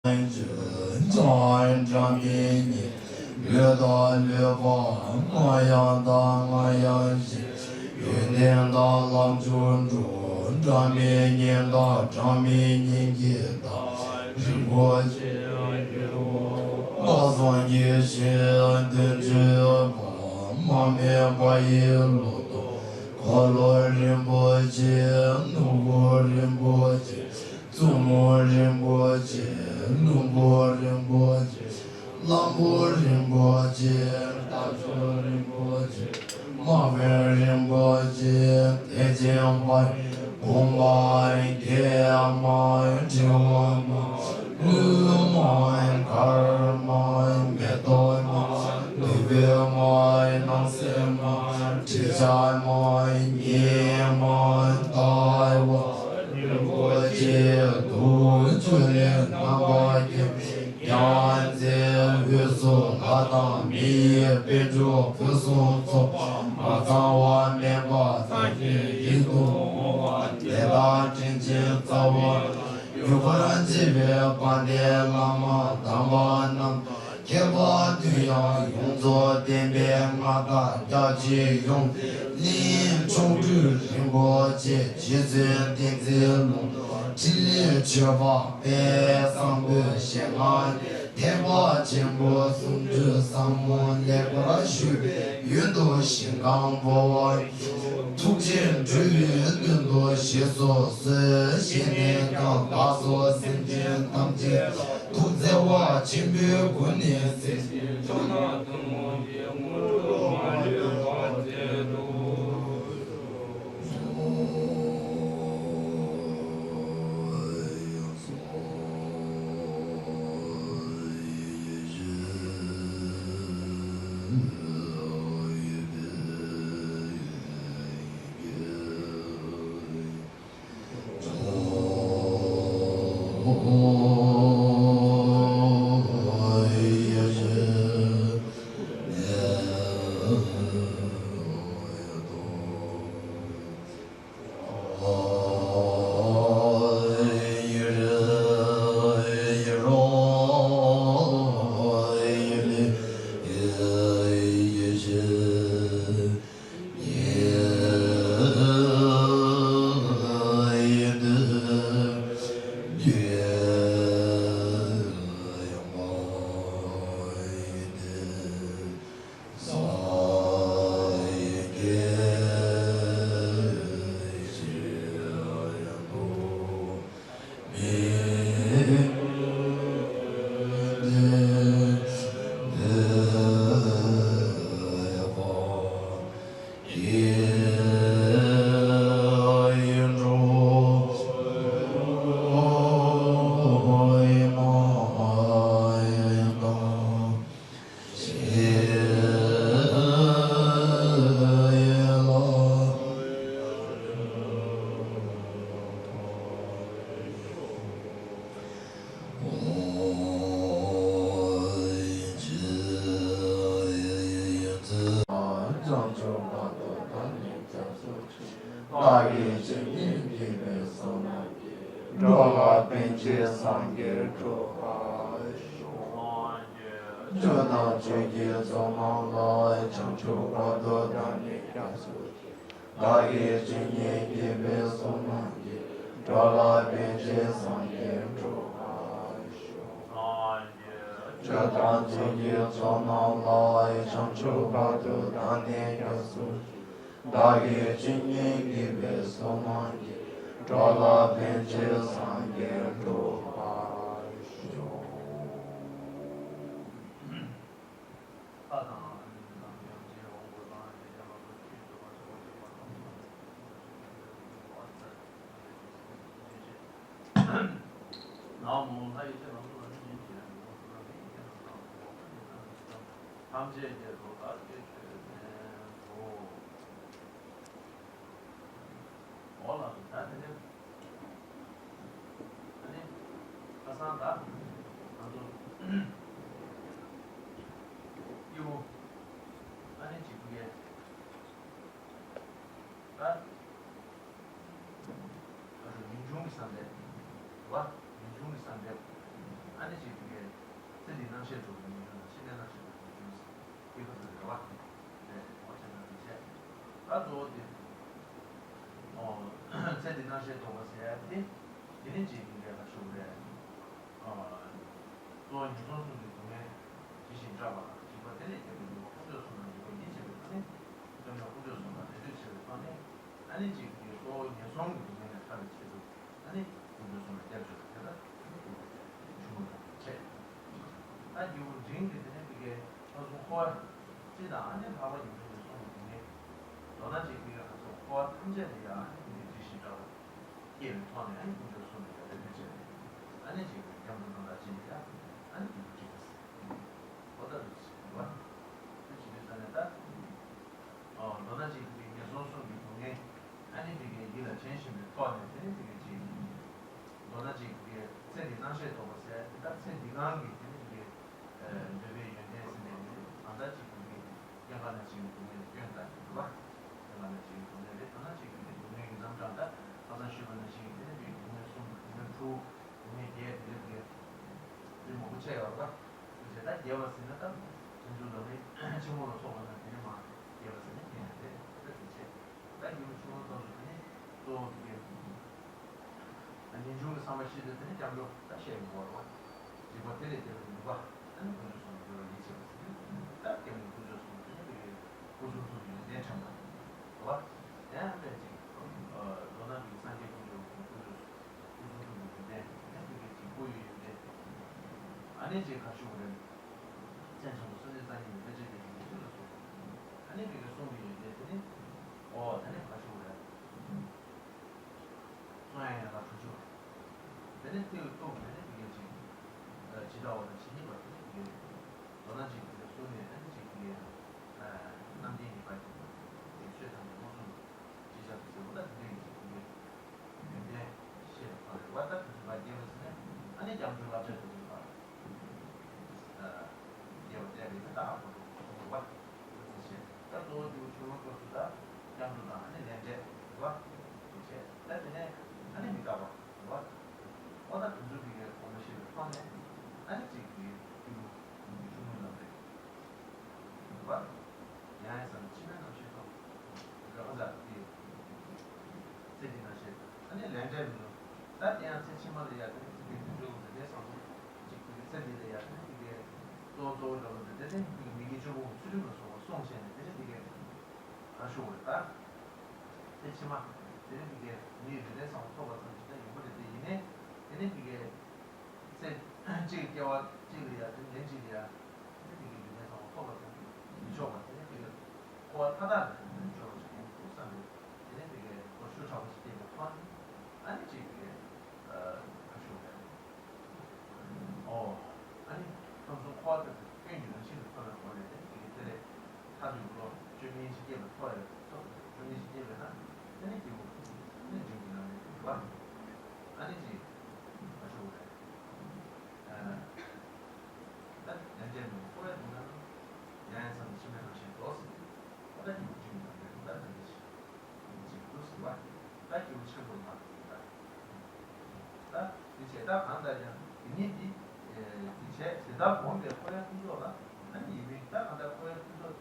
John Jamini, Luda Luba, Maya Da Maya Ji, Yunian Da Lam Chun Chu, Jamini Da, Jamini Ji Da, Rinpo Ji, Ma Zong Yi Xin, Den Zhi Ba, Ma Me Ba Yi Lu Do, Ka Lo Rinpo Ji, Nu Rinpo Ji, Zumo Rinpoche, Lumbo Rinpoche, Lambo Rinpoche, Tacho Rinpoche, Maver Rinpoche, Tejembai, Gombai, Diamai, Jiwamai, Lumai, Karmai, Medoimai, Livimai, Nansemai, Chichaimai, Niemai, Taiwan,我接度出来那把的，杨子玉树拉当米，别住不松松，马上我面包咱去印度，来把真经找我，有个人这边办的那么当把能。铁把对象用作点边马达要去用，林冲主人过节，其实电子龙，今日缺乏白上个先安，铁把经过送至上门来过去，运动新港波，促进追更多习俗是新年刚把所神经当今。不在我清白过年时，从那等我的我满月花节度。 아니지 그게 세리 낭시에 좀 신의 낭시에 좀 이것도 들어와. 네, 어쨌든 이제 나도 어디 세리 낭시에 좀 왔어야 돼. 이런지 이게 같이 오래. 또 유선수들 중에 지신 잡아. 이거 때릴 때 그리고 혼자서는 이거 인식을 하네. 좀 혼자서는 대주치를 하네. 아니지 그게 또 예성 중에 다른 치료. 아니 혼자서는 대주치를 해라. 주문을 제. 아 이거 진행되는 그게 어서 호화 지다 안에 봐봐 유선수 중에 너나지 그게 가서 호화 탐제해야 지신 잡아. 얘를 통해 혼자서는 대주치. 아니지 양분도 나지니까 아니 어떤 뭐 집에서는다 너나 지금 이게 소소기 중에 아니 이게 이런 전심을 토하는 되게 너나 지금 이게 세리 당시에 또 봤어요. 딱 세리 강기 이게 저기 연대에서는 안다 지금 이게 양반의 지금 중에 변다 봐. 양반의 지금 중에 너나 지금 이게 남자다. 가서 쉬는 시기에 이게 중에 좀 부 이게 이렇게 뭐 구체가 봐. 이제 딱 되었으니까 전주도에 친구로 소문을 내면 되었으니 이제 그렇지. 딱 이거 주문 넣으니 또 이게 아니 중에 사무실에 장로 다시 해보고 이거 때리는 거 아니 그래서 이거 이제 딱 때문에 그래서 이게 고소도 내 참가. 봐. 야, 근데 지금 너나 비싼 게 아니지 가지고 그래. 전부 선생님이 배제되는 게 들었어. 아니 그게 소리 얘기했더니 다들 가지고 그래. 소양이가 가지고. 근데 또 근데 이게 지금 지도하는 신이 같은 이게 너나 지금 그 소리 아니지 그게 남진이 가지고 이게 최단 무슨 지자체보다 되게 이게 근데 시에 왔다 갔다 말이었으면 아니 잠들 가지고 다 봐. 그렇지. 또 이거 주는 것보다 양도나 아니 내제 봐. 그렇지. 나중에 아니니까 봐. 봐. 어다 준비게 공시를 하네. 아니지 그 주는 건데. 봐. 야에서는 치면 없이도 그러자 이 세진하시. 아니 렌즈는 나한테 세치마를 해야 돼. 이게 좀 내서 지금 세진을 해야 돼. 이게 또 되는 이게 주고 수준으로 송시는 되게 아쉬워다. 대치마 되는 이게 니들의 성토가 선지다 이번에 이네 되는 이게 세 지게와 지게야 된지야 이게 이제 성토가 이쪽은 되게 고아 타다 이쪽으로 지금 부산 되는 이게 고수 잡을 때 뭐 아니지 이게 아쉬워요. 아니 좀 코아트 굉장히 신을 거는 원래 이게 사주로 주민 시기에 토해 주민 시기에 한 되는 기분 되는 기분은 와 아니지 아쉬워 그래. 난 현재는 코에 보면 야에서 치면 없이 넣었어. 어떤 기분이 나는 거지. 지금 그렇지 와. 딱 기분 최고 맞다. 딱 이제 딱 한다면 이니 이제 세다 본데 코에 흔들어라. 아니 이미 딱 한다 코에 흔들어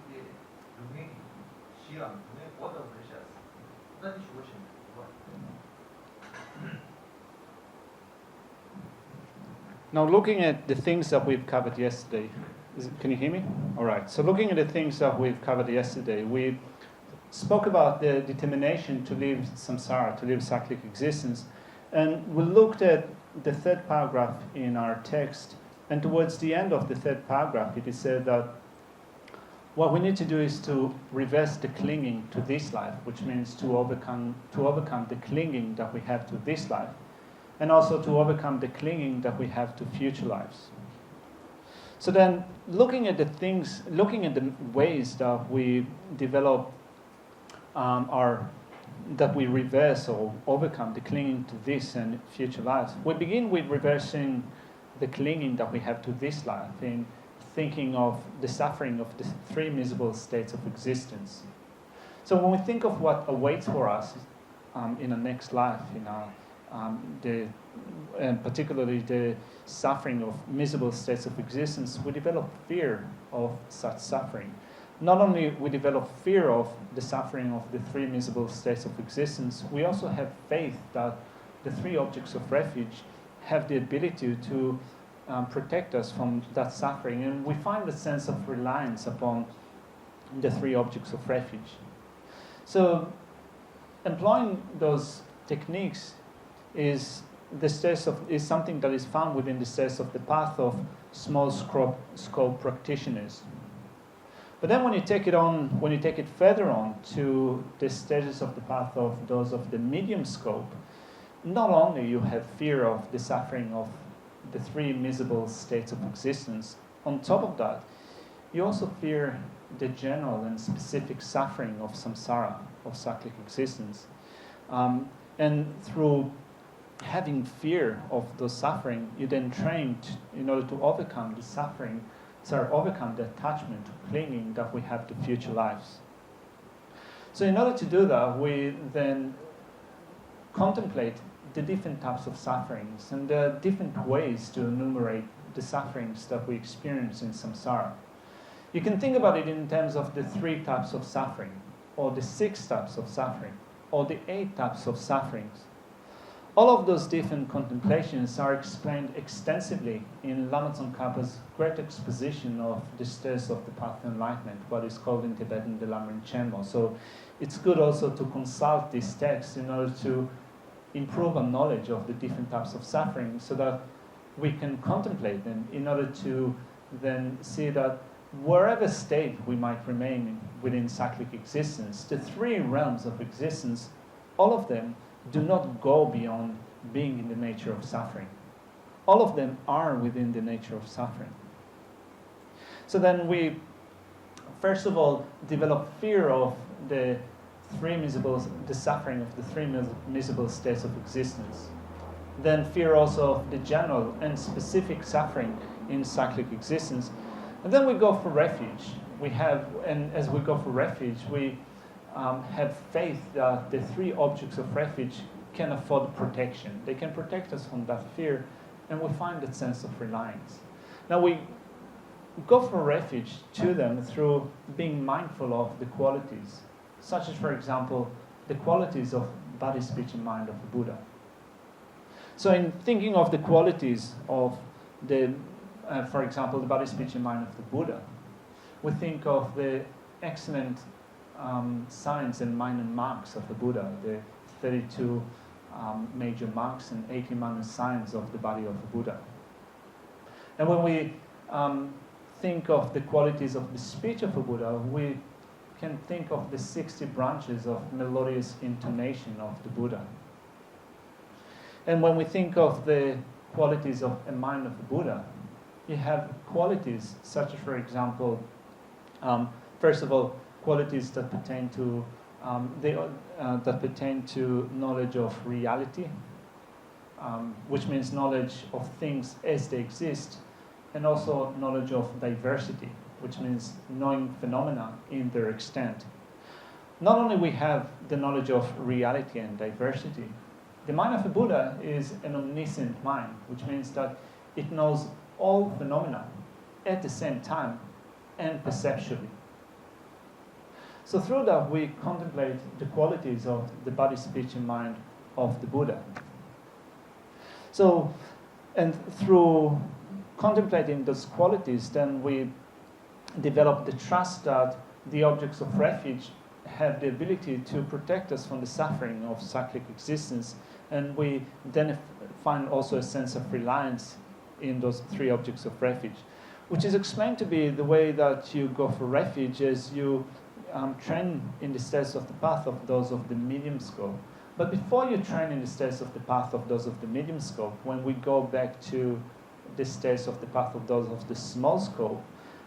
이게 용액이 시간 중에 보다 그러셔서 나 이슈 보시면 와. Now, looking at the things that we've covered yesterday, can you hear me? All right. So, looking at the things that we've covered yesterday, we spoke about the determination to live samsara, to live cyclic existence, and we looked at the third paragraph in our text. And towards the end of the third paragraph, it is said that what we need to do is to reverse the clinging to this life, which means to overcome the clinging that we have to this life, and also to overcome the clinging that we have to future lives. So then, looking at the ways that we develop that we reverse or overcome the clinging to this and future lives, we begin with reversing the clinging that we have to this life in thinking of the suffering of the three miserable states of existence. So when we think of what awaits for us in the next life, in our and particularly the suffering of miserable states of existence, we develop fear of such suffering. Not only we develop fear of the suffering of the three miserable states of existence, we also have faith that the three objects of refuge have the ability to protect us from that suffering, and we find a sense of reliance upon the three objects of refuge. So, employing those techniques is something that is found within the stages of the path of small scope practitioners. But then when you take it further on to the stages of the path of those of the medium scope, not only you have fear of the suffering of the three miserable states of existence, on top of that, you also fear the general and specific suffering of samsara, of cyclic existence. And through having fear of those suffering, you then train in order to overcome the suffering, overcome the attachment, clinging that we have to future lives. So in order to do that, we then contemplate the different types of sufferings, and there are different ways to enumerate the sufferings that we experience in samsara. You can think about it in terms of the 3 types of suffering, or the 6 types of suffering, or the 8 types of sufferings. All of those different contemplations are explained extensively in Lama Tsongkhapa's great exposition of the stages of the path to enlightenment, what is called in Tibetan the Lamrim Chenmo. So it's good also to consult these texts in order to improve our knowledge of the different types of suffering, so that we can contemplate them in order to then see that wherever state we might remain in within cyclic existence, the 3 realms of existence, all of them do not go beyond being in the nature of suffering. All of them are within the nature of suffering. So then we, first of all, develop fear of the suffering of the 3 miserable states of existence. Then fear also of the general and specific suffering in cyclic existence. And then we go for refuge. As we go for refuge, we have faith that the 3 objects of refuge can afford protection. They can protect us from that fear, and we find that sense of reliance. Now we go for refuge to them through being mindful of the qualities, such as, for example, the qualities of body, speech, and mind of the Buddha. So in thinking of the qualities of for example, the body, speech, and mind of the Buddha, we think of the excellent signs and minor marks of the Buddha, the 32 major marks and 80 minor signs of the body of the Buddha. And when we think of the qualities of the speech of the Buddha, we can think of the 60 branches of melodious intonation of the Buddha. And when we think of the qualities of a mind of the Buddha, you have qualities such as, for example, first of all, qualities that pertain to knowledge of reality, which means knowledge of things as they exist, and also knowledge of diversity, which means knowing phenomena in their extent. Not only we have the knowledge of reality and diversity, the mind of the Buddha is an omniscient mind, which means that it knows all phenomena at the same time and perceptually. So through that, we contemplate the qualities of the body, speech, and mind of the Buddha. So, and through contemplating those qualities, then we develop the trust that the objects of refuge have the ability to protect us from the suffering of cyclic existence, and we then find also a sense of reliance in those 3 objects of refuge, which is explained to be the way that you go for refuge as you train in the stages of the path of those of the medium scope. But before you train in the stages of the path of those of the medium scope, when we go back to the stages of the path of those of the small scope,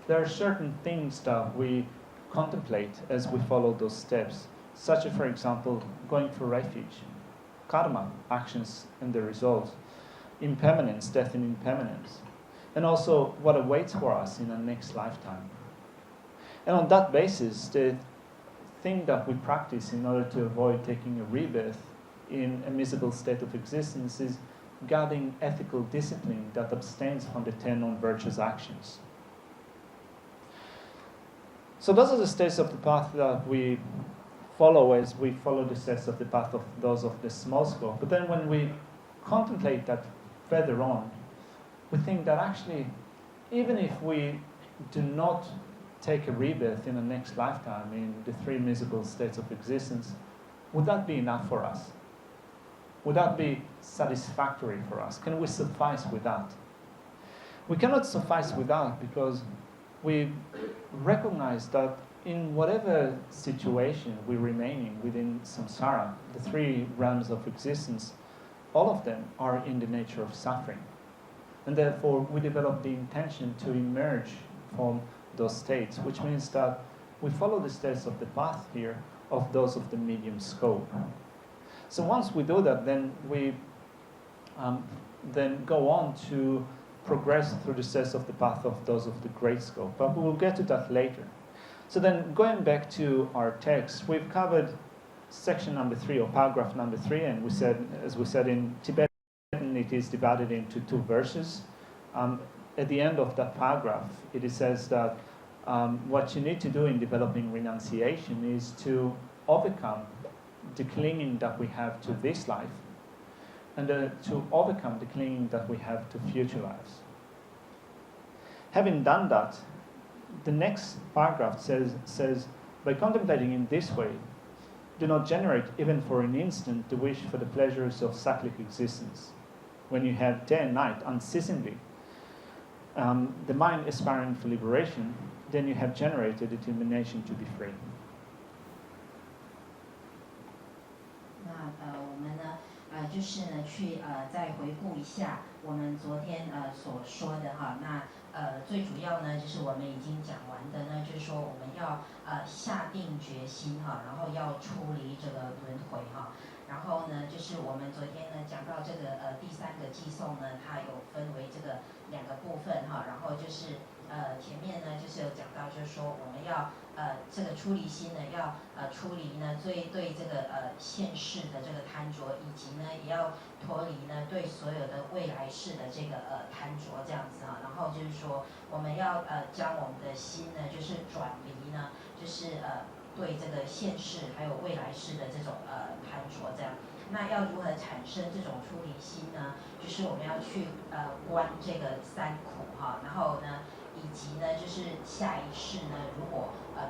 there are certain things that we contemplate as we follow those steps, such as, for example, going for refuge, karma, actions and the results, impermanence, death and impermanence, and also what awaits for us in our next lifetime. And on that basis, the thing that we practice in order to avoid taking a rebirth in a miserable state of existence is guarding ethical discipline that abstains from the 10 non-virtuous actions. So those are the states of the path that we follow as we follow the steps of the path of those of the small scope. But then when we contemplate that further on, we think that actually, even if we do not take a rebirth in the next lifetime in the 3 miserable states of existence, would that be enough for us? Would that be satisfactory for us? Can we suffice with that? We cannot suffice with that because we recognize that in whatever situation we remain in within samsara, the 3 realms of existence, all of them are in the nature of suffering. And therefore, we develop the intention to emerge from those states, which means that we follow the steps of the path here of those of the medium scope. So once we do that, then we then go on to progress through the steps of the path of those of the great scope. But we will get to that later. So then going back to our text, we've covered section number 3 or paragraph number 3, and we said, as we said in Tibetan, it is divided into 2 verses. At the end of that paragraph, it says that what you need to do in developing renunciation is to overcome the clinging that we have to this life and to overcome the clinging that we have to future lives. Having done that, the next paragraph says, by contemplating in this way, do not generate even for an instant the wish for the pleasures of cyclic existence. When you have day and night unceasingly, the mind aspiring for liberation, then you have generated determination to be free. 那我们呢就是呢去再回顾一下我们昨天所说的哈，那最主要呢就是我们已经讲完的呢，就是说我们要下定决心哈，然后要出离这个轮回哈。然后呢，就是我们昨天呢讲到这个第3个寄送呢，它有分为这个2个部分哈，然后就是前面呢就是有讲到，就是说我们要这个出离心呢要出离呢对这个现世的这个贪着，以及呢也要脱离呢对所有的未来世的这个贪着这样子啊，然后就是说我们要将我们的心呢就是转离呢，就是对这个现世还有未来世的这种贪着这样。那要如何产生这种出离心呢？就是我们要去观这个3苦哈，然后呢，以及呢就是下一世呢，如果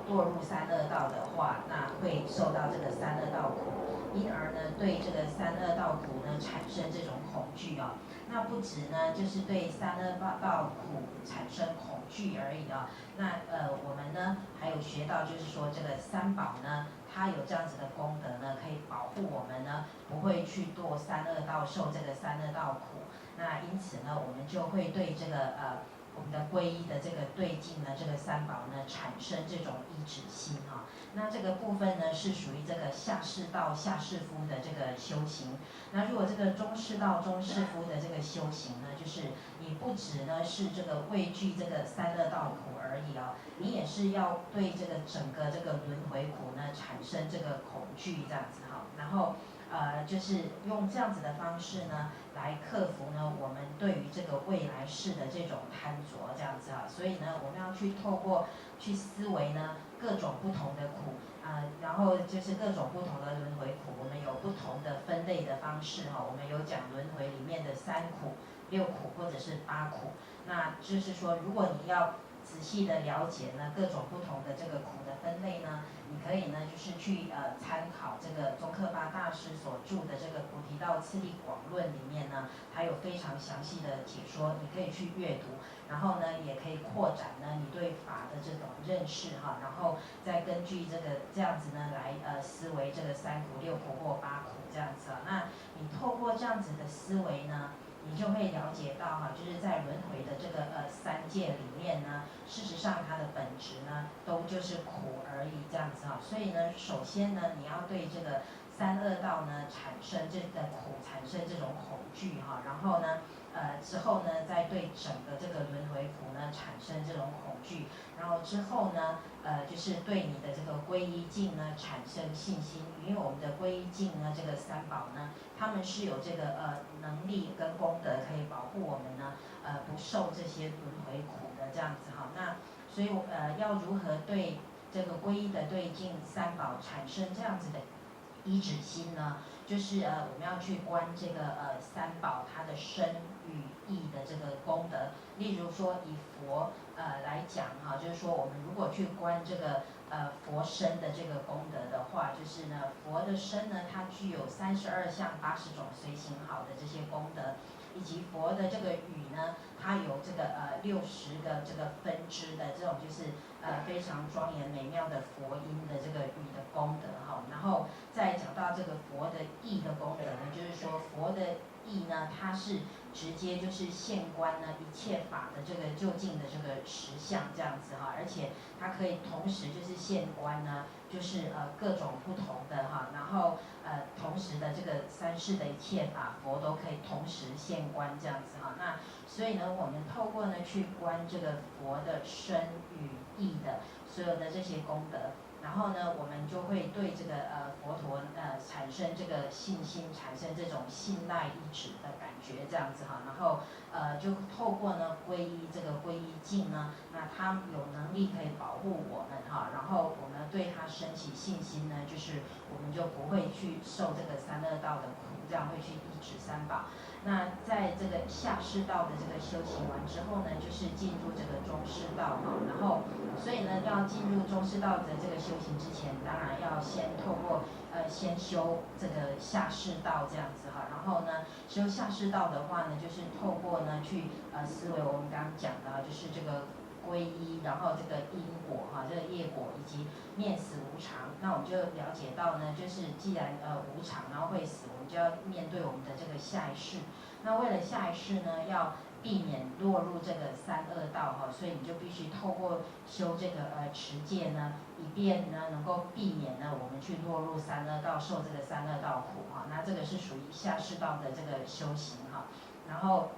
堕入3恶道的话，那会受到这个3恶道苦，因而呢对这个3恶道苦呢产生这种恐惧啊。那不止呢就是对3恶道苦产生恐惧而已啊。那我们呢还有学到就是说这个3宝呢，它有这样子的功德呢，可以保护我们呢不会去堕3恶道，受这个3恶道苦。那因此呢，我们就会对这个我们的皈依的这个对境呢，这个3宝呢产生这种依止心哈。那这个部分呢是属于这个下士道下士夫的这个修行。那如果这个中士道中士夫的这个修行呢，就是你不止呢是这个畏惧这个3恶道苦而已啊，你也是要对这个整个这个轮回苦呢产生这个恐惧这样子哈。然后就是用这样子的方式呢来克服呢我们对于这个未来世的这种贪着这样子啊。所以呢我们要去透过去思维呢各种不同的苦然后就是各种不同的轮回苦，我们有不同的分类的方式哈。我们有讲轮回里面的3苦、6苦或者是8苦。那就是说，如果你要仔细的了解呢各种不同的这个苦的分类呢，你可以呢就是去参考这个宗喀巴大师所著的这个《菩提道次第广论》里面呢，它有非常详细的解说，你可以去阅读。然后呢，也可以扩展呢你对法的这种认识哈，然后再根据这样子呢来思维这个3苦、6苦或8苦这样子啊。那你透过这样子的思维呢，你就会了解到哈，就是在轮回的这个3界里面呢，事实上它的本质呢都就是苦而已这样子哈。所以呢，首先呢你要对这个3恶道呢产生这个苦，产生这种恐惧哈，然后呢之后呢，再对整个这个轮回苦呢呢产生这种恐惧，然后之后呢，就是对你的这个皈依境呢产生信心，因为我们的皈依境呢，这个三宝呢，他们是有这个能力跟功德可以保护我们呢，不受这些轮回苦的这样子哈。那所以要如何对这个皈依的对境三宝产生这样子的依止心呢？就是我们要去观这个三宝它的身与意的这个功德。例如说以佛来讲哈，就是说我们如果去观这个佛身的这个功德的话，就是呢佛的身呢它具有32相80种随行好的这些功德，以及佛的这个语呢，它有这个60个这个分支的这种就是非常庄严美妙的佛音的这个语的功德哈。然后再讲到这个佛的意的功德呢，就是说佛的意呢，它是直接就是现观呢一切法的这个究竟的这个实相这样子哈，而且它可以同时就是现观呢，就是各种不同的哈，然后同时的这个三世的一切法佛都可以同时现观这样子哈。那所以呢，我们透过呢去观这个佛的身与意的所有的这些功德。然后呢，我们就会对这个佛陀产生这个信心，产生这种信赖依止的感觉，这样子哈。然后就透过呢皈依这个皈依境呢，那他有能力可以保护我们哈。然后我们对他升起信心呢，就是我们就不会去受这个三恶道的苦，这样会去依止三宝。那在这个下士道的这个修行完之后呢，就是进入这个中士道哈。然后所以呢，要进入中士道的这个修行之前，当然要先透过先修这个下士道这样子哈。然后呢，修下士道的话呢，就是透过呢去思维我们刚刚讲的，就是这个皈依，然后这个因果哈，这个业果以及灭死无常。那我们就了解到呢，就是既然无常，然后会死，我们就要面对我们的这个下一世。那为了下一世呢，要避免落入这个三恶道哈，所以你就必须透过修这个持戒呢，以便呢能够避免呢我们去落入三恶道，受这个三恶道苦哈。那这个是属于下士道的这个修行哈。然后，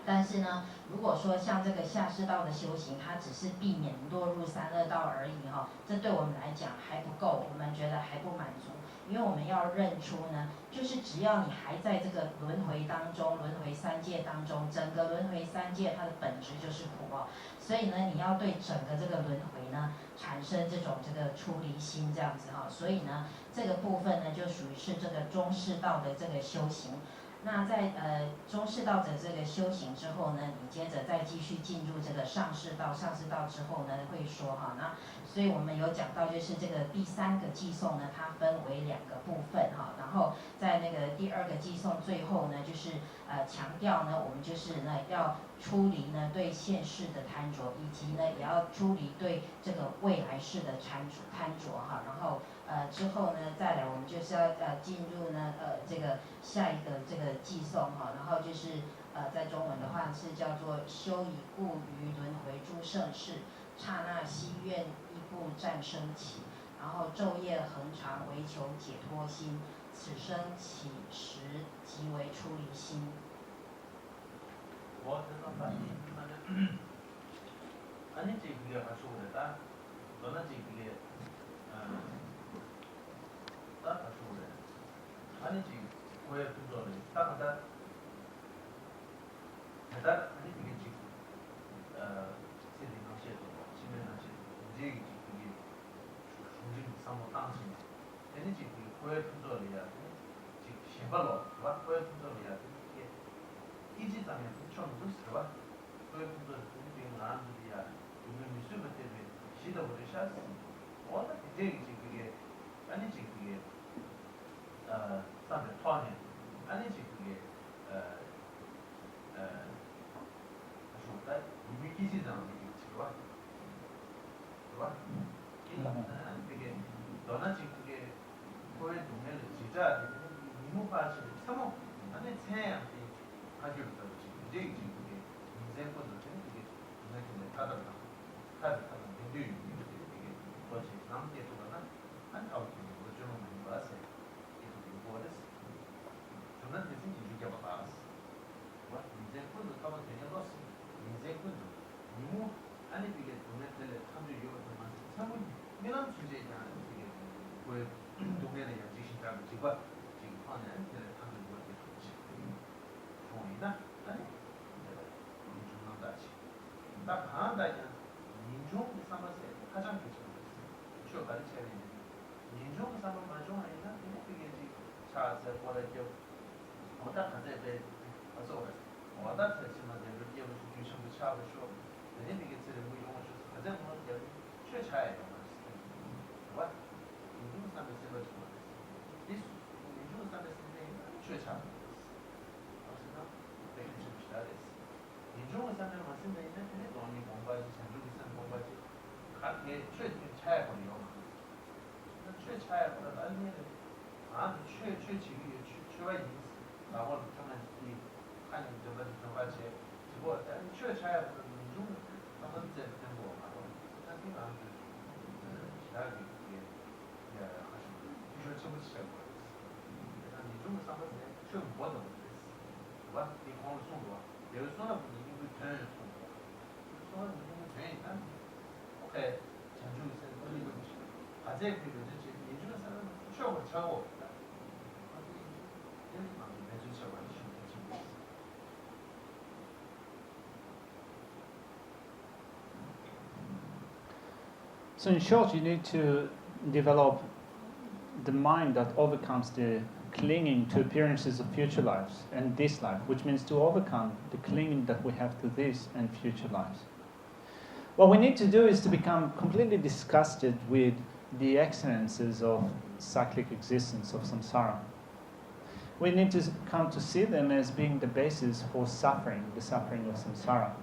但是呢，如果说像这个下士道的修行，它只是避免落入三恶道而已哈，这对我们来讲还不够，我们觉得还不满足。因为我们要认出呢，就是只要你还在这个轮回当中，轮回三界当中，整个轮回三界它的本质就是苦哦。所以呢，你要对整个这个轮回呢产生这种这个出离心这样子哈。所以呢，这个部分呢就属于是这个中士道的这个修行。那在中士道的这个修行之后呢，你接着再继续进入这个上士道，上士道之后呢会说哈，那所以我们有讲到就是这个第三个寄送呢，它分为2个部分哈，然后在那个第2个寄送最后呢，就是强调呢，我们就是呢要出离呢对现世的贪着，以及呢也要出离对这个未来世的贪着哈，然后之后呢再来我们就是要进入呢这个下一个这个寄送哈，然后就是在中文的话是叫做修以故于轮回诸盛世，刹那希愿一步战生起，然后昼夜恒常为求解脱心，此生起时即为出离心。我这种反应，아니 지금 가서 그랬다. 너는 지금 다 가서 그래. 아니 지금 왜 그러니? 딱다. 내가 아니 이게 지금 세상 시에도 지면한 시 이제 이게 중심 상호 당신. 아니 지금 왜 그러니야? 지금 시발로 와 왜 그러니야? 이게 이제 당에 좀 무슨 봐. 왜 그러니? 지금 안 돼야. 우리 미술부 때문에 시도 우리 샤스. 어떤 이제 그게 아니지 그게 사람들 토하네. 아니지 그게 아주 이미 기지잖아 이게 지금 와. 와. 이게 너나 지금 그게 거의 동네를 진짜 이모파시 사모 아니 새한테 가지고 있다고 지금 이제 그게 인생 것도 되게 인생 다르다. 다르다. 근데 이게 뭐지? 남게 도나 안 아웃이 뭐좀 많이 봤어. 이게 뭐랬어? 저는 대신 이게 봐봤어. 뭐 인생 것도 가면 되는 거지. 인생 것도 이모 딱 강한다면 민중 삼아서 가장 기초로 주요 가르쳐야 되는 민중 삼아 만중 아니나 그게 샤르세 뭐라죠 어떤 한데 어서 어떤 뜻이면 이렇게 무슨 규칙도 차고 쇼 근데 이게 지금 뭐 이런 거 가장 뭐 최차예요 what 민중 삼아 쓰는 거 this 민중 삼아 쓰는 게 최차 그래서 되게 좀 비슷하겠어 민중을 사는 말씀 되는 돈이 공부하지 전주기 쓰는 공부하지 각게 최차야 버리요 최차야 버려 아니면 아주 최지기 최와 인스 나와 정말 이 하는 저번 정같이 그거 최차야 버려 민중 한번 이제 된 거. 사실 안 지나기 예 하시고 이걸 처음 시작한 거예요. 그래서 민중을 삼았을 때 최고 뭐도 못했어. 와, 이 공을 쏜 거. 여기 쏘는 분이 이거 전혀 쏜 거. 쏘는 분이 전혀 난 오케이 전주 있어요. 어디 이거 과제 그 요즘 민중을 사는 추억을 차고 So in short, you need to develop the mind that overcomes the clinging to appearances of future lives and this life, which means to overcome the clinging that we have to this and future lives. What we need to do is to become completely disgusted with the excellences of cyclic existence, of samsara. We need to come to see them as being the basis for suffering, the suffering of samsara.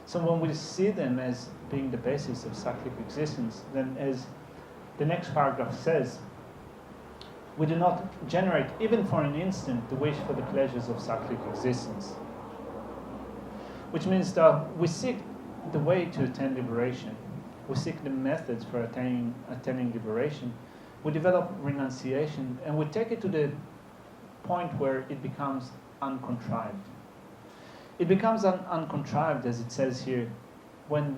So when we see them as being the basis of cyclic existence, then as the next paragraph says, we do not generate, even for an instant, the wish for the pleasures of cyclic existence. Which means that we seek the way to attain liberation. We seek the methods for attaining liberation. We develop renunciation, and we take it to the point where it becomes uncontrived. It becomes uncontrived, as it says here, when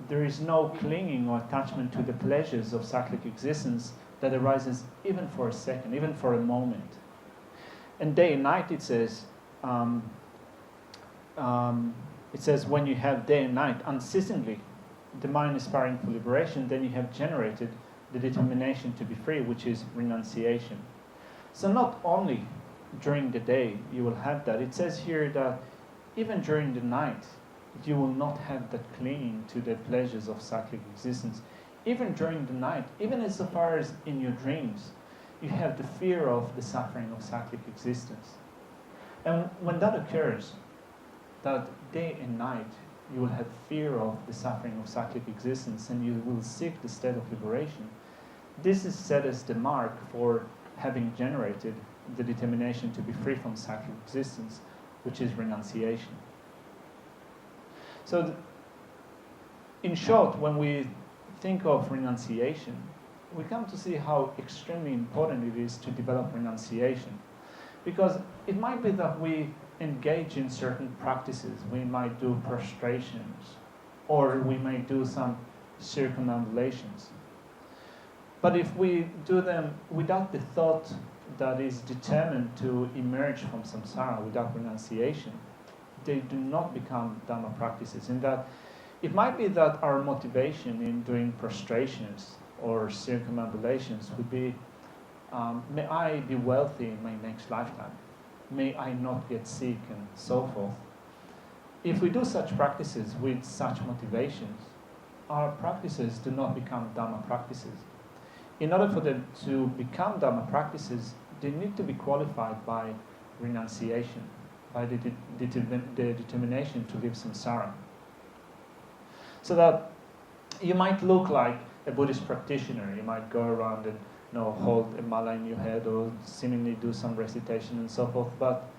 there is no clinging or attachment to the pleasures of cyclic existence that arises even for a second, even for a moment. And day and night, it says when you have day and night unceasingly, the mind aspiring for liberation, then you have generated the determination to be free, which is renunciation. So not only during the day you will have that. It says here that even during the night you will not have that clinging to the pleasures of cyclic existence. Even during the night, even as far as in your dreams, you have the fear of the suffering of cyclic existence. And when that occurs, that day and night you will have fear of the suffering of cyclic existence and you will seek the state of liberation. This is set as the mark for having generated the determination to be free from cyclic existence, which is renunciation. So, in short, when we think of renunciation, we come to see how extremely important it is to develop renunciation. Because it might be that we engage in certain practices. We might do prostrations, or we may do some circumambulations. But if we do them without the thought that is determined to emerge from samsara, without renunciation, they do not become Dhamma practices. In that, it might be that our motivation in doing prostrations or circumambulations would be, may I be wealthy in my next lifetime, may I not get sick, and so forth. If we do such practices with such motivations, our practices do not become Dhamma practices. In order for them to become Dhamma practices, they need to be qualified by renunciation, by the determination to leave samsara. So that you might look like a Buddhist practitioner. You might go around and hold a mala in your head or seemingly do some recitation and so forth. But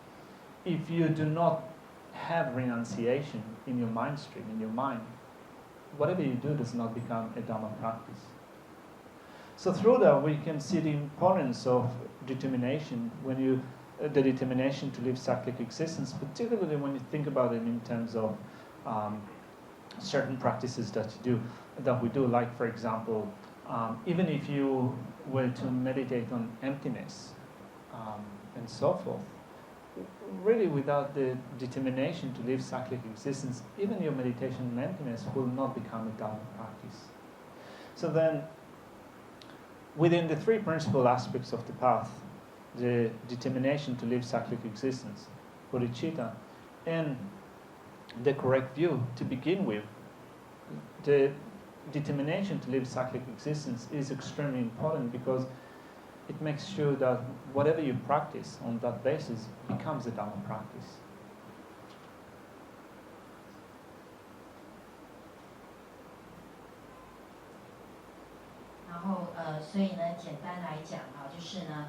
if you do not have renunciation in your mind stream, in your mind, whatever you do does not become a Dhamma practice. So through that we can see the importance of determination the determination to live cyclic existence, particularly when you think about it in terms of certain practices that we do, like for example, even if you were to meditate on emptiness and so forth, really without the determination to live cyclic existence, even your meditation and emptiness will not become a Dharma practice. So then, within the three principal aspects of the path, the determination to live cyclic existence, bodhicitta, and the correct view to begin with, the determination to live cyclic existence is extremely important because it makes sure that whatever you practice on that basis becomes a Dharma practice.所以呢，简单来讲啊，就是呢，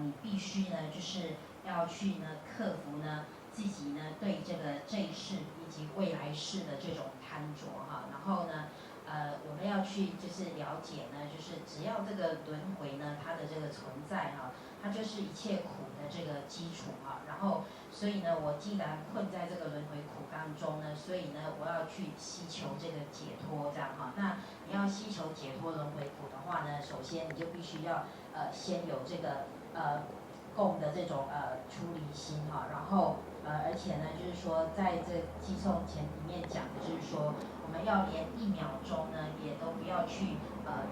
你必须呢，就是要去呢，克服呢自己呢对这一世以及未来世的这种贪着哈，然后呢，我们要去就是了解呢，就是只要这个轮回呢，它的这个存在哈，它就是一切苦的这个基础哈，然后所以呢，我既然困在这个轮回苦当中呢，所以呢，我要去希求这个解脱这样哈，那你要希求解脱轮回苦的话呢，首先你就必须要先有这个共的这种出离心哈，然后而且呢，就是说在这寄送前里面讲的就是说，我们要连1秒钟呢也都不要去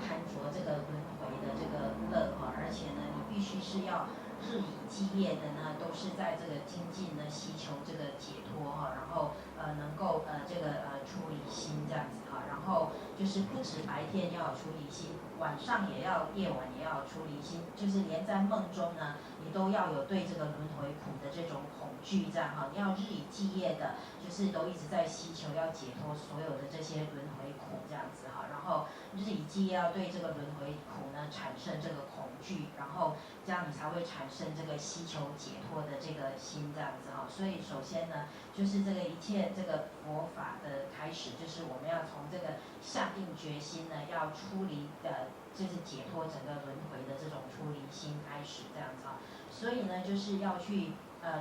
贪着这个轮回的这个乐哈，而且呢，你必须是要日以继夜的呢，都是在这个精进呢希求这个解脱哈，然后能够这个出离心这样子哈，然后就是不止白天要有出离心，晚上也要，夜晚也要有出离心，就是连在梦中呢，你都要有对这个轮回苦的这种恐惧这样哈，你要日以继夜的，就是都一直在希求要解脱所有的这些轮回苦这样子哈，然后日以继夜要对这个轮回苦呢产生这个恐惧，然后这样你才会产生这个希求解脱的这个心这样子哈，所以首先呢，就是这个一切这个佛法的开始，就是我们要从这个下定决心呢，要出离就是解脱整个轮回的这种出离心开始这样子哈，所以呢，就是要去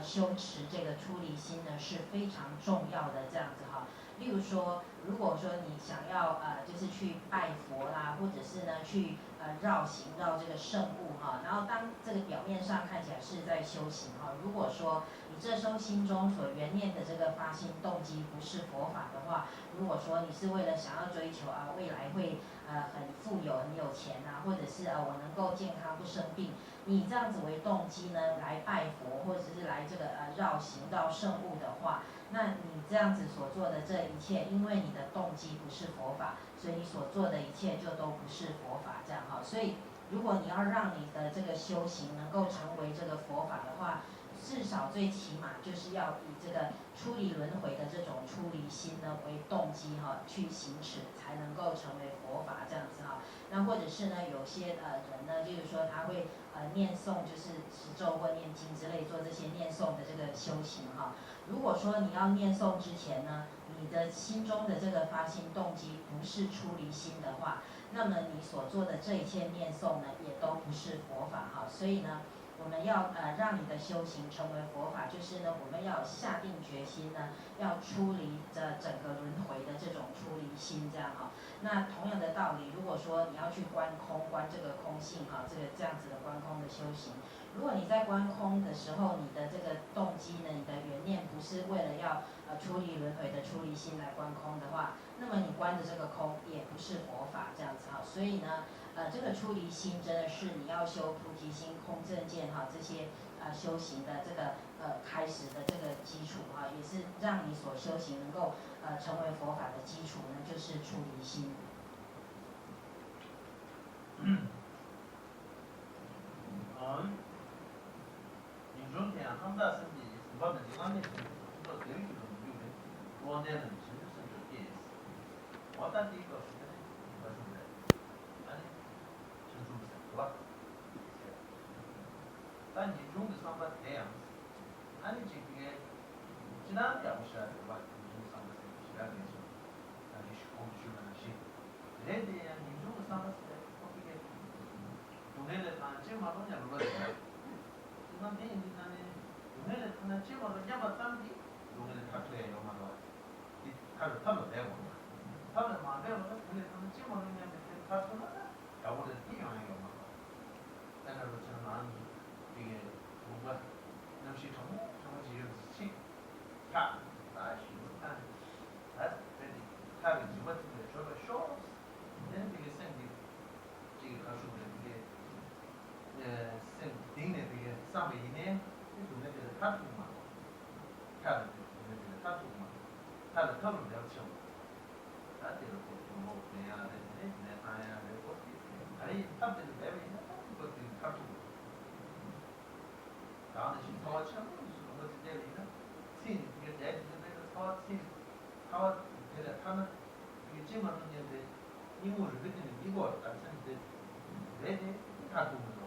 修持这个出离心呢是非常重要的这样子哈。例如说，如果说你想要就是去拜佛啦，或者是呢去绕行绕这个圣物哈，然后当这个表面上看起来是在修行哈，如果说你这时候心中所缘念的这个发心动机不是佛法的话，如果说你是为了想要追求未来会很富有很有钱啊，或者是我能够健康不生病，你这样子为动机呢来拜佛，或者是来这个绕行绕圣物的话，那你这样子所做的这一切，因为你的动机不是佛法，所以你所做的一切就都不是佛法这样哈。所以如果你要让你的这个修行能够成为这个佛法的话，至少最起码就是要以这个出离轮回的这种出离心呢为动机哈，去行持才能够成为佛法这样子哈。那或者是呢，有些人呢，就是说他会念诵，就是持咒或念经之类，做这些念诵的这个修行哈。如果说你要念诵之前呢，你的心中的这个发心动机不是出离心的话，那么你所做的这一切念诵呢，也都不是佛法哈。所以呢，我们要让你的修行成为佛法，就是呢，我们要下定决心呢，要出离这整个轮回的这种出离心这样哈。那同样的道理，如果说你要去观空，观这个空性哈，这样子的观空的修行，如果你在观空的时候，你的这个动机呢，你的缘念不是为了要处理轮回的出离心来观空的话，那么你观的这个空也不是佛法这样子哈。所以呢，这个出离心真的是你要修菩提心、空正见哈这些修行的这个开始的这个基础哈，也是让你所修行能够成为佛法的基础呢，就是出离心。인종대한 한다든지 수박은 지난해 또 대리기로 누구는 원대는 진술을 게 왔다 뒤가 맞습니다. 아니 진술을 좋아. 단 인종도 상관 대양 아니 지금 지난해 아무시야 봐 인종 상관 시간에서 아니 시공 주문하시 레디야 인종 상관 어떻게 돈에는 안 지마로냐 물어요. 지난해 돈에는 하나 지마로 야마 땀디 돈에는 카트에 요마로 이 카트 타면 되고 타면 안 되고 돈에는 하나 지마로 야마 카트나 야보다 뛰어나요 요마로 내가 그렇잖아 난 이게 뭔가 역시 정말 他的特别了解我，他这个我这样的，那样的我，哎，他这个在为啥我这个他做，然后去操枪，我是这里呢，亲，这个在这个操亲，他这个他们，这个基本上就是因为是这个美国，但是这，这他做不着，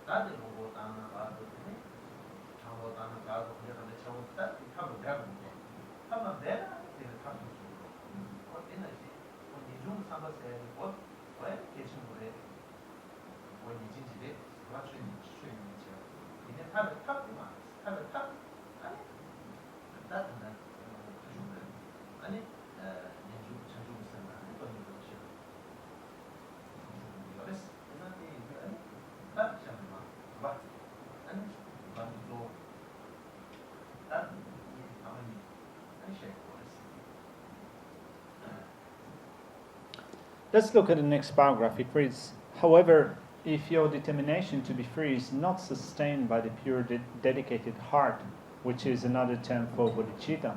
他这个我当然把这个，长我当然把这个他的枪，他不干不着。他们别的这个他们说，我真的是，我你用上个车，我也给清楚的，我已经记得，我睡你去了，因为他不嘛，他，哎，那可能，不是的，哎，研究成熟生嘛，很多东西，有的是，那你哎，那像什么，是吧？哎，那你说，那你他们你。Let's look at the next paragraph. It reads, however, if your determination to be free is not sustained by the pure dedicated heart, which is another term for bodhicitta,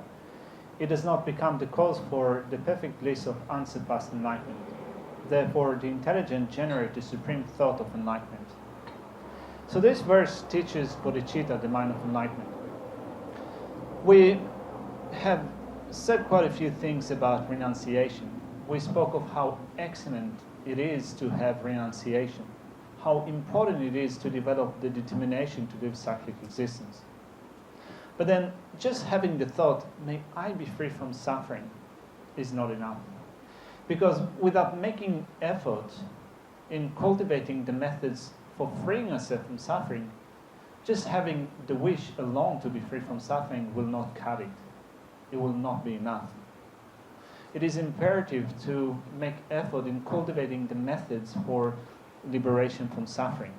it does not become the cause for the perfect bliss of unsurpassed enlightenment. Therefore, the intelligent generate the supreme thought of enlightenment. So this verse teaches bodhicitta, the mind of enlightenment. We have said quite a few things about renunciation. We spoke of how excellent it is to have renunciation, how important it is to develop the determination to live cyclic existence. But then just having the thought, may I be free from suffering, is not enough. Because without making effort in cultivating the methods for freeing ourselves from suffering, just having the wish alone to be free from suffering will not cut it. It will not be enough. It is imperative to make effort in cultivating the methods for liberation from suffering.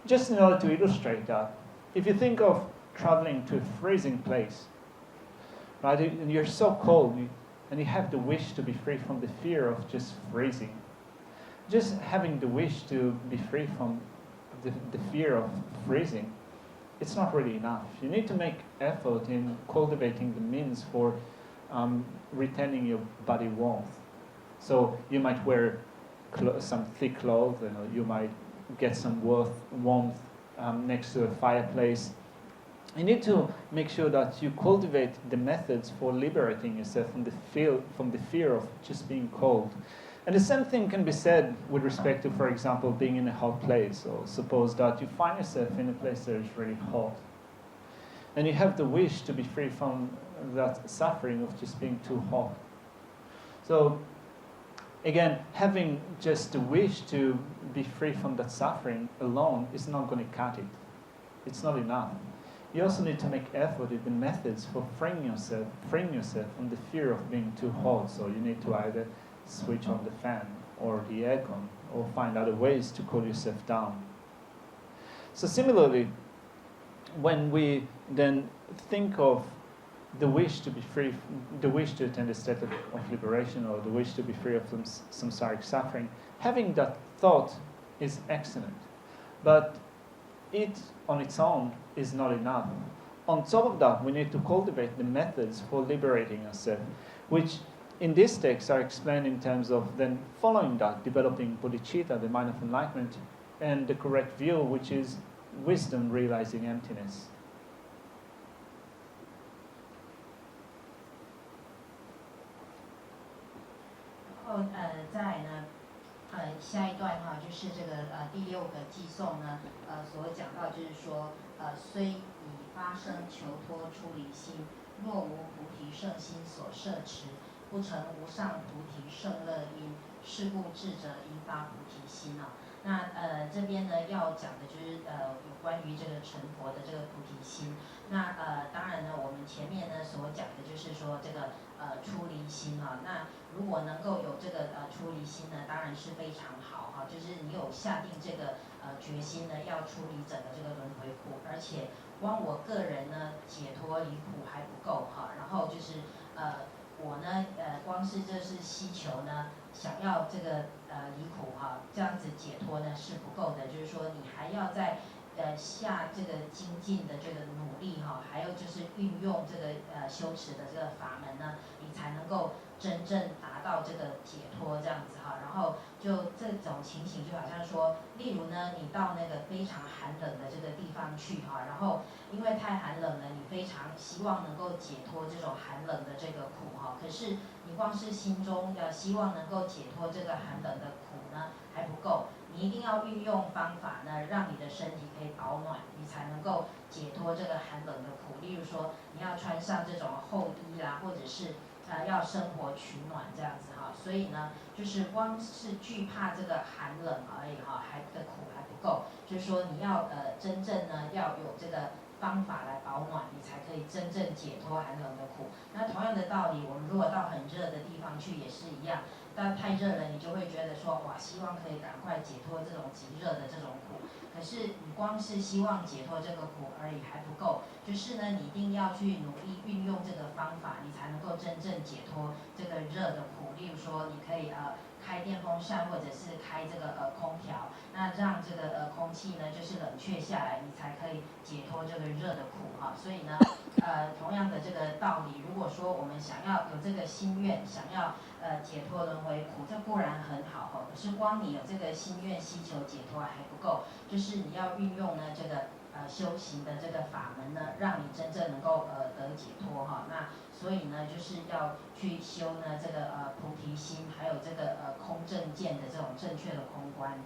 Just in order to illustrate that, if you think of traveling to a freezing place, right, and you're so cold, and you have the wish to be free from the fear of just freezing. Just having the wish to be free from the fear of freezing, it's not really enough. You need to make effort in cultivating the means for retaining your body warmth. So you might wear some thick clothes, you might get some warmth next to a fireplace. You need to make sure that you cultivate the methods for liberating yourself from the fear of just being cold. And the same thing can be said with respect to, for example, being in a hot place. Or suppose that you find yourself in a place that is really hot. And you have the wish to be free from that suffering of just being too hot. So, again, having just the wish to be free from that suffering alone is not going to cut it. It's not enough. You also need to make effort in the methods for freeing yourself from the fear of being too hot. So you need to either switch on the fan or the aircon, or find other ways to cool yourself down. So similarly, when we then think of the wish to be free, the wish to attain a state of liberation, or the wish to be free of samsaric suffering, having that thought is excellent. But it on its own is not enough. On top of that, we need to cultivate the methods for liberating ourselves, which in this text are explained in terms of then following that, developing bodhicitta, the mind of enlightenment, and the correct view, which is wisdom realizing emptiness. 然后再呢，下一段哈，就是这个第6个寄颂呢，所讲到就是说，虽以发生求脱出离心，若无菩提圣心所摄持，不成无上菩提圣乐因，是故智者应发菩提心啊。那这边呢要讲的就是有关于这个成佛的这个菩提心。那当然呢，我们前面呢所讲的就是说这个出离心啊。那如果能够有这个出离心呢，当然是非常好哈。就是你有下定这个决心呢，要出离整个这个轮回苦，而且光我个人呢解脱离苦还不够哈。然后就是我呢光是就是希求呢，想要这个离苦哈，这样子解脱呢是不够的，就是说你还要再下这个精进的这个努力哈，还有就是运用这个修持的这个法门呢，你才能够真正达到这个解脱这样子哈。然后就这种情形就好像说，例如呢，你到那个非常寒冷的这个地方去哈，然后因为太寒冷了，你非常希望能够解脱这种寒冷的这个苦哈，可是你光是心中希望能够解脱这个寒冷的苦呢还不够。你一定要运用方法呢，让你的身体可以保暖，你才能够解脱这个寒冷的苦。例如说，你要穿上这种厚衣啦，或者是要生活取暖这样子哈。所以呢，就是光是惧怕这个寒冷而已哈，的苦还不够。就是说，你要真正呢要有这个方法来保暖，你才可以真正解脱寒冷的苦。那同样的道理，我们如果到很热的地方去也是一样。但太热了，你就会觉得说，哇，希望可以赶快解脱这种极热的这种苦。可是你光是希望解脱这个苦而已还不够，就是呢，你一定要去努力运用这个方法，你才能够真正解脱这个热的苦。例如说，你可以开电风扇或者是开这个空调，那让这个空气呢就是冷却下来，你才可以解脱这个热的苦哈。所以呢，同样的这个道理，如果说我们想要有这个心愿，想要解脱轮回苦，这固然很好哈，可是光你有这个心愿希求解脱还不够，就是你要运用呢这个修行的这个法门呢，让你真正能够得解脱哈。那所以呢，就是要去修呢这个菩提心，还有这个空正见的这种正确的空观。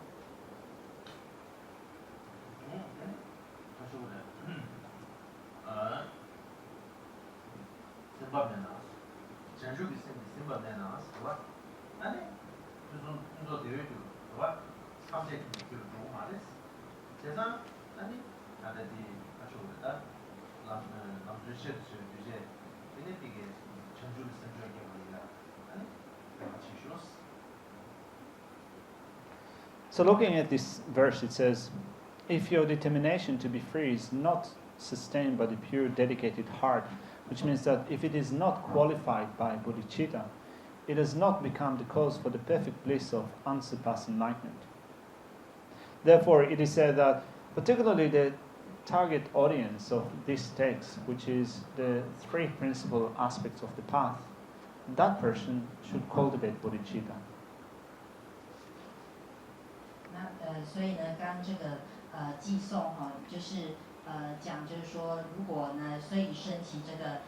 So looking at this verse, it says, if your determination to be free is not sustained by the pure dedicated heart, which means that if it is not qualified by bodhicitta, it has not become the cause for the perfect bliss of unsurpassed enlightenment. Therefore, it is said that particularly the target audience of this text, which is the three principal aspects of the path, that person should cultivate bodhicitta. 所以呢，刚这个寄送哈，就是讲就是说，如果呢，所以升起这个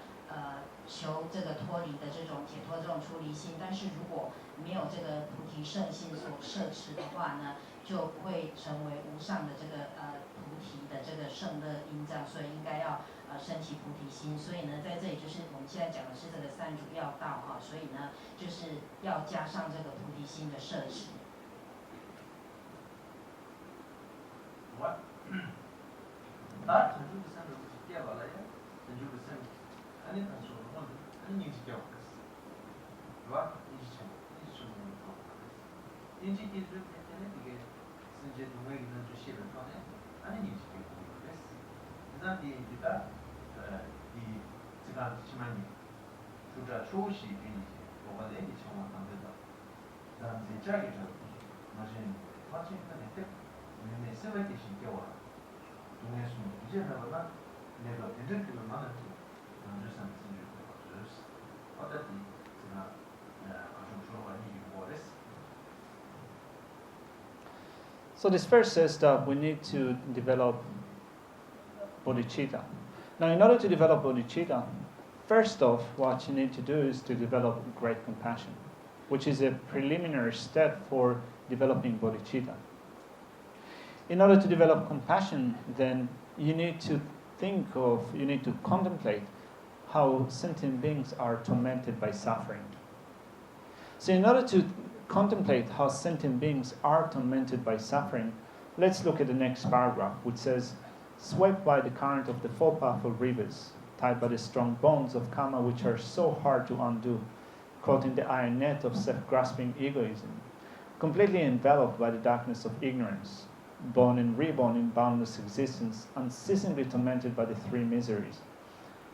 求这个脱离的这种解脱这种出离心，但是如果没有这个菩提圣心所摄持的话呢，就不会成为无上的这个菩提的这个圣乐因这样，所以应该要升起菩提心。所以呢，在这里就是我们现在讲的是这个三主要道哈，所以呢，就是要加上这个菩提心的摄持。다 전주부산으로 뛰어가라요. 전주부산 아니 단수 아니 인지겨 와 인지청 인지기 줄 때는 이게 이제 동에 있는 주시를 통해 아니 인지겨 그랬어. 그다음 이가 이 지가 지만이 주자 초시 인지 뭐가 내기 청원 안 된다. 그다음 이제 자기 저 마신 근데 내 세베티 신겨와 동해수 이제 나가나 내가 대전교를 만났지 전주산 진주도 어쨌든 제가 가장 주로가 이게 뭐랬어. So this verse says that we need to develop bodhicitta. Now, in order to develop bodhicitta, first off, what you need to do is to develop great compassion, which is a preliminary step for developing bodhicitta. In order to develop compassion, then you need to contemplate how sentient beings are tormented by suffering. So in order to contemplate how sentient beings are tormented by suffering, let's look at the next paragraph, which says, swept by the current of the four powerful rivers, tied by the strong bonds of karma which are so hard to undo, caught in the iron net of self-grasping egoism, completely enveloped by the darkness of ignorance, born and reborn in boundless existence, unceasingly tormented by the three miseries.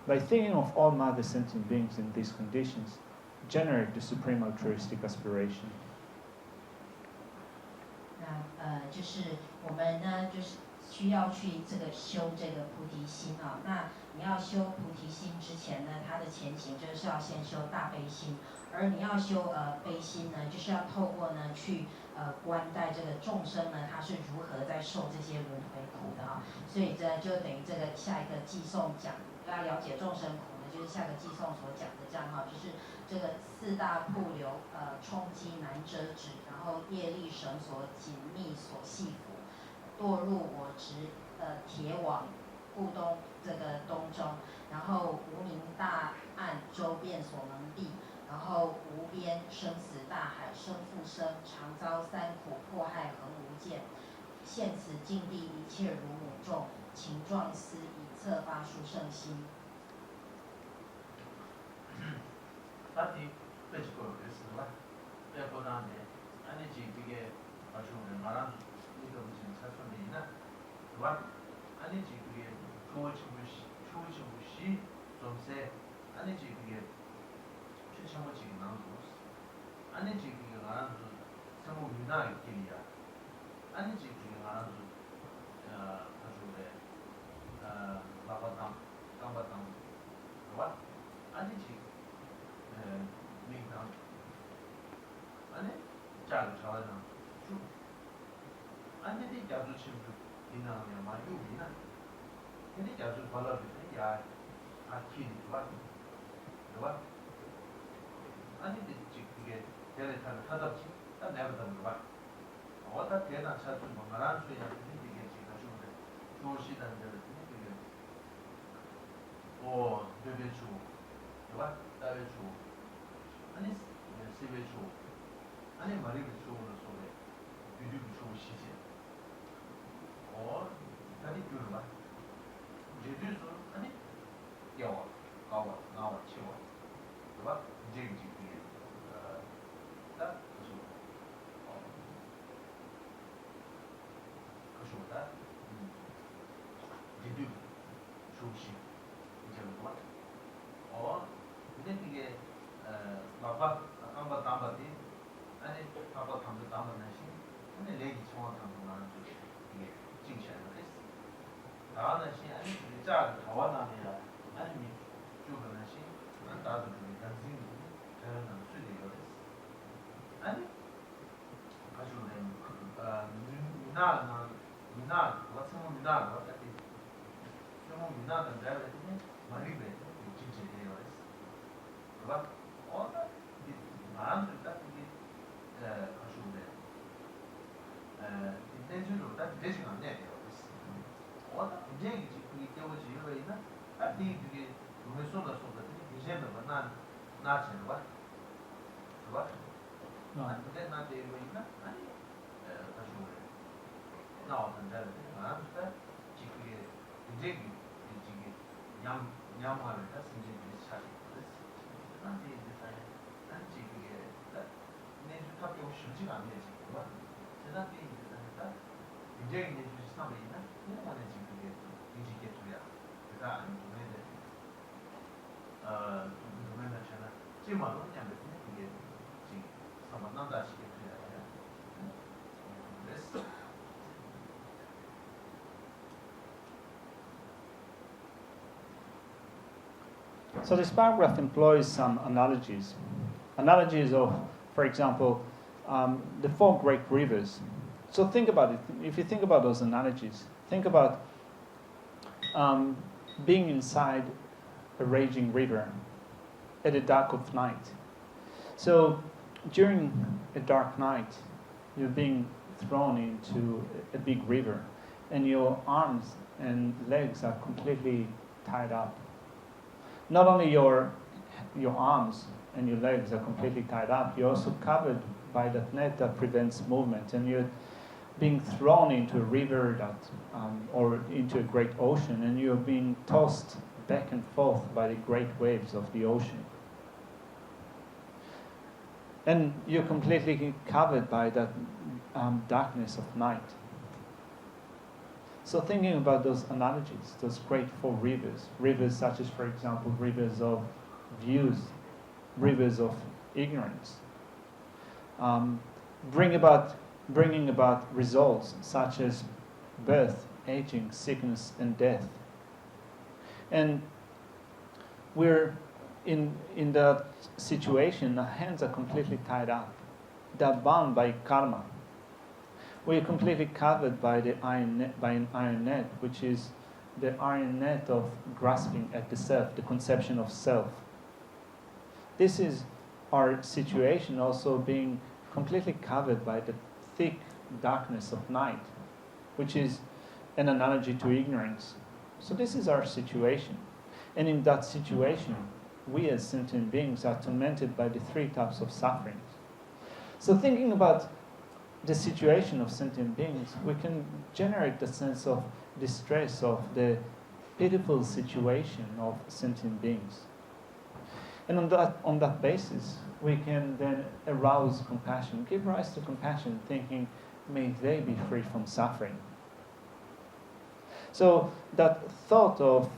By thinking of all mother sentient beings in these conditions, generate the supreme altruistic aspiration. 那就是我们呢，就是需要去这个修这个菩提心啊。那你要修菩提心之前呢，它的前行就是要先修大悲心，而你要修悲心呢，就是要透过呢去观待这个众生呢，他是如何在受这些轮回苦的啊。所以这就等于这个下一个寄颂讲，要了解众生苦呢，就是下个寄颂所讲的这样哈，就是这个四大瀑流冲击难遮止，然后业力绳索紧密所系缚，堕入我执铁网故东这个东中，然后无明大暗周遍所蒙蔽，然后无边生死大海生复生，常遭三苦迫害恒无间，现此境地一切如母众，情状思以策发殊胜心。다시 빼지고 그랬어. 빼고 나면 아니 지게 아주는 말한 이거 무슨 사건이나 와 아니 지게 초우치무시 좀세 아니 지게 최첨부지 나오고 아니 지게 말한 성우 문화 있기야 아니 지게 말한 아주래 바바담 담바담 와 아니 지 링당 아니 잘 잘하잖아 쭉 아니 네 자주 친구 이나면 많이 우리나 근데 자주 발라비는 야 아키니 봐 아니 이게 대레타는 하다지 딱 내가 던 거야 어다 대나 차도 뭔가란 소리야 이게 지금 좋은데 좋으시다는 데를 이게 오 되게 좋고 봐 따르고 아니 세베초 아니 말이를 좋은 소리 비디오 좋으시지 다리 뷰르마 제주도 아니 야와 가와 나와 치워 봐 이제 이게 딱 그쇼다 비디오 좋으시 이제 뭐 근데 이게 바바 아까 담바디 아니 바바 담도 담바나시 근데 레기 정확한 거는 이게 징치하는 거 있어. 나와나시 아니 진짜 가와나면 아니 주변나시 난 다도 그 단신 저는 수리가 됐어. 아니 가지고 미나 같은 미나 같은 좀 미나는 내가 했더니 말이 돼 징치해요 했어. 봐 마음을 딱 이게 가지고래 인텐션으로 딱 되지가 않네. 이제 이게 깨워지 이거이나 딱 이게 눈에 쏟아서 이제는 나 지는 거야. 봐. 근데 나 이거이나 아니 가지고래 나왔던 자를 마음을 딱 이게 이제 냠마를 딱 신경이 차지. 나한테 이제 단지 그게 내주 탑이 쉽지가 않네 지금 봐. 제단테 이제 딱 굉장히 내주 시스템이 있나? 그거는 지금 그게 인지게 줘야. 그러니까 안 보내는데 보내는 전에 지금 말은 그냥 그게 지금 사만난다 시게 줘야 돼. 그래서 So this paragraph employs some analogies. Analogies of, for example, the four great rivers. So think about it. If you think about those analogies, think about being inside a raging river at the dark of night. So during a dark night, you're being thrown into a big river, and your arms and legs are completely tied up. Not only your arms and your legs are completely tied up, you're also covered by that net that prevents movement, and you're being thrown into a river that, or into a great ocean, and you're being tossed back and forth by the great waves of the ocean. And you're completely covered by that darkness of night. So thinking about those analogies, those great four rivers, rivers such as, for example, rivers of views, rivers of ignorance, bringing about results such as birth aging, sickness, and death. And we're in that situation, our hands are completely tied up. They're bound by karma. We're completely covered by an iron net, which is the iron net of grasping at the self, the conception of self. This is our situation, also being completely covered by the thick darkness of night, which is an analogy to ignorance. So this is our situation. And in that situation, we as sentient beings are tormented by the three types of sufferings. So thinking about the situation of sentient beings, we can generate the sense of distress, of the pitiful situation of sentient beings. And on that basis, we can then arouse compassion, give rise to compassion, thinking, may they be free from suffering. So that thought of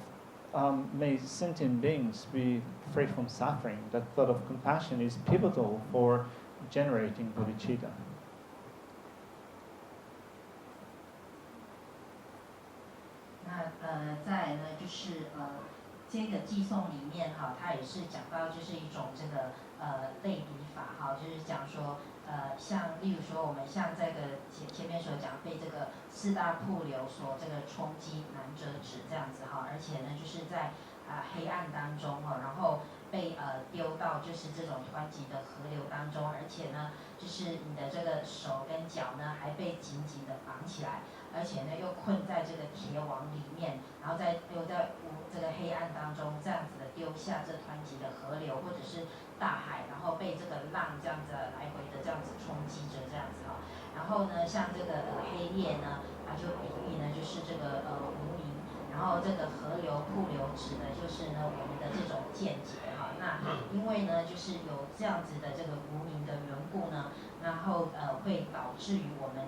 may sentient beings be free from suffering, that thought of compassion is pivotal for generating bodhicitta. 再呢就是这个寄颂里面哈，它也是讲到就是一种这个类比法哈，就是讲说像例如说我们像这个前面所讲被这个四大瀑流所这个冲击难折止这样子哈，而且呢就是在黑暗当中哈，然后被丢到就是这种湍急的河流当中，而且呢就是你的这个手跟脚呢还被紧紧的绑起来。而且呢，又困在这个铁网里面，然后又在这个黑暗当中，这样子的丢下这湍急的河流或者是大海，然后被这个浪这样子来回的这样子冲击着这样子哈。然后呢，像这个黑夜呢，它就比喻呢就是这个无明，然后这个河流瀑流指的就是呢我们的这种见解哈。那因为呢就是有这样子的这个无明的缘故呢。然后会导致于我们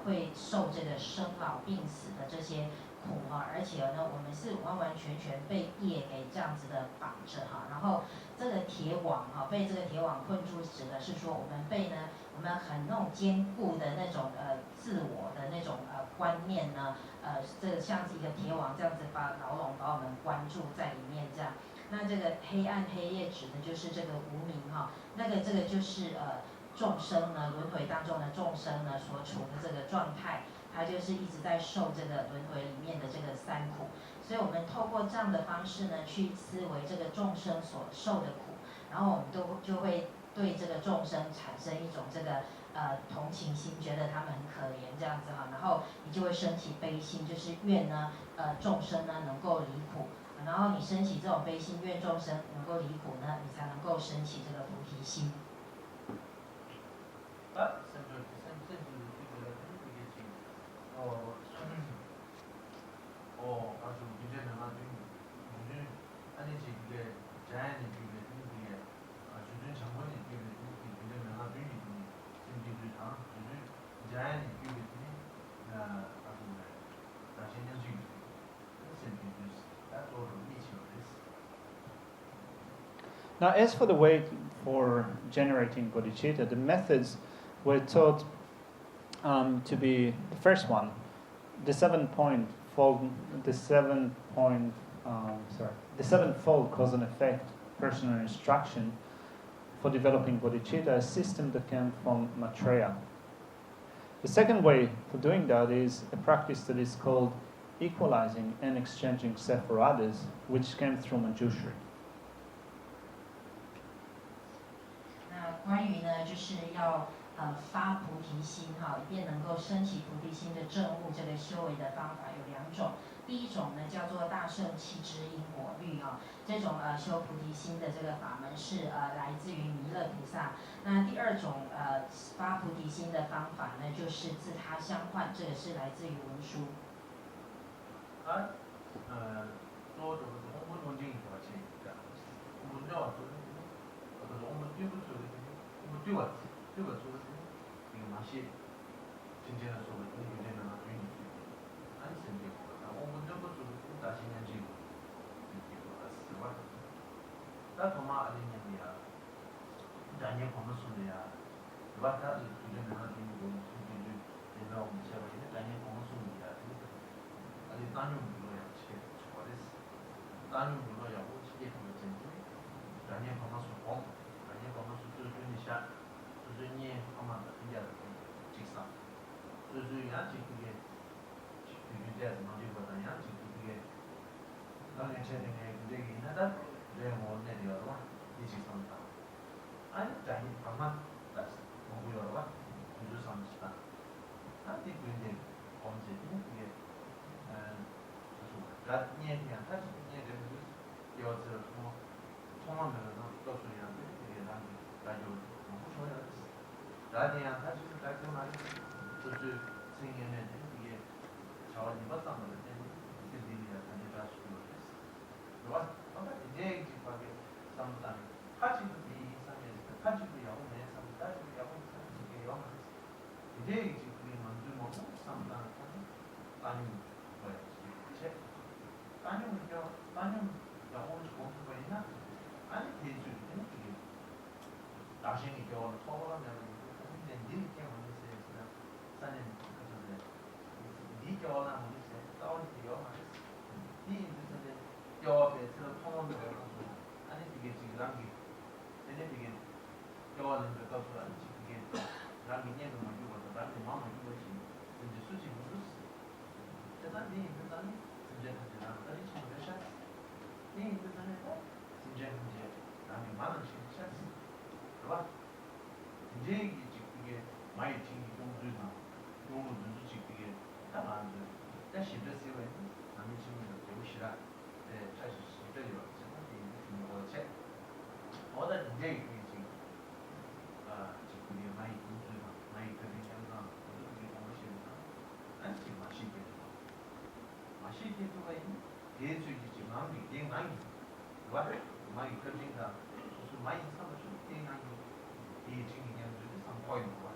会受这个生老病死的这些苦哈，而且呢我们是完完全全被业给这样子的绑着哈，然后这个铁网哈被这个铁网困住，指的是说我们被呢我们很那种坚固的那种自我的那种观念呢这个像一个铁网这样子把牢笼把我们关住在里面这样。那这个黑暗黑夜指的就是这个无明哈，这个就是众生呢，轮回当中的众生呢，所处的这个状态，他就是一直在受这个轮回里面的这个三苦。所以我们透过这样的方式呢，去思维这个众生所受的苦，然后我们就会对这个众生产生一种这个同情心，觉得他们很可怜这样子哈，然后你就会升起悲心，就是愿呢众生呢能够离苦，然后你升起这种悲心，愿众生能够离苦呢，你才能够升起这个菩提心。아주 문제는 아주 문제 아니지 그게 자연이 그게 그게 주준 정권이 그게 문제는 아주 심지어 다 주준 자연이 그게 아주 다시 연습이 that's all the nature of this. Now, as for the way for generating bodhicitta, the methods were taught to be the first one, the sevenfold cause and effect personal instruction for developing bodhicitta, a system that came from Maitreya. The second way for doing that is a practice that is called equalizing and exchanging self for others, which came through Manjushri. 那关于呢，就是要发菩提心哈，以便能够升起菩提心的证悟，这个修为的方法有两种。第一种呢叫做大圣气之因果律啊，这种修菩提心的这个法门是来自于弥勒菩萨。那第二种发菩提心的方法呢，就是自他相换，这个是来自于文殊。또 오문 논쟁인 것 같이 오문 나왔어. 그래서 오문 띄고 소리 오문 띄웠지. 띄고 소리 이거 맛이 진짜는 소리 이제는 아주 안 생기고 오문 띄고 소리 다시 연지고 이거 왔어. 나 도마 아니냐야. 자녀 보는 소리야. 왔다 이제는 아주 이거 내가 오면 제가 이제 자녀 보는 소리야. 아니 단용 불러야 체 좋아했어. 단용 불러야 어떻게 하면 되지? 아니 가만서 봄. 아니 가만서 주주니 샤. 주주니 가만 이야 직사. 주주야 지금 주주야 뭐지보다 야 지금 이게 나는 제대로 되게 있나다. 내가 뭐 내려와 이 직선다. 아니 자기 가만 다시 뭐고요? 주주 삼시다. 아니 근데 언제 이게 라 그냥 다시 그냥 여서 뭐 통화면은 또 소리하는데 이게 난 라디오 너무 좋아요. 라디오 다시 깔끔하게 주주 생기면 이게 저와 입었던 거를 때문에 이게 리리아 다니가 싶은 거였어. 좋아. 이제 집하게 상담 하지도 이 상에서 하지도 야구네 상담도 야구 이게 영어 이제 우리 만들 뭐 상담 아니 뭐야 제 아니면요 아니면 영어를 공부 거리나 아니 대주는 이게 나중에 겨울 토하면 근데 네 때문에 있어요 사는 그전에 네 겨울나 뭐지 싸우는 게 영어 네 무슨 여배에서 통원도 배우고 아니 이게 지금 랑기 얘네 이게 겨울은 배워서 이게 랑기 얘는 뭐 이거 랑기 마음 이거지 이제 수지 무슨 대단히 대단히 이제 나는 친구들 샷 이 대단히 이제 랑기 많은 친구 샷 봐. 이제 이게 많이 친구 동들나 동을 눈치 이게 다 많은데 다시 됐어요. 남의 친구들 되고 싫어. 네, 사실 시절이 왔지만 이게 뭐지? 어떤 이제 지금 지금 많이 동들나 많이 그런 현상 어떻게 보시는가? 아니 지금 마시게 누가 있니? 대주지 지금 남이 땡 많이 와 많이 그런가 무슨 많이 사서 땡 많이 이 지금 현재 상황이 뭐야?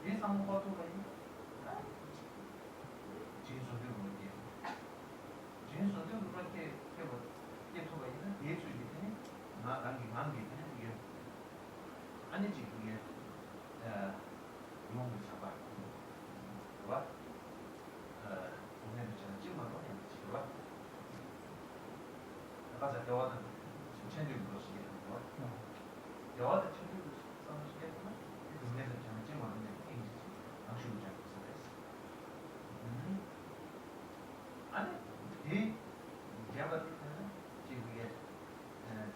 이 상황도 많이 진수도 그렇게 진수도 그렇게 해봐 예토가 있는 대주지 되니 나 단기 만기 되니 이게 아니지 그게 용기 잡아 와 오늘은 저는 찍만 거냐 와 아까 대화는 천천히 물으시겠는 거 대화도 천천히 써주시겠구나 오늘은 저는 찍만 거냐 이제 당신이 잘 써야지 아니 이 제가 지금 이게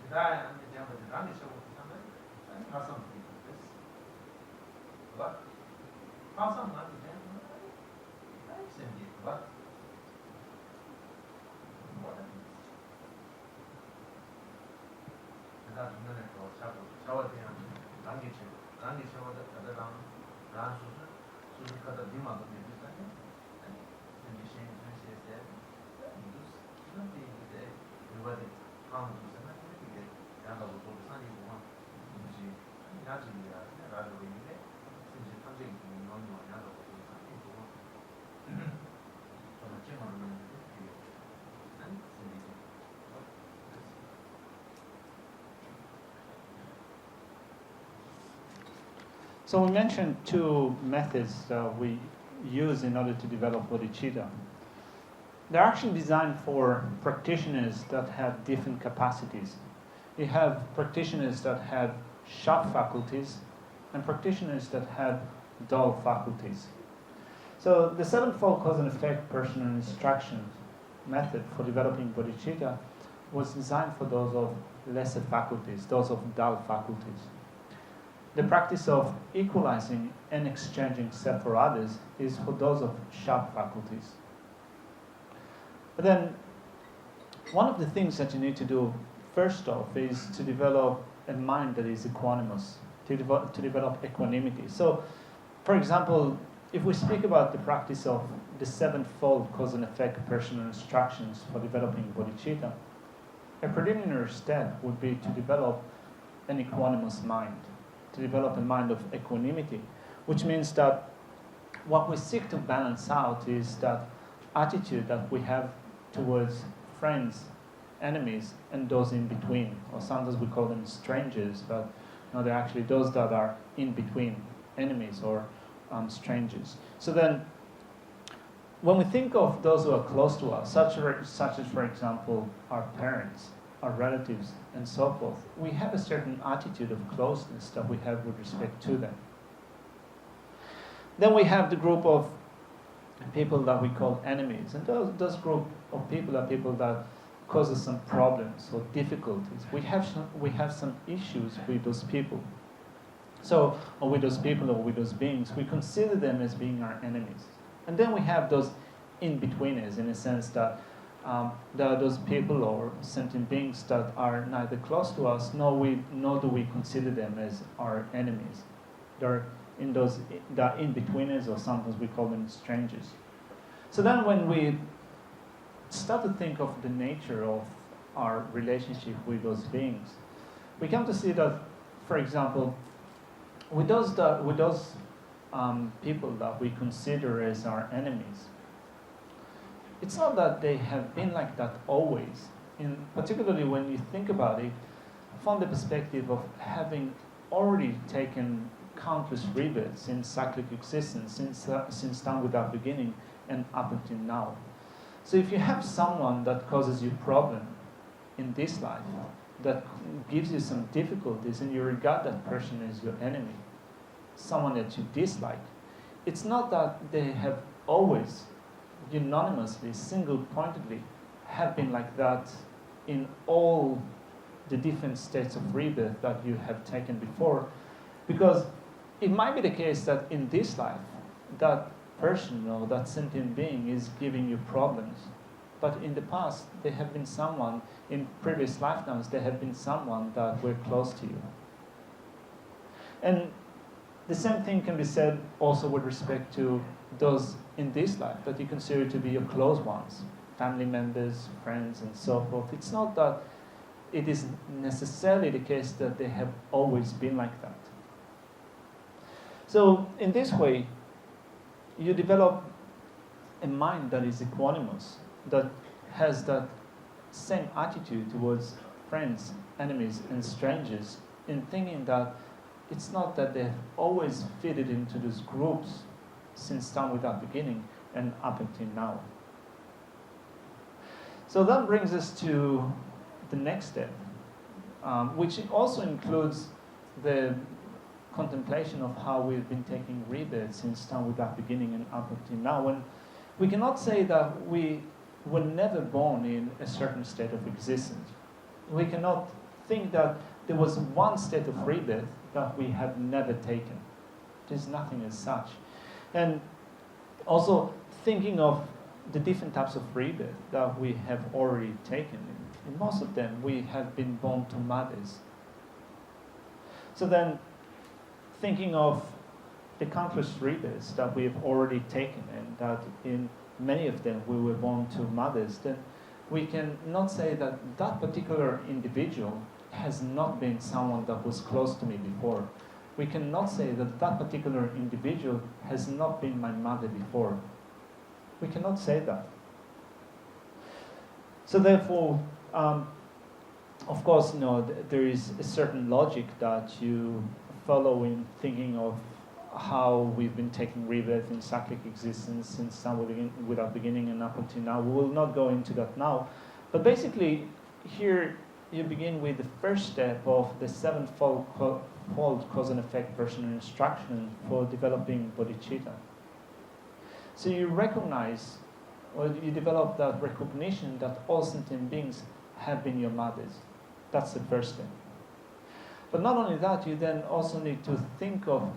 대단한 제가 대단히 저거 하면 아니 가서 됐어 와 가서 나도 되는 아니 생기 와 내가 중간에 또 샤워대야 남기 샤워대 가다가 난 수술 가다 니마도 되겠다 이제 신세세 무슨 근데 이제 이거에 다음 주제는 이게 야가 또 산이 뭐가 뭐지 야지야 라고 있는데 이제 탐정이 너무 야가 또 산이 뭐가 저는 지금 하는 게 아니 생기죠. So we mentioned two methods that we use in order to develop bodhicitta. They're actually designed for practitioners that have different capacities. You have practitioners that have sharp faculties and practitioners that have dull faculties. So the sevenfold cause and effect personal instruction method for developing bodhicitta was designed for those of lesser faculties, those of dull faculties. The practice of equalizing and exchanging self for others is for those of sharp faculties. But then, one of the things that you need to do first off is to develop a mind that is equanimous, to develop equanimity. So, for example, if we speak about the practice of the sevenfold cause and effect personal instructions for developing bodhicitta, a preliminary step would be to develop an equanimous mind, to develop a mind of equanimity, which means that what we seek to balance out is that attitude that we have towards friends, enemies, and those in between, or sometimes we call them strangers, but they're actually those that are in between, enemies or strangers. So then, when we think of those who are close to us, such as, for example, our parents, our relatives, and so forth, we have a certain attitude of closeness that we have with respect to them. Then we have the group of people that we call enemies, and those group of people are people that cause us some problems or difficulties. We have some issues with those people. So, or with those people or with those beings, we consider them as being our enemies. And then we have those in-betweeners, in a sense that there are those people or sentient beings that are neither close to us, nor do we consider them as our enemies. They're in-betweeners, or sometimes we call them strangers. So then when we start to think of the nature of our relationship with those beings, we come to see that, for example, with those people that we consider as our enemies, it's not that they have been like that always. Particularly when you think about it from the perspective of having already taken countless rebirths in cyclic existence since time without beginning and up until now. So if you have someone that causes you problem in this life, that gives you some difficulties, and you regard that person as your enemy, someone that you dislike, it's not that they have always unanimously, single-pointedly have been like that in all the different states of rebirth that you have taken before, because it might be the case that in this life, that person or that sentient being is giving you problems. But in the past, they have been someone, in previous lifetimes, they have been someone that were close to you. And the same thing can be said also with respect to those in this life that you consider to be your close ones, family members, friends, and so forth. It's not that it is necessarily the case that they have always been like that. So in this way, you develop a mind that is equanimous, that has that same attitude towards friends, enemies, and strangers, in thinking that it's not that they've always fitted into these groups since time without beginning and up until now. So that brings us to the next step, which also includes the contemplation of how we've been taking rebirth since time without beginning and up until now. And we cannot say that we were never born in a certain state of existence. We cannot think that there was one state of rebirth that we have never taken. There's nothing as such. And also thinking of the different types of rebirth that we have already taken. In most of them, we have been born to mothers. So then, thinking of the countless rebirths that we have already taken, and that in many of them we were born to mothers, then we can not say that that particular individual has not been someone that was close to me before. We cannot say that that particular individual has not been my mother before. We cannot say that. So therefore, of course, there is a certain logic that you follow in thinking of how we've been taking rebirth in cyclic existence since time without beginning and up until now. We will not go into that now. But basically, here you begin with the first step of the sevenfold cause and effect personal instruction for developing bodhicitta. So you recognize, or you develop that recognition that all sentient beings have been your mothers. That's the first step. But not only that, you then also need to think of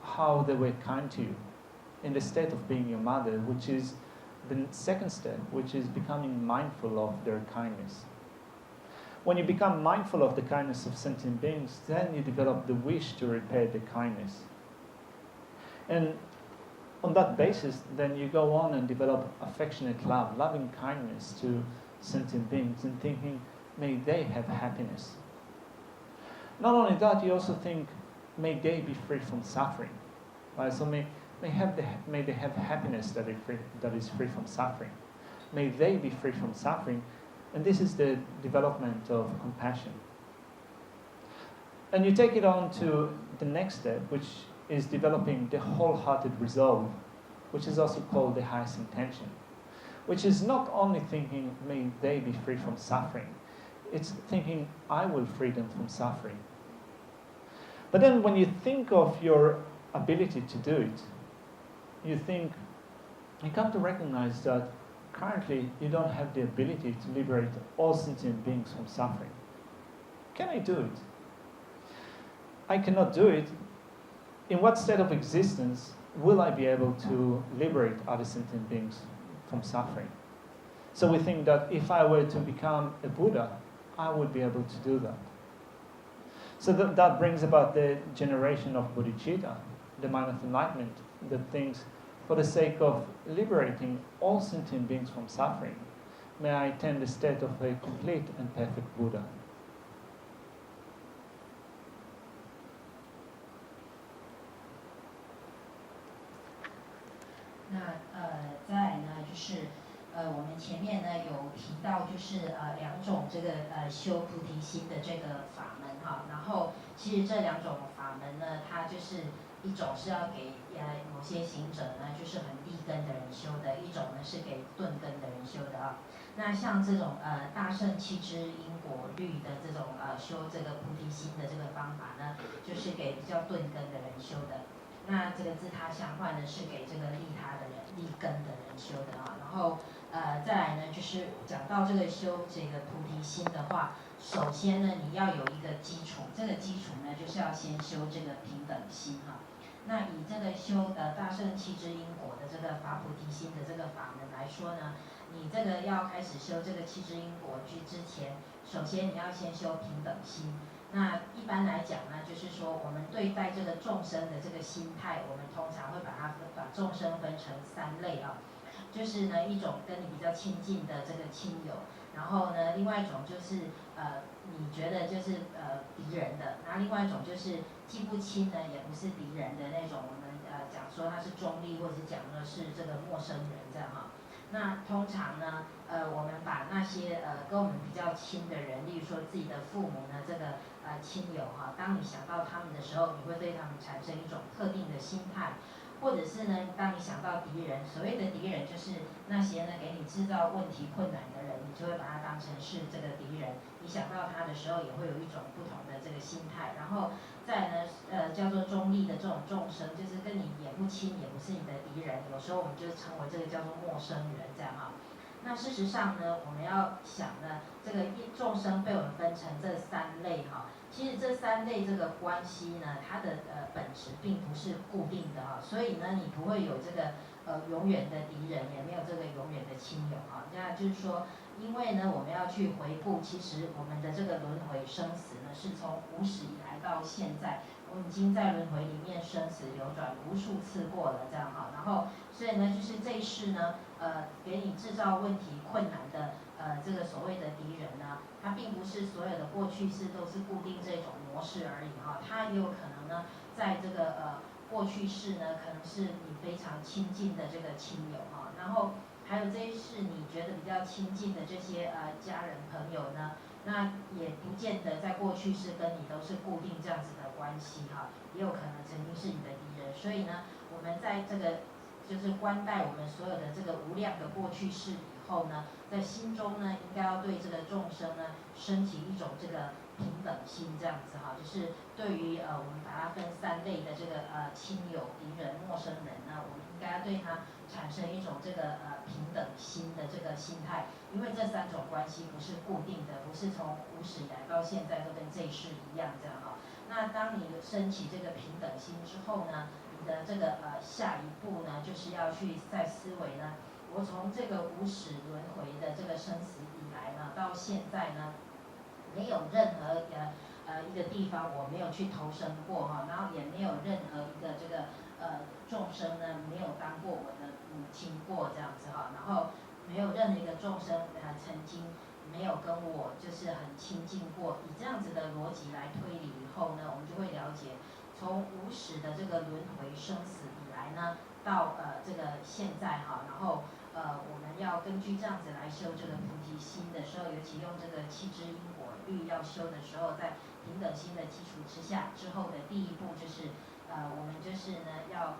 how they were kind to you in the state of being your mother, which is the second step, which is becoming mindful of their kindness. When you become mindful of the kindness of sentient beings, then you develop the wish to repay the kindness. And on that basis, then you go on and develop affectionate love, loving kindness to sentient beings, and thinking, may they have happiness. Not only that, you also think, may they be free from suffering. Right? So may they have happiness that is free from suffering. May they be free from suffering. And this is the development of compassion. And you take it on to the next step, which is developing the wholehearted resolve which is also called the highest intention, which is not only thinking, may they be free from suffering, it's thinking, I will free them from suffering. But then when you think of your ability to do it, you come to recognize that currently you don't have the ability to liberate all sentient beings from suffering. Can I do it? I cannot do it. In what state of existence will I be able to liberate other sentient beings from suffering? So we think that if I were to become a Buddha, I would be able to do that. So that brings about the generation of bodhicitta, the mind of enlightenment, that thinks, for the sake of liberating all sentient beings from suffering, may I attain the state of a complete and perfect Buddha.我们前面呢有提到，就是两种这个修菩提心的这个法门哈，然后其实这两种法门呢，它就是一种是要给某些行者呢，就是很立根的人修的，一种呢是给顿根的人修的啊。那像这种大乘七支因果律的这种修这个菩提心的这个方法呢，就是给比较顿根的人修的。那这个自他相换呢，是给这个利他的人、利根的人修的啊。然后再来呢，就是讲到这个修这个菩提心的话，首先呢，你要有一个基础，这个基础呢，就是要先修这个平等心哈。那以这个修大乘七支因果的这个法菩提心的这个法门来说呢，你这个要开始修这个七支因果之前，首先你要先修平等心。那一般来讲呢，就是说我们对待这个众生的这个心态，我们通常会把众生分成三类啊，就是呢一种跟你比较亲近的这个亲友，然后呢另外一种就是你觉得就是敌人的，那另外一种就是既不亲呢也不是敌人的那种，我们讲说他是中立，或者是讲的是这个陌生人这样哈。那通常呢，我们把那些跟我们比较亲的人，例如说自己的父母呢，这个亲友哈，当你想到他们的时候，你会对他们产生一种特定的心态，或者是呢，当你想到敌人，所谓的敌人就是那些呢给你制造问题困难的人，你就会把他当成是这个敌人。你想到他的时候，也会有一种不同的这个心态。然后再呢，叫做中立的这种众生，就是跟你也不亲，也不是你的敌人。有时候我们就称为这个叫做陌生人，这样哈。那事实上呢，我们要想呢，这个众生被我们分成这三类哈。其实这三类这个关系呢，它的本质并不是固定的哈，所以呢，你不会有这个永远的敌人，也没有这个永远的亲友哈。那就是说，因为呢，我们要去回顾，其实我们的这个轮回生死呢，是从无始以来到现在，我们已经在轮回里面生死流转无数次过了，这样哈。然后，所以呢，就是这一世呢，给你制造问题困难的这个所谓的敌人呢，它并不是所有的过去式都是固定这种模式而已哈，它也有可能呢，在这个过去式呢，可能是你非常亲近的这个亲友哈，然后还有这一世你觉得比较亲近的这些家人朋友呢，那也不见得在过去式跟你都是固定这样子的关系哈，也有可能曾经是你的敌人，所以呢，我们在这个就是观待我们所有的这个无量的过去式以后呢，在心中呢，应该要对这个众生呢，升起一种这个平等心，这样子哈，就是对于我们把它分三类的这个亲友、敌人、陌生人呢，我们应该对他产生一种这个平等心的这个心态，因为这三种关系不是固定的，不是从无始以来到现在都跟这一世一样这样哈。那当你升起这个平等心之后呢，你的这个下一步呢，就是要去再思维呢。我从这个无始轮回的这个生死以来呢，到现在呢，没有任何一个地方我没有去投生过哈，然后也没有任何一个这个众生呢没有当过我的母亲过这样子哈，然后没有任何一个众生曾经没有跟我就是很亲近过，以这样子的逻辑来推理以后呢，我们就会了解，从无始的这个轮回生死以来呢，到这个现在哈，然后我们要根据这样子来修这个菩提心的时候，尤其用这个七支因果律要修的时候，在平等心的基础之下，之后的第一步就是我们就是呢要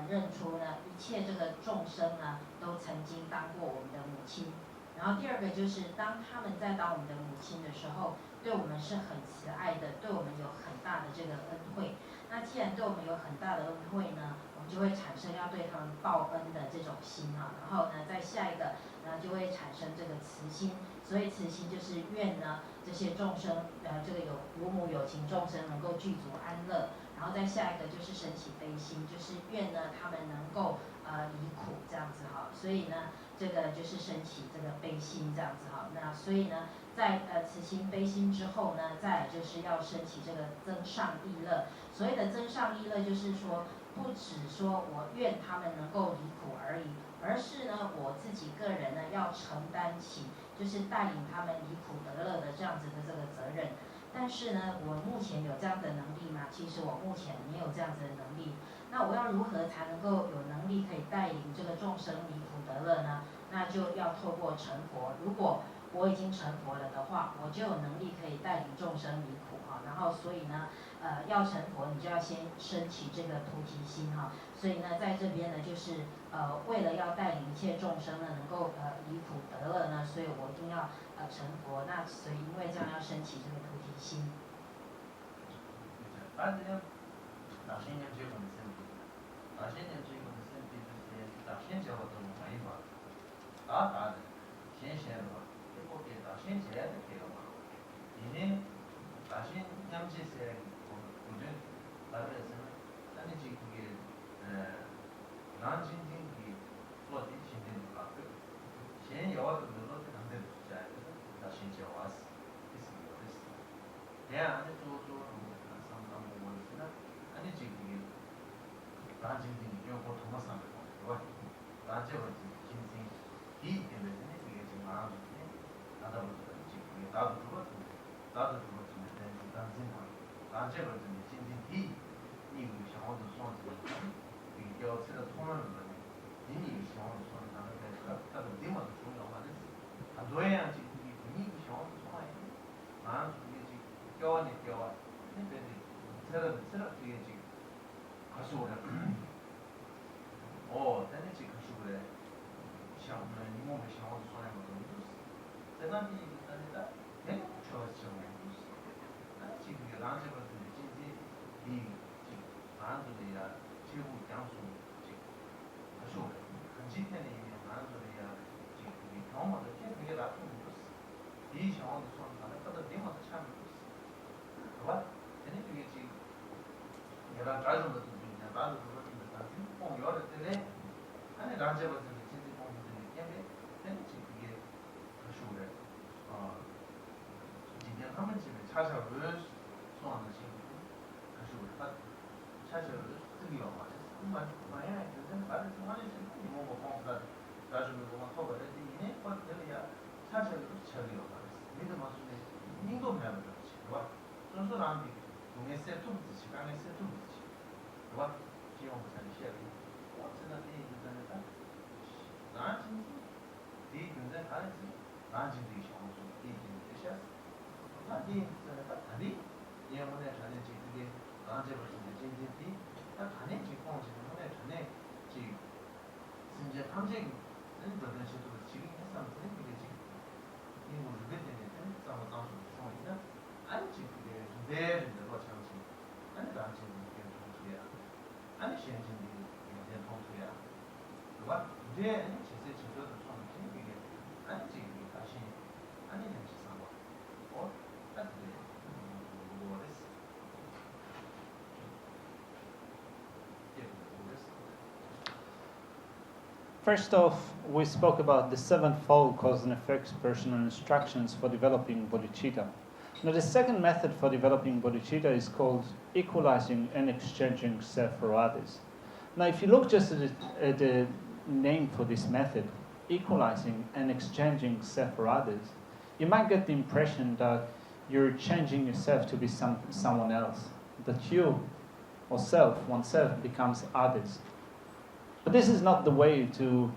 认出呢一切这个众生呢都曾经当过我们的母亲。然后第二个就是当他们在当我们的母亲的时候，对我们是很慈爱的，对我们有很大的这个恩惠。那既然对我们有很大的恩惠呢，我们就会产生要对他们报恩的这种心啊。然后呢，再下一个呢就会产生这个慈心。所以慈心就是愿呢这些众生这个有无母有情众生能够具足安乐。然后再下一个就是升起悲心，就是愿呢他们能够离苦这样子哈。所以呢这个就是升起这个悲心这样子哈。那所以呢在慈心悲心之后呢，再来就是要升起这个增上益乐。所谓的增上益乐就是说不只说我愿他们能够离苦而已，而是呢我自己个人呢要承担起就是带领他们离苦得乐的这样子的这个责任。但是呢我目前有这样的能力吗？其实我目前没有这样子的能力。那我要如何才能够有能力可以带领这个众生离苦得乐呢？那就要透过成佛。如果我已经成佛了的话，我就有能力可以带领众生离苦哈。然后所以呢要成佛你就要先升起这个菩提心哈。所以呢在这边呢就是为了要带领一切众生呢能够离苦得乐呢，所以我一定要成佛。那所以因为这样要升起这个菩提心。反正大仙人最后的身体，大仙人最后的身体就是大仙教的没法，大的先贤的话，结果给大仙教的给了嘛。因为大仙人这些我觉得大概是，那你这个南京的落地前面的话，先要的落地上的在大仙教啊是，这是有的是。这样你做。아니 지금 나 지금 이거 보통 뭐 상관 없어. 나 지금 진짜 이 때문에 이게 지금 나도 나도 지금 나도 들었는데 난 지금 나 지금 진짜 이 상황도 손을 이 여체가 통하는 거네. 이미 상황도 손을 나는 데가 다들 네모도 중요한 거 아니지. 안 줘야 지금 이 상황도 통하야 돼. 난 이게 지금 껴안이 근데 새로 뒤에 지금 가수오래. 나는 지금 가수오래. 시험은 이 몸에 시험을 손에 먹는 거지. 내가 이 일단이다. 내가 좋아했죠. 나는 지금 나한테 같은 진짜 이 지금 나한테야 지금 양수 지금 가수오래. 간지편에 있는 나한테야 지금 이 경험을 계속 나쁜 거지. 이 경험을 손 나는 거다 내가 참 그거 이게 지금 내가 가진 것도 있냐, 나도 그것도 있다. 꼭 여러 때에 안에 라제 같은 진짜 공부들이 때문에 되는지 그게 가수래. 이제 하면 집에 차셔를 소화하는 친구 가수를 딱 차셔를 드리러 와서 정말 많이 그런 말을 좀 하는 친구 뭐 공부가 가지고 뭐 토벌을 이네 거들이야 차셔를 처리로 가서 믿음 없으면 인도 면을 그렇지. 봐. 순수한 게 동네 세트부터 시간의 세트부터 와 지금 무슨 시합이 어쩌나 이 문제는 나 진짜 이 문제 가르치 나 진짜 이 시험 좀 이제 시합 나이 문제는 다리 이 문제 전에 지금 나한테 무슨 진짜 나 다니 지금 지금 문제 전에 지금 진짜 탐색 그런 식으로 지금 했으면 되게 지금 이 문제 때문에 좀 상황이다 아니 지금 그게 내를 거 참지 아니 나 지금 아니 시행진이 이제 통수야. 그거 이제 제세 제도도 좀 이게 아니 지금 다시 아니 잠시 상관. 딱 그래. 뭐랬어? First off, we spoke about the sevenfold cause and effects personal instructions for developing bodhicitta. Now, the second method for developing bodhicitta is called equalizing and exchanging self for others. Now, if you look just at the name for this method, equalizing and exchanging self for others, you might get the impression that you're changing yourself to be someone else, that you or oneself becomes others. But this is not the way to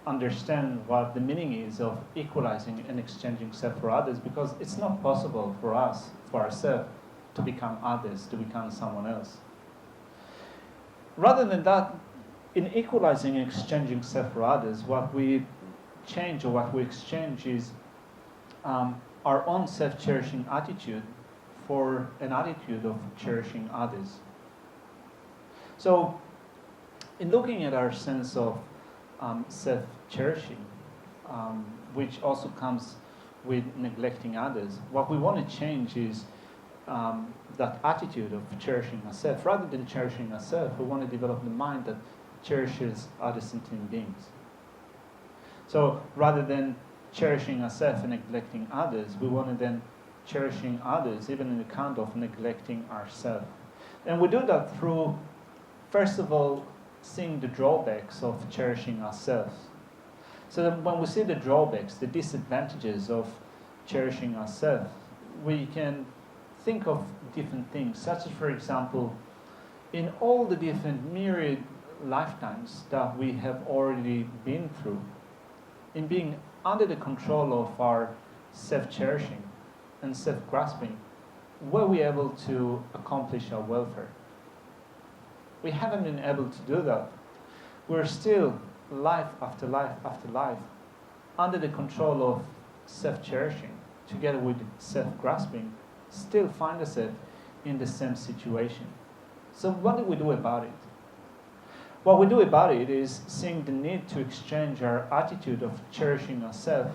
understand what the meaning is of equalizing and exchanging self for others, because it's not possible for us, for ourselves, to become others, to become someone else. rather than that, in equalizing and exchanging self for others, what we change or what we exchange is our own self-cherishing attitude for an attitude of cherishing others. So, in looking at our sense of self-cherishing, which also comes with neglecting others, what we want to change is that attitude of cherishing ourselves. Rather than cherishing ourselves, we want to develop the mind that cherishes other sentient beings. So rather than cherishing ourselves and neglecting others, we want to then cherishing others, even in the count of neglecting ourselves. And we do that through, first of all, seeing the drawbacks of cherishing ourselves. So that when we see the drawbacks, the disadvantages of cherishing ourselves, we can think of different things, such as, for example, in all the different myriad lifetimes that we have already been through, in being under the control of our self-cherishing and self-grasping, were we able to accomplish our welfare? We haven't been able to do that. We're still, life after life after life, under the control of self-cherishing, together with self-grasping, still find ourselves in the same situation. So what do we do about it? What we do about it is seeing the need to exchange our attitude of cherishing ourselves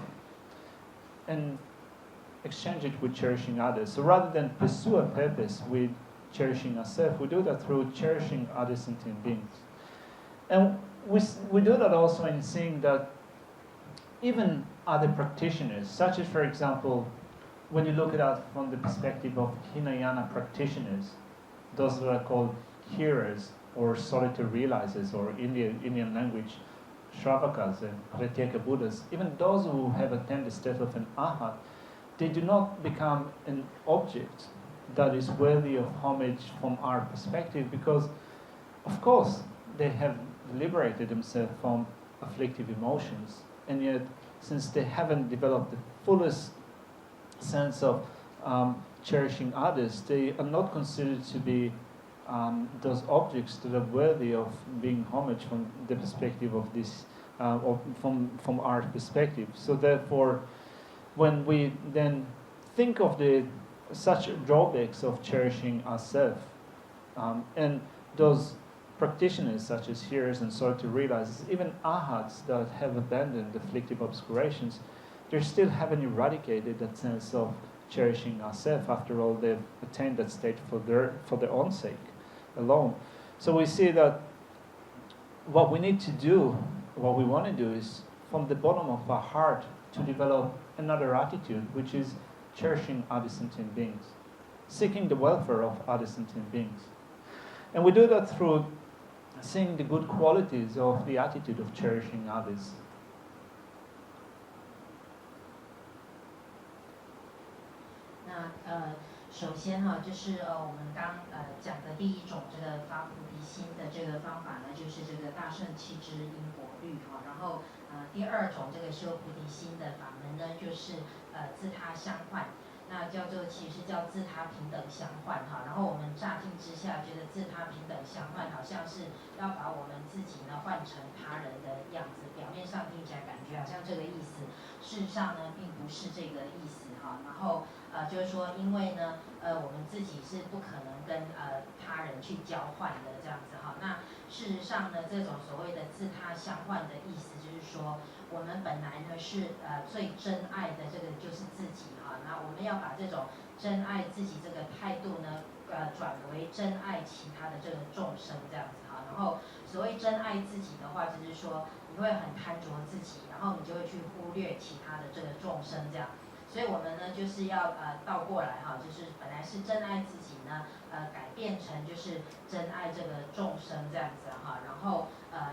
and exchange it with cherishing others. So rather than pursue a purpose with cherishing ourselves, we do that through cherishing other sentient beings. And we do that also in seeing that even other practitioners, such as, for example, when you look at that from the perspective of Hinayana practitioners, those that are called hearers or solitary realizers, or Indian language, Shravakas and Pratyeka Buddhas, even those who have attained the state of an Arhat, they do not become an object that is worthy of homage from our perspective, because, of course, they have liberated themselves from afflictive emotions, and yet, since they haven't developed the fullest sense of cherishing others, they are not considered to be those objects that are worthy of being homage from the perspective of this, or from our perspective. So therefore, when we then think of such drawbacks of cherishing ourselves, and those practitioners such as hearers and solitary realizers, even arhats that have abandoned afflictive obscurations, they still haven't eradicated that sense of cherishing ourselves. After all, they've attained that state for their own sake alone. So we see that what we need to do, what we want to do, is from the bottom of our heart to develop another attitude, which is cherishing other sentient beings, seeking the welfare of other sentient beings. And we do that through seeing the good qualities of the attitude of cherishing others. Now, 首先哈，就是我们刚讲的第一种这个发菩提心的这个方法呢，就是这个大圣气之因果律哈。然后第二种这个修菩提心的法门呢，就是自他相换，那叫做其实叫自他平等相换哈。然后我们乍听之下觉得自他平等相换，好像是要把我们自己呢换成他人的样子，表面上听起来感觉好像这个意思，事实上呢并不是这个意思哈。然后就是说，因为呢，我们自己是不可能跟他人去交换的这样子哈。那事实上呢，这种所谓的自他相换的意思，就是说，我们本来呢是最真爱的这个就是自己哈。那我们要把这种真爱自己这个态度呢，转为真爱其他的这个众生这样子哈。然后所谓真爱自己的话，就是说你会很贪着自己，然后你就会去忽略其他的这个众生这样。所以我们呢就是要倒过来哈，就是本来是真爱自己呢，改变成就是真爱这个众生这样子哈，然后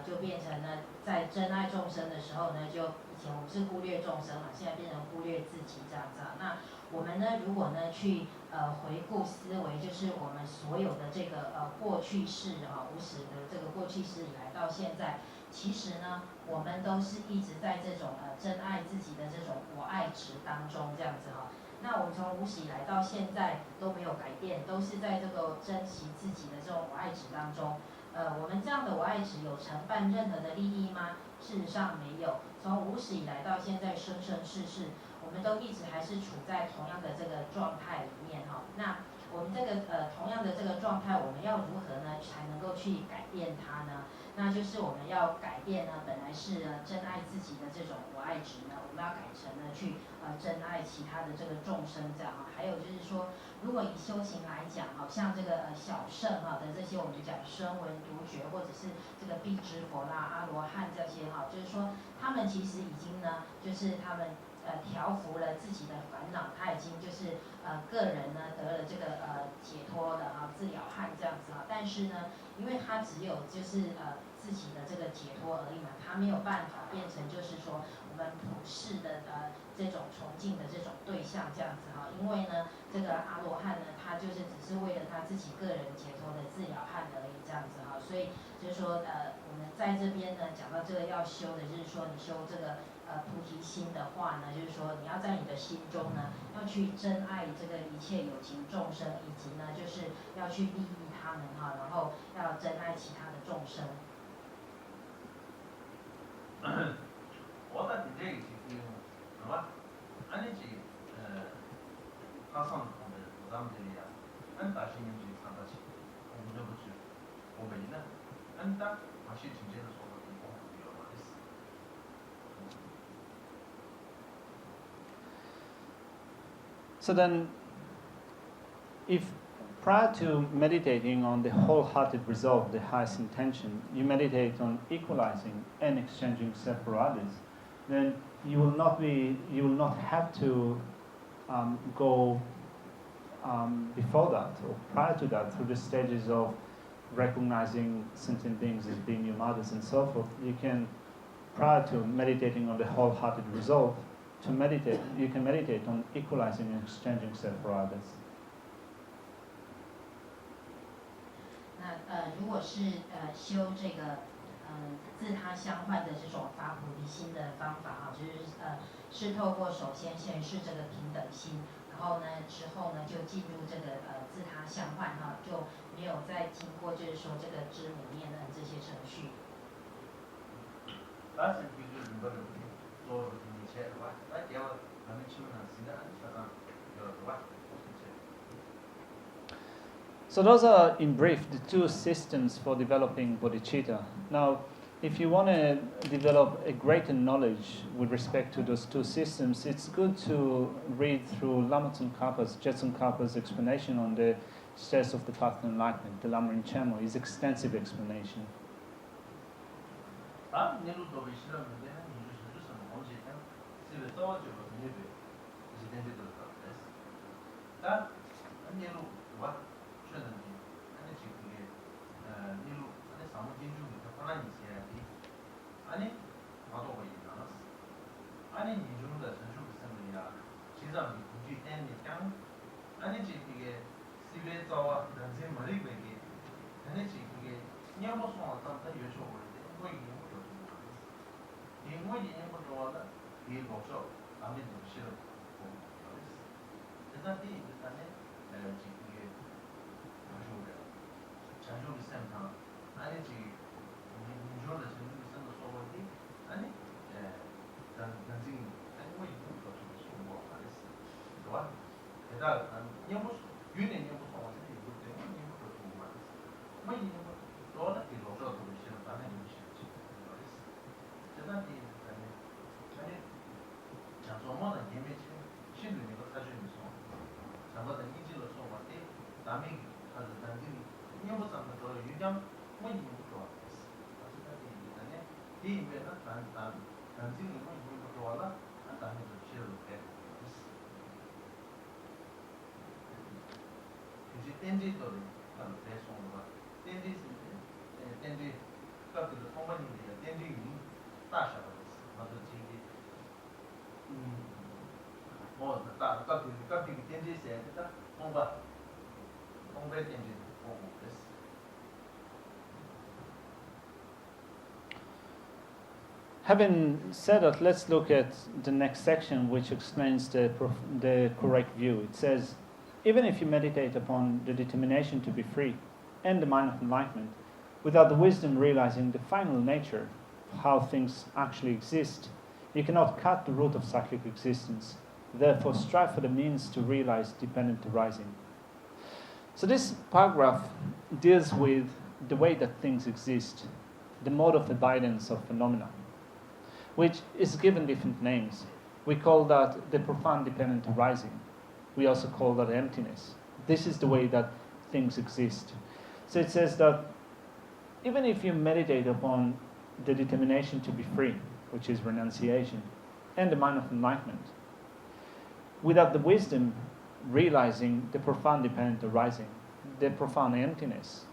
就变成呢在真爱众生的时候呢，就以前我们是忽略众生嘛，现在变成忽略自己这样子哈。那我们呢如果呢去回顾思维，就是我们所有的这个过去式哈，无始的这个过去式以来到现在。其实呢，我们都是一直在这种真爱自己的这种我爱值当中这样子哈。那我们从无始以来到现在都没有改变，都是在这个珍惜自己的这种我爱值当中。我们这样的我爱值有承办任何的利益吗？事实上没有。从无始以来到现在生生世世，我们都一直还是处在同样的这个状态里面哈。那我们这个同样的这个状态，我们要如何呢才能够去改变它呢？那就是我们要改变呢，本来是珍爱自己的这种我爱值呢，我们要改成呢去珍爱其他的这个众生这样啊。还有就是说，如果以修行来讲，好像这个小圣哈的这些我们讲声闻独觉，或者是这个辟支佛啦、阿罗汉这些哈，就是说他们其实已经呢，就是他们调伏了自己的烦恼，他已经就是个人呢得了这个解脱的啊自了汉这样子啊。但是呢，因为他只有就是自己的这个解脱而已嘛，他没有办法变成就是说我们普世的这种崇敬的这种对象这样子哈。因为呢，这个阿罗汉呢，他就是只是为了他自己个人解脱的自了汉而已这样子哈。所以就是说我们在这边呢讲到这个要修的，就是说你修这个菩提心的话呢，就是说你要在你的心中呢，要去珍爱这个一切有情众生，以及呢就是要去利益他们哈，然后要珍爱其他的众生。我的这个就是什么？俺那几他上的同志，咱们这里啊，俺大学年就上到起，我们这不是，我们呢，俺大我是直接的说的，我不要嘛的事。So then, if prior to meditating on the wholehearted resolve, the highest intention, you meditate on equalizing and exchanging self for others, then you will not have to go before that or prior to that through the stages of recognizing sentient beings as being your mothers and so forth. You can, prior to meditating on the wholehearted resolve, you can meditate on equalizing and exchanging self for others. 那如果是修这个自他相换的这种发菩提心的方法哈，是透过首先是这个平等心，然后呢之后呢就进入这个自他相换哈，就没有再经过就是说这个知母念的这些程序。但是就是你不能做一切对吧？那要咱们去呢，现在安全对吧？ So those are, in brief, the two systems for developing bodhicitta. Now, if you want to develop a greater knowledge with respect to those two systems, it's good to read through Lama Tsongkhapa's, Jetsunkapa's explanation on the stairs of the path to enlightenment, the Ling Rinpoche, his extensive explanation. Having said that, let's look at the next section, which explains the correct view. It says, even if you meditate upon the determination to be free and the mind of enlightenment, Without the wisdom realizing the final nature, how things actually exist, you cannot cut the root of cyclic existence. Therefore, strive for the means to realize dependent arising. So this paragraph deals with the way that things exist, the mode of abidance of phenomena, which is given different names. We call that the profound dependent arising. We also call that emptiness. This is the way that things exist. So it says that even if you meditate upon the determination to be free, which is renunciation, and the mind of enlightenment, without the wisdom realizing the profound dependent arising, the profound emptiness,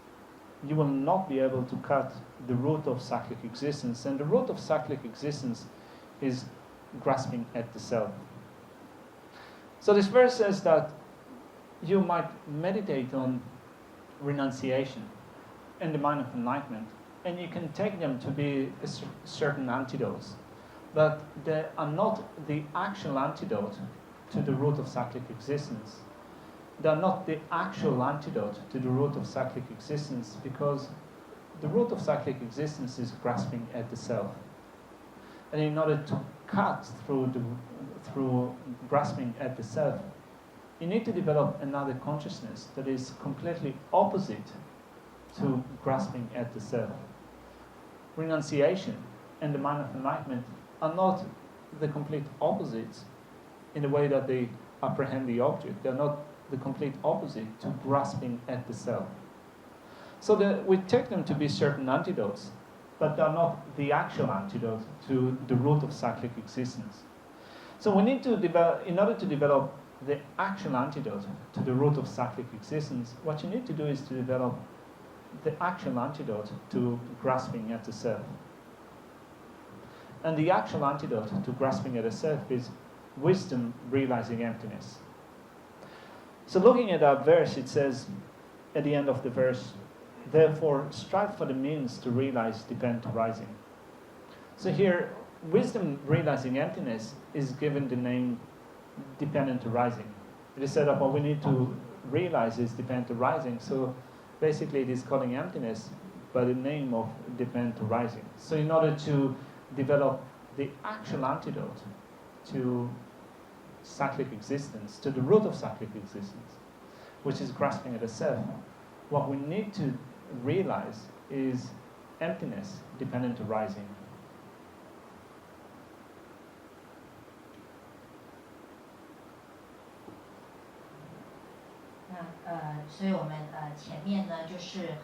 you will not be able to cut the root of cyclic existence. And the root of cyclic existence is grasping at the self. So this verse says that you might meditate on renunciation and the mind of enlightenment, and you can take them to be certain antidotes, but they are not the actual antidote to the root of cyclic existence. They are not the actual antidote to the root of cyclic existence, because the root of cyclic existence is grasping at the self. And in order to cut through grasping at the self, you need to develop another consciousness that is completely opposite to grasping at the self. Renunciation and the mind of enlightenment are not the complete opposites in the way that they apprehend the object. They're not the complete opposite to grasping at the self. So we take them to be certain antidotes, but they're not the actual antidote to the root of cyclic existence. So we need to develop, in order to develop the actual antidote to the root of cyclic existence, what you need to do is to develop the actual antidote to grasping at the self. And the actual antidote to grasping at the self is wisdom realizing emptiness. So looking at that verse, it says at the end of the verse, therefore strive for the means to realize dependent arising. So here, wisdom realizing emptiness is given the name dependent arising. It is said that what we need to realize is dependent arising. So basically it is calling emptiness by the name of dependent arising. So in order to develop the actual antidote to cyclic existence, to the root of cyclic existence, which is grasping at the self, what we need to realize is emptiness dependent arising.所以我们前面呢就是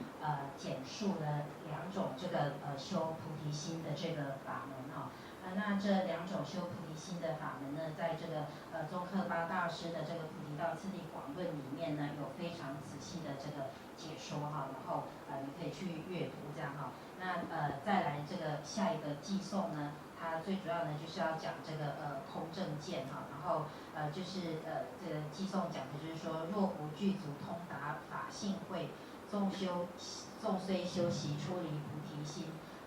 简述了两种这个修菩提心的这个法门哈。那这两种修菩提心的法门呢，在这个宗喀巴大师的这个菩提道次第广论里面呢，有非常仔细的这个解说哈。然后你可以去阅读这样哈。那再来这个下一个寄颂呢，它最主要呢就是要讲这个空正见哈。然后就是这个寄颂讲的就是说，若不具足通达法性慧，纵虽修习出离菩提心，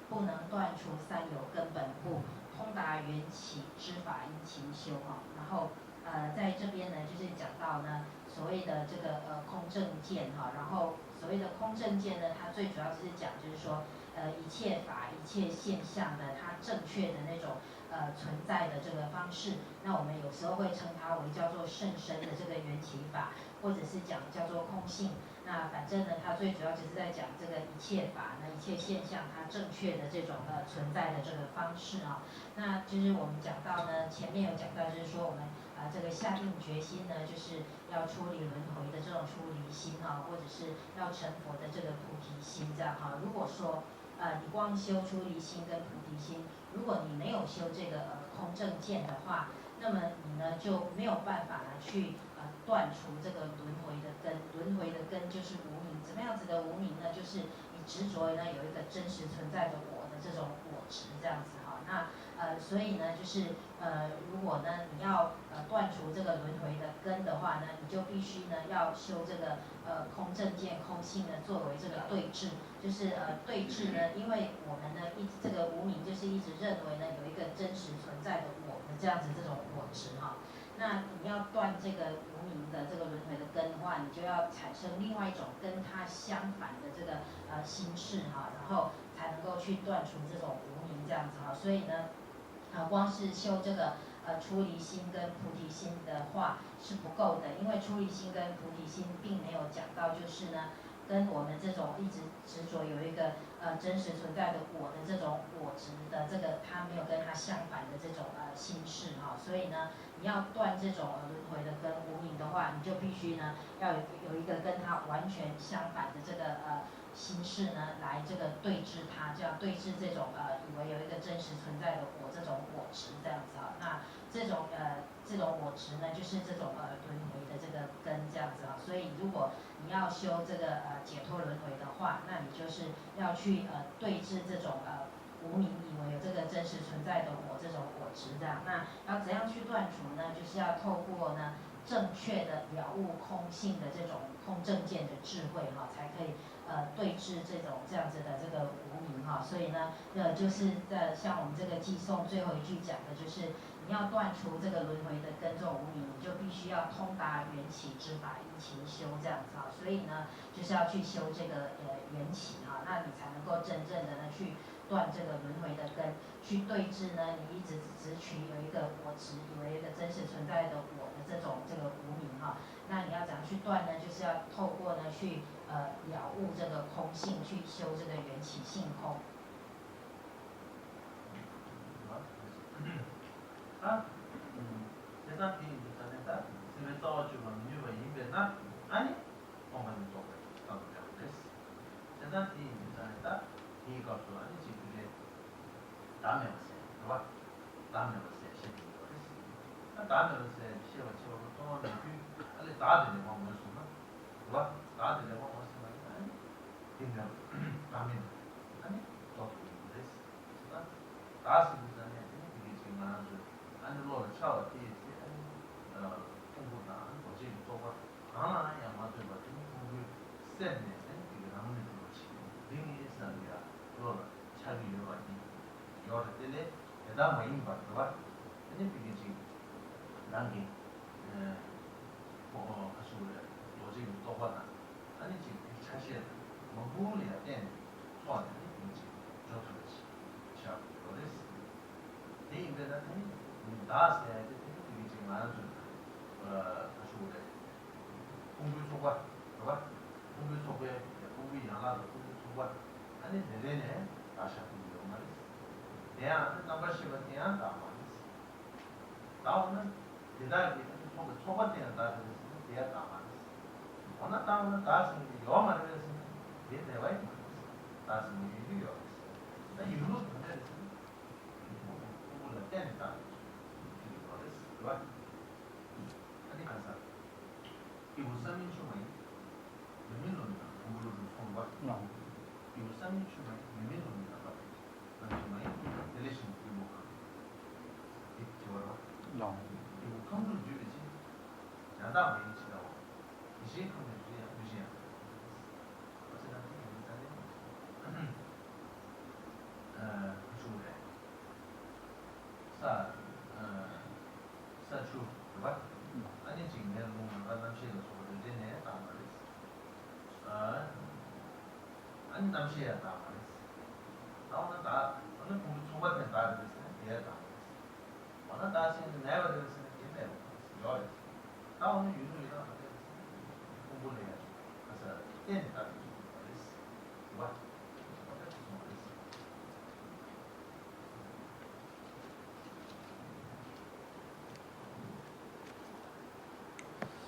不能断除三有根本部，通达缘起知法因勤修哈。然后在这边呢，就是讲到呢所谓的这个空正见哈。然后所谓的空正见呢，它最主要就是讲就是说一切法一切现象的它正确的那种存在的这个方式。那我们有时候会称它为叫做甚深的这个缘起法，或者是讲叫做空性。那反正呢，它最主要就是在讲这个一切法呢，一切现象它正确的这种存在的这个方式啊。那就是我们讲到呢，前面有讲到就是说我们这个下定决心呢，就是要出离轮回的这种出离心啊，或者是要成佛的这个菩提心这样哈。如果说你光修出离心跟菩提心，如果你没有修这个空正见的话，那么你呢就没有办法呢去断除这个轮回的根。轮回的根就是无明，怎么样子的无明呢？就是你执着呢有一个真实存在的我的这种我执这样子哈。那所以呢就是如果呢你要断除这个轮回的根的话呢，你就必须呢要修这个空正见空性呢作为这个对治。就是对治呢，因为我们呢这个无明就是一直认为呢有一个真实存在的我的这样子这种我执哈。那你要断这个无明的这个轮回的根的话，你就要产生另外一种跟它相反的这个心事哈，然后才能够去断除这种无明这样子哈。所以呢，光是修这个出离心跟菩提心的话是不够的，因为出离心跟菩提心并没有讲到就是呢，跟我们这种一直执着有一个真实存在的我的这种我执的这个，它没有跟它相反的这种心事哈。所以呢，你要断这种轮回的跟无明的话，你就必须呢要有一个跟它完全相反的这个心事呢，来这个对治它，这样对治这种以为有一个真实存在的我这种我执这样子啊。那这种我执呢，就是这种轮回的这个根这样子啊。所以如果你要修这个解脱轮回的话，那你就是要去对治这种无明以为有这个真实存在的我这种我执这样。那要怎样去断除呢？就是要透过呢正确的了悟空性的这种空正见的智慧哈，才可以对治这样子的这个无明哈。所以呢，就是像我们这个寄颂最后一句讲的就是，你要断除这个轮回的根这种无明，你就必须要通达缘起之法，依勤修这样子哈。所以呢，就是要去修这个缘起哈，那你才能够真正的呢去断这个轮回的根，去对治呢你一直执取有一个我执，以为一个真实存在的我的这个无明哈。那你要怎样去断呢？就是要透过呢去了悟这个空性，去修这个缘起性空。세상 뒤에 있다. 집에 떠가지고 누가 입에나 아니 엄마는 또 그랬어. 세상 뒤에 있다. 이것도 아니지 그게 다음에 왔어요. 그봐 다음에 왔어요. 시비 그랬어. 다음에 왔어요. 시험 치고 또 빨리 다들 내가 뭐 했으나 그봐 다들 내가 뭐 했으나 아니 그냥 다음에 아니 또 그랬어. 다시 전에 이게 지금 아주 아니 뭐 차와 뒤에 공부나 뭐지 또가 아야 맞아 맞아 공부 쌤네 이게 나오는 거지 링이 있으니까 그거 차기 요하니 요할 때에 대다 많이 받더라 아니 이게 지금 난게 가지고 뭐지 또 받아 아니 지금 사실 뭐 부분이야 때 소화는 이제 좋듯이 자 그래서 대인배다 나스 해야 돼 이게 지금 아주 가지고 공부 소과 그봐 공부 소과에 공부 양아도 공부 소과 아니 내내네 다시 한번 말이지 내가 넘버십은 내가 다 말이지 나오는 대단히 소과 때는 다 그랬으면 내가 다 말이지 어느 다음은 다시 요만을 했으면 내 대화에 말이지 다시 유유요 나 유로 근데 공부를 때는 다 그봐 아니 가서 이 무쌍인 춤이 유민론이다. 공부를 통과. 이 무쌍인 춤이 유민론이다. 춤이 릴레이션 이거. 이 저거. 이거 컴퓨터 주지. 야다 많이 치다고. 이제 컴퓨터 주야 무시야. 어쨌든 주래. 사주 그봐. 아니 지금 내가 뭐 남시에서 소리를 내네 다 말했어. 아니 남시에 다 말했어. 나오는 다 어느 공부 초반에 다 그랬어. 얘가 다 말했어. 어느 다시는 내가 그랬으면 걔네 말했어. 나오는 유도이다 말했어. 공부를 해야지. 그래서 얘는 다 말했어. 봐.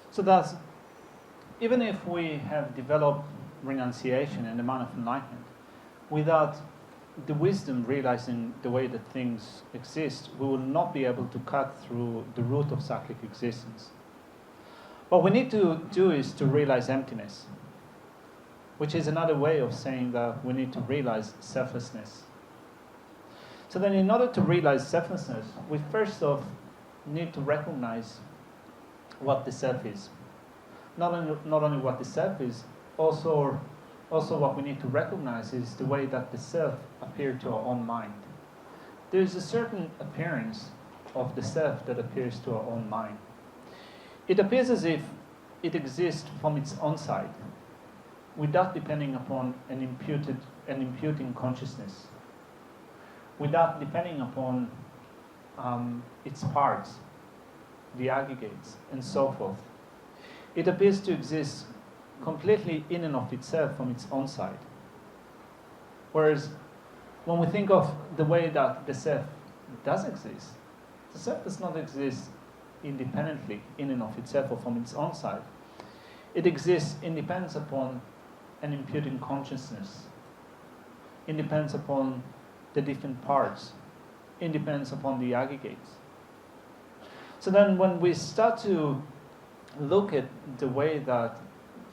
So thus, even if we have developed renunciation and the mind of enlightenment, without the wisdom realizing the way that things exist, we will not be able to cut through the root of cyclic existence. What we need to do is to realize emptiness, which is another way of saying that we need to realize selflessness. So then in order to realize selflessness, we first off need to recognize what the self is. Not only what the self is, also what we need to recognize is the way that the self appears to our own mind. There is a certain appearance of the self that appears to our own mind. it appears as if it exists from its own side, without depending upon an imputing consciousness, without depending upon its parts, the aggregates, and so forth. It appears to exist completely in and of itself from its own side. Whereas when we think of the way that the self does exist, the self does not exist independently in and of itself or from its own side. It exists in dependence upon an imputing consciousness. It depends upon the different parts. It depends upon the aggregates. So then when we start to look at the way that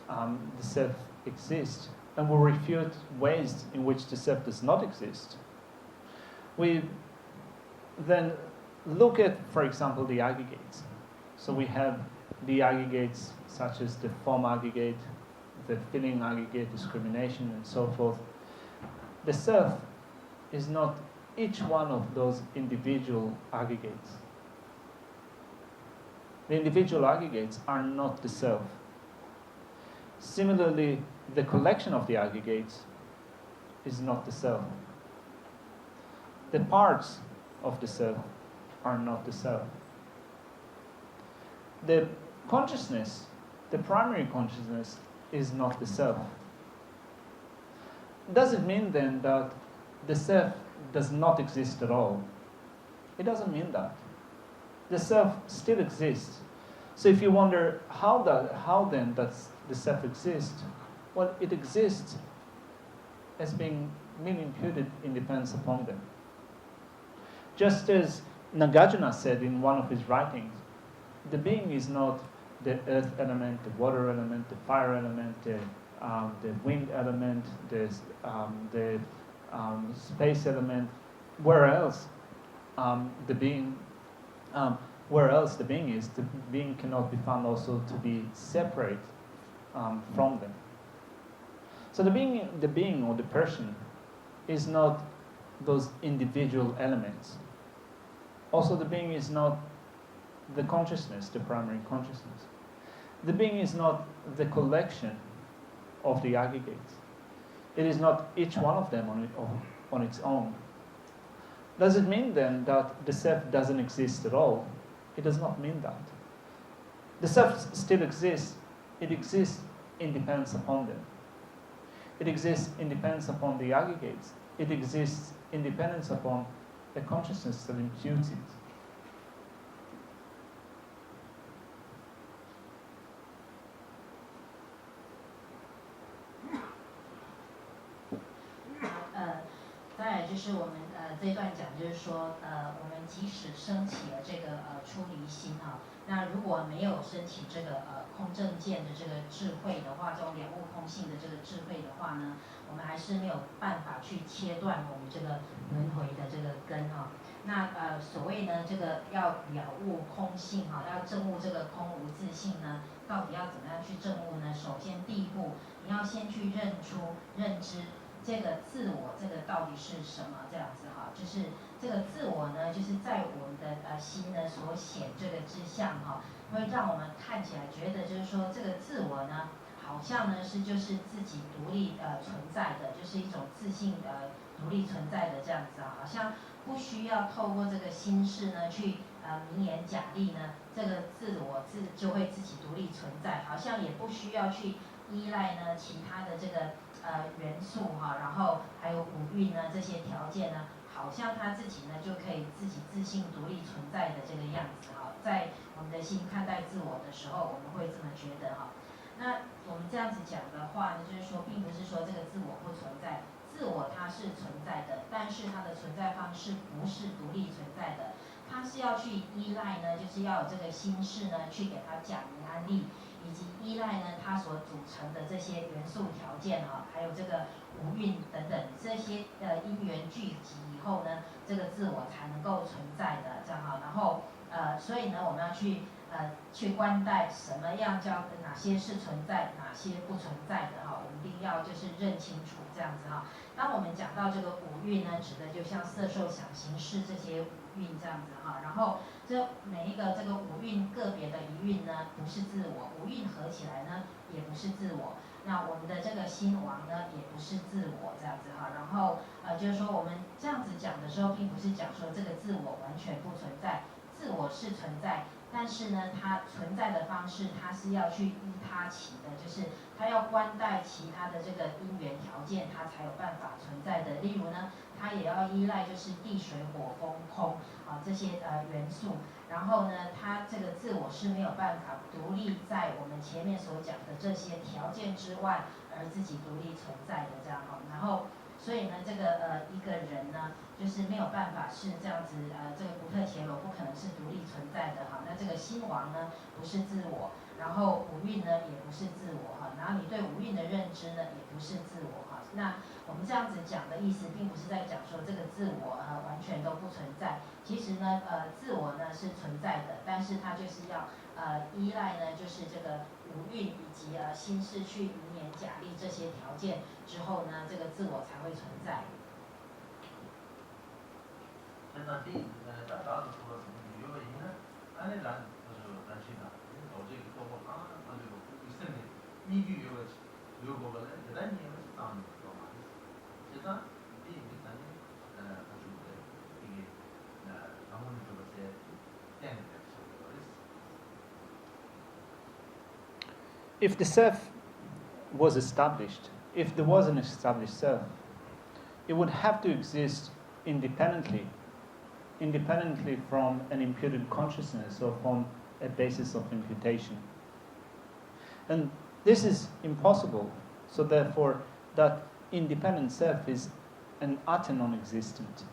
the self exists, and we refute ways in which the self does not exist, we then look at, for example, the aggregates. So we have the aggregates such as the form aggregate, the feeling aggregate, discrimination, and so forth. The self is not each one of those individual aggregates. The individual aggregates are not the self. Similarly, the collection of the aggregates is not the self. The parts of the self are not the self. The consciousness, the primary consciousness, is not the self. Does it mean then that the self does not exist at all? It doesn't mean that. The self still exists. So if you wonder how then does the self exist? Well, it exists as being merely imputed in dependence upon them. Just as Nagarjuna said in one of his writings, the being is not the earth element, the water element, the fire element, the wind element, the space element. Where else the being is, the being cannot be found also to be separate from them. So the being or the person is not those individual elements. Also, the being is not the consciousness, the primary consciousness. The being is not the collection of the aggregates. It is not each one of them on its own. Does it mean then that the self doesn't exist at all? It does not mean that. The self still exists. It exists in dependence upon them. It exists in dependence upon the aggregates. It exists in dependence upon the consciousness that imputes it.当然就是我们这一段讲就是说我们即使升起了这个出离心啊，那如果没有升起这个空正见的这个智慧的话，这种了悟空性的这个智慧的话呢，我们还是没有办法去切断我们这个轮回的这个根啊。那所谓呢这个要了悟空性哈，要证悟这个空无自性呢，到底要怎么样去证悟呢？首先第一步，你要先去认知。这个自我，这个到底是什么？这样子哈，就是这个自我呢，就是在我们的心呢所显这个之相哈，会让我们看起来觉得就是说这个自我呢，好像呢是就是自己独立存在的，就是一种自性独立存在的这样子啊，好像不需要透过这个心事呢去明言假立呢，这个自我就会自己独立存在，好像也不需要去依赖呢其他的这个元素哈，然后还有五蕴呢这些条件呢，好像他自己呢就可以自己自性独立存在的这个样子哈，在我们的心看待自我的时候，我们会这么觉得哈。那我们这样子讲的话呢，就是说，并不是说这个自我不存在，自我它是存在的，但是它的存在方式不是独立存在的，它是要去依赖呢，就是要有这个心事呢去给它讲明安利。以及依赖呢，它所组成的这些元素条件啊，还有这个五蕴等等这些因缘聚集以后呢，这个自我才能够存在的这样哈。然后所以呢，我们要去观待什么样叫哪些是存在，哪些不存在的哈，我们一定要就是认清楚这样子哈。当我们讲到这个五蕴呢，指的就像色受想行识这些蕴这样子哈。然后这每一个这个五蕴个别的一蕴呢，不是自我，五蕴合起来呢，也不是自我。那我们的这个心王呢，也不是自我这样子哈。然后就是说我们这样子讲的时候，并不是讲说这个自我完全不存在，自我是存在，但是呢，它存在的方式，它是要去依他起的，就是它要关待其他的这个因缘条件，它才有办法存在的。例如呢，它也要依赖就是地水火风空这些元素。然后呢，它这个自我是没有办法独立在我们前面所讲的这些条件之外，而自己独立存在的这样哈。然后，所以呢，这个一个人呢，就是没有办法是这样子这个不特伽罗不可能是独立存在的哈。那这个心王呢，不是自我，然后五蕴呢也不是自我哈。然后你对五蕴的认知呢，也不是自我哈。那我们这样子讲的意思，并不是在讲说这个自我完全都不存在。其实呢，自我呢是存在的，但是它就是要依赖呢，就是这个五蕴以及心识去以免假立这些条件之后呢，这个自我才会存在。那第一大家都说什么有个因呢？俺的人就是咱去的，搞这个做过这个以色列依据有个呢，咱你们是当的知道吗？实际上第一个咱的他说的这个咱们这个是电的是有的。If the self was established, if there was an established self, it would have to exist independently from an imputed consciousness or from a basis of imputation. And this is impossible, so therefore that independent self is an utter non-existent.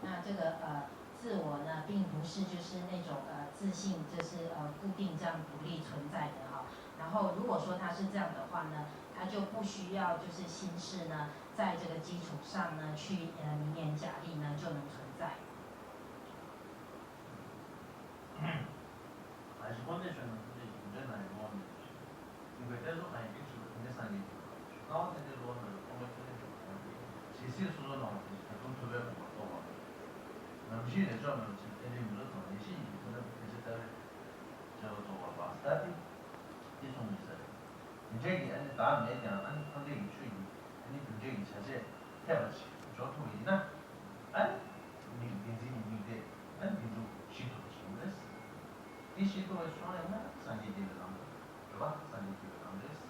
那这个自我呢，并不是就是那种自信，就是固定这样独立存在的哈。然后如果说它是这样的话呢，它就不需要就是心识呢，在这个基础上呢，去名言假立呢，就能存在。还是关键选择自己真难过的，因为这种还必须从那上面，然后这个罗呢，我们今天就其实说呢，很特别不错吧。那么现在专门是根据没有同类性，可能这是在叫做吧，但是这种意思，你这个按答案来讲，按这个去，你从这个实际看不起，叫图一呢，按你的，按你就系统性的是，你系统的说呢，三级的当中，对吧？三级的当中是，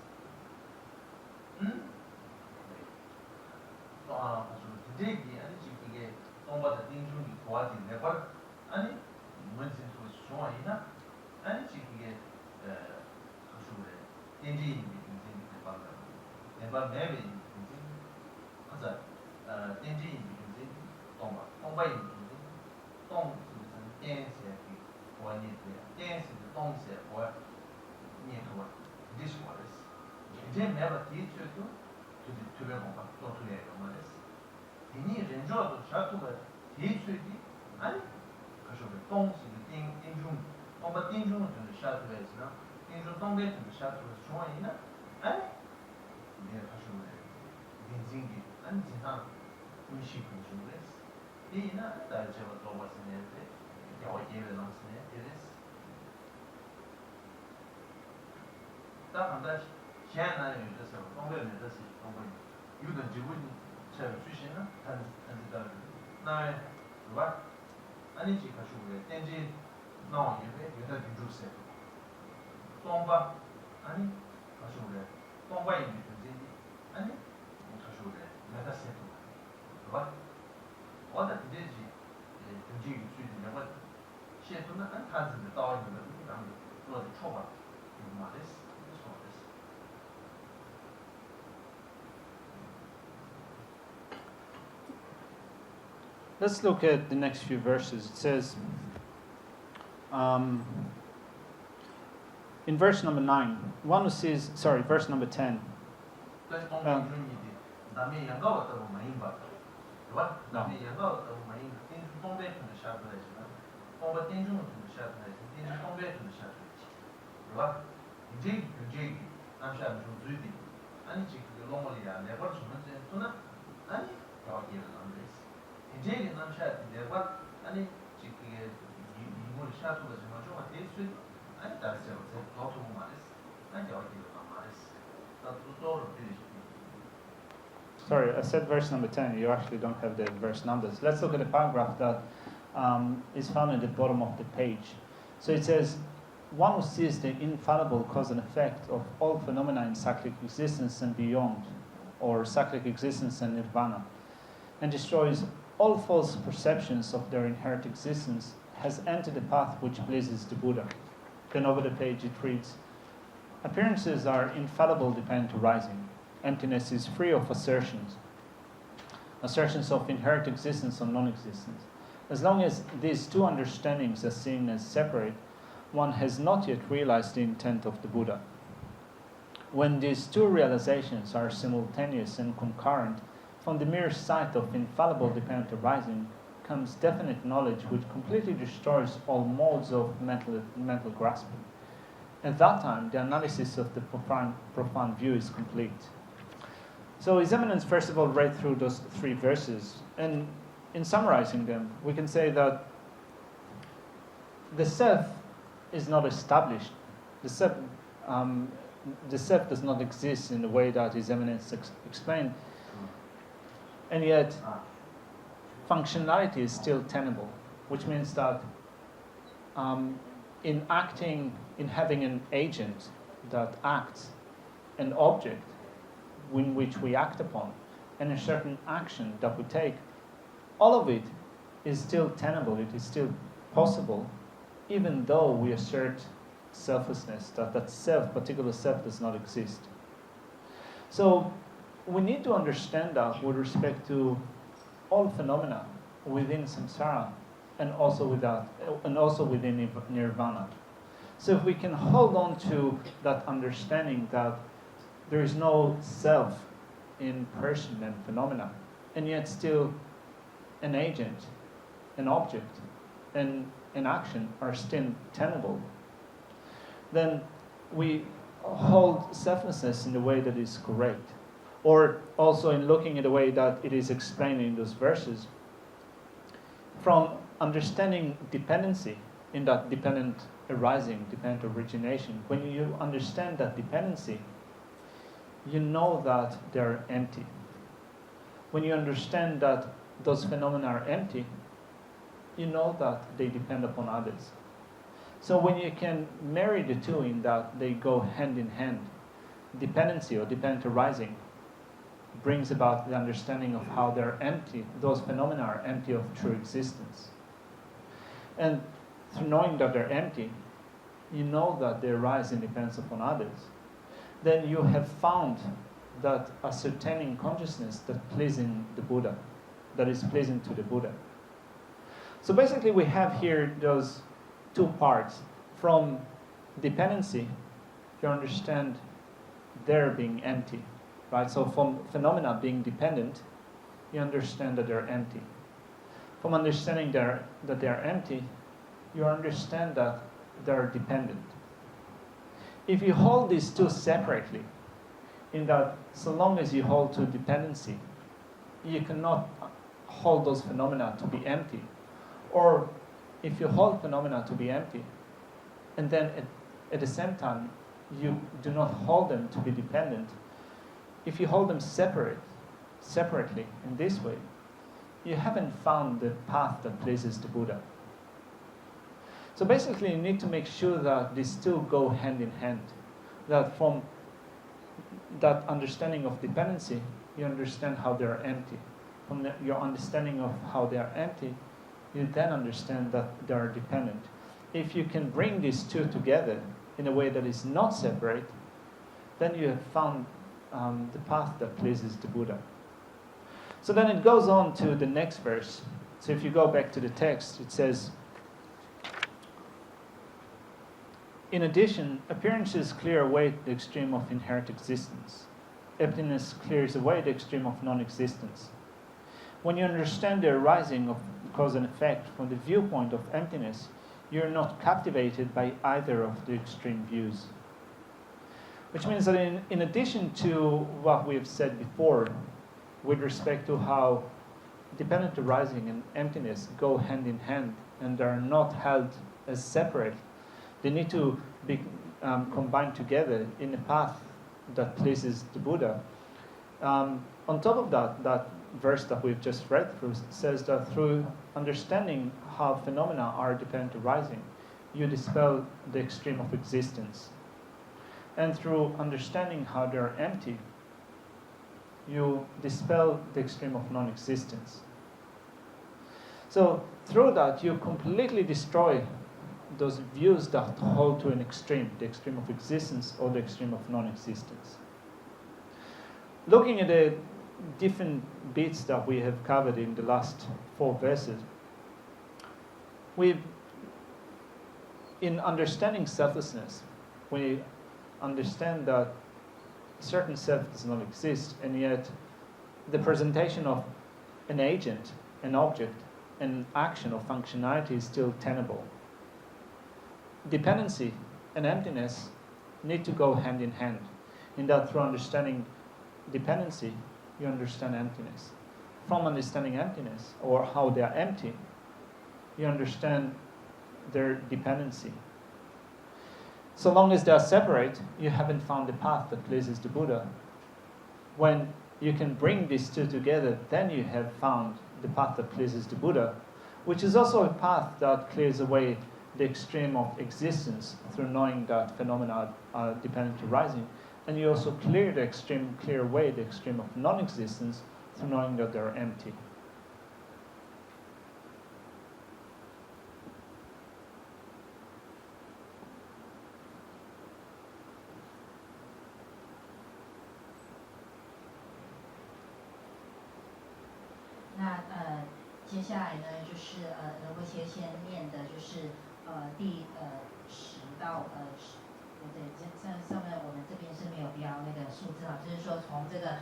就是这个按这个。동바다 띵중이 도와진 내가 아니 뭔지 좋아 있나 아니 지금 이게 그수에 띵지 내가 매매 그래서 띵지 동바이 동 댄스 원이 댄스 동세 뭐 니토 this was 이제 매번 뒤쪽도 두배 공부 또 두배 공부했어 이人jo도 샤투가 대수기 아니 그래서 동시 띵중 동바 띵중은 좀 샤투가 있으나 띵중 동배 좀 샤투가 좋아이나 아니 이게 가서 빈징기 아니 진짜 음식 중에서 이나 다 제가 또 봤는데 여기에 나왔네 이랬어 딱 한다 시간을 유지해서 동배를 유지해서 동배 유도 지분 잘 주시나? 단지다. 나에 누가? 아니지 가시고래. 땡지 나와 예배 여자 주세. 똥바 아니 가시고래. 똥바 있는 땡지 아니 가시고래. 여자 세트. 누가? 어디 되지? 땡지 주지 내가 세트는 안 타지는 따와 있는 거 이런 거 어디 쳐봐. 말했어. Let's look at the next few verses. It says, in verse number 9, one who sees, verse number 10. 아니 여기는 안 돼. 이제 남자 내가 아니 지금 이걸 샤도가 좀 어때? 아니 다르죠. 더 좋은 말이지. 아니 여기는 안 말이지. 또 Sorry, I said verse number 10. You actually don't have the verse numbers. Let's look at the paragraph that is found at the bottom of the page. So it says, one who sees the infallible cause and effect of all phenomena in cyclic existence and beyond, or cyclic existence and nirvana, and destroys all false perceptions of their inherent existence, has entered the path which pleases the Buddha. Then over the page it reads, appearances are infallible dependent arising. Emptiness is free of assertions of inherent existence or non-existence. As long as these two understandings are seen as separate, one has not yet realized the intent of the Buddha. When these two realizations are simultaneous and concurrent, from the mere sight of infallible dependent arising comes definite knowledge which completely destroys all modes of mental grasping. At that time, the analysis of the profound view is complete. So His Eminence first of all read through those 3 verses, and in summarizing them, we can say that the self is not established. The self does not exist in the way that His Eminence explained, and yet functionality is still tenable, which means that in having an agent that acts, an object in which we act upon, and a certain action that we take, all of it is still tenable, it is still possible, even though we assert selflessness, that self, particular self, does not exist. So we need to understand that with respect to all phenomena within samsara and also within nirvana. So if we can hold on to that understanding that there is no self in person and phenomena, and yet still an agent, an object, and an action are still tenable, then we hold selflessness in the way that is correct. Or also in looking at the way that it is explained in those verses, from understanding dependency in that dependent arising, dependent origination, when you understand that dependency, you know that they're empty. When you understand that those phenomena are empty, you know that they depend upon others. So when you can marry the two in that they go hand in hand, dependency or dependent arising brings about the understanding of how they're empty, those phenomena are empty of true existence. And through knowing that they're empty, you know that they arise and depend upon others. Then you have found that ascertaining consciousness that pleasing the Buddha, that is pleasing to the Buddha. So basically we have here those 2 parts. From dependency, you understand their being empty, right? So from phenomena being dependent, you understand that they're empty. From understanding that they're empty, you understand that they're dependent. If you hold these 2 separately, in that so long as you hold to dependency, you cannot hold those phenomena to be empty. Or if you hold phenomena to be empty, and then at the same time you do not hold them to be dependent, if you hold them separately in this way, you haven't found the path that pleases the Buddha. So basically you need to make sure that these 2 go hand in hand. That from that understanding of dependency, you understand how they are empty. From your understanding of how they are empty, you then understand that they are dependent. If you can bring these 2 together in a way that is not separate, then you have found the path that pleases the Buddha. So then it goes on to the next verse. So if you go back to the text, it says, in addition, appearances clear away the extreme of inherent existence. Emptiness clears away the extreme of non-existence. When you understand the arising of cause and effect from the viewpoint of emptiness, you are not captivated by either of the extreme views. Which means that in addition to what we have said before, with respect to how dependent arising and emptiness go hand in hand and are not held as separate. They need to be combined together in a path that pleases the Buddha. On top of that, that verse that we've just read through says that through understanding how phenomena are dependent arising, you dispel the extreme of existence. And through understanding how they're empty, you dispel the extreme of non-existence. So through that, you completely destroy those views that hold to an extreme, the extreme of existence or the extreme of non-existence. Looking at the different bits that we have covered in the last 4 verses, in understanding selflessness, we understand that certain self does not exist, and yet the presentation of an agent, an object, an action or functionality is still tenable. Dependency and emptiness need to go hand in hand, in that through understanding dependency, you understand emptiness. From understanding emptiness, or how they are empty, you understand their dependency. So long as they are separate, you haven't found the path that pleases the Buddha. When you can bring these two together, then you have found the path that pleases the Buddha, which is also a path that clears away the extreme of existence through knowing that phenomena are dependent arising. And you also clear away the extreme of non-existence through knowing that they're empty.接下来呢，就是仁波切先念的就是第10到对，上面我们这边是没有标那个数字啊，就是说从这个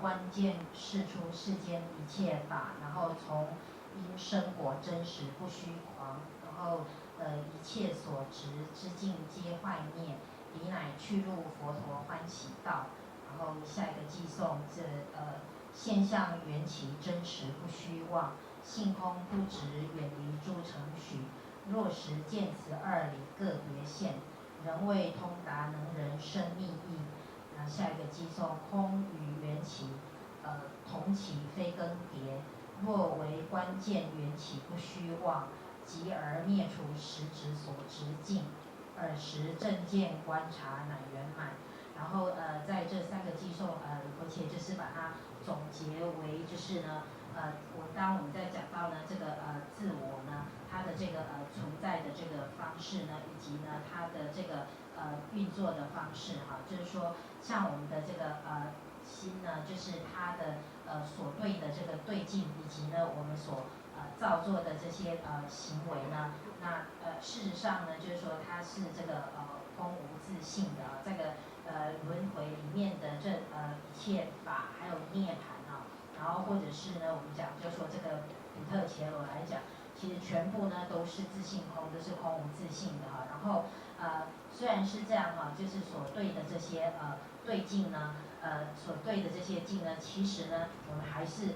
关键释出世间一切法，然后从因生果真实不虚狂，然后一切所执之境皆坏灭，彼乃去入佛陀欢喜道。然后下一个寄颂这现象缘起真实不虚妄，性空不执远离诸程许，若实见此2理个别现，仍未通达能人生密意。下一个寄颂空与缘起同起非更迭，若为关键缘起不虚妄，即而灭除实执所执境，尔时正见观察乃圆满。然后在这3个寄颂仁波切就是把它总结为就是呢当我们在讲到呢这个自我呢它的这个存在的这个方式呢，以及呢它的这个运作的方式哈，就是说像我们的这个心呢，就是它的所对的这个对境，以及呢我们所造作的这些行为呢，那事实上呢就是说它是这个空无自性的这个轮回里面的这一切法还有涅槃啊，然后或者是呢我们讲就说这个比特伽罗来讲，其实全部呢都是自性空，都是空无自性的哈。然后虽然是这样哈，就是所对的这些对境呢，所对的这些境呢，其实呢我们还是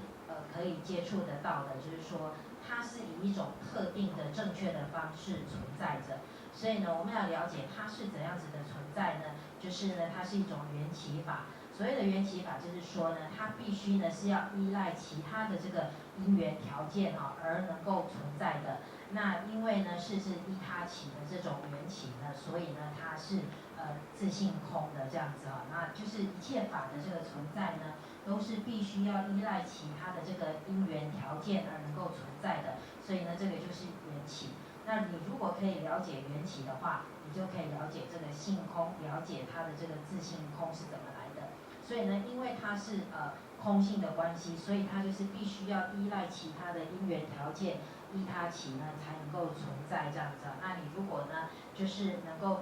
可以接触得到的，就是说它是以一种特定的正确的方式存在着。所以呢，我们要了解它是怎样子的存在呢？就是呢，它是一种缘起法。所谓的缘起法，就是说呢，它必须呢是要依赖其他的这个因缘条件而能够存在的。那因为呢是依他起的这种缘起呢，所以呢它是自性空的这样子啊。那就是一切法的这个存在呢，都是必须要依赖其他的这个因缘条件而能够存在的。所以呢，这个就是缘起。那你如果可以了解缘起的话，你就可以了解这个性空，了解它的这个自性空是怎么来的。所以呢，因为它是空性的关系，所以它就是必须要依赖其他的因缘条件，依它起呢才能够存在这样子。那你如果呢，就是能够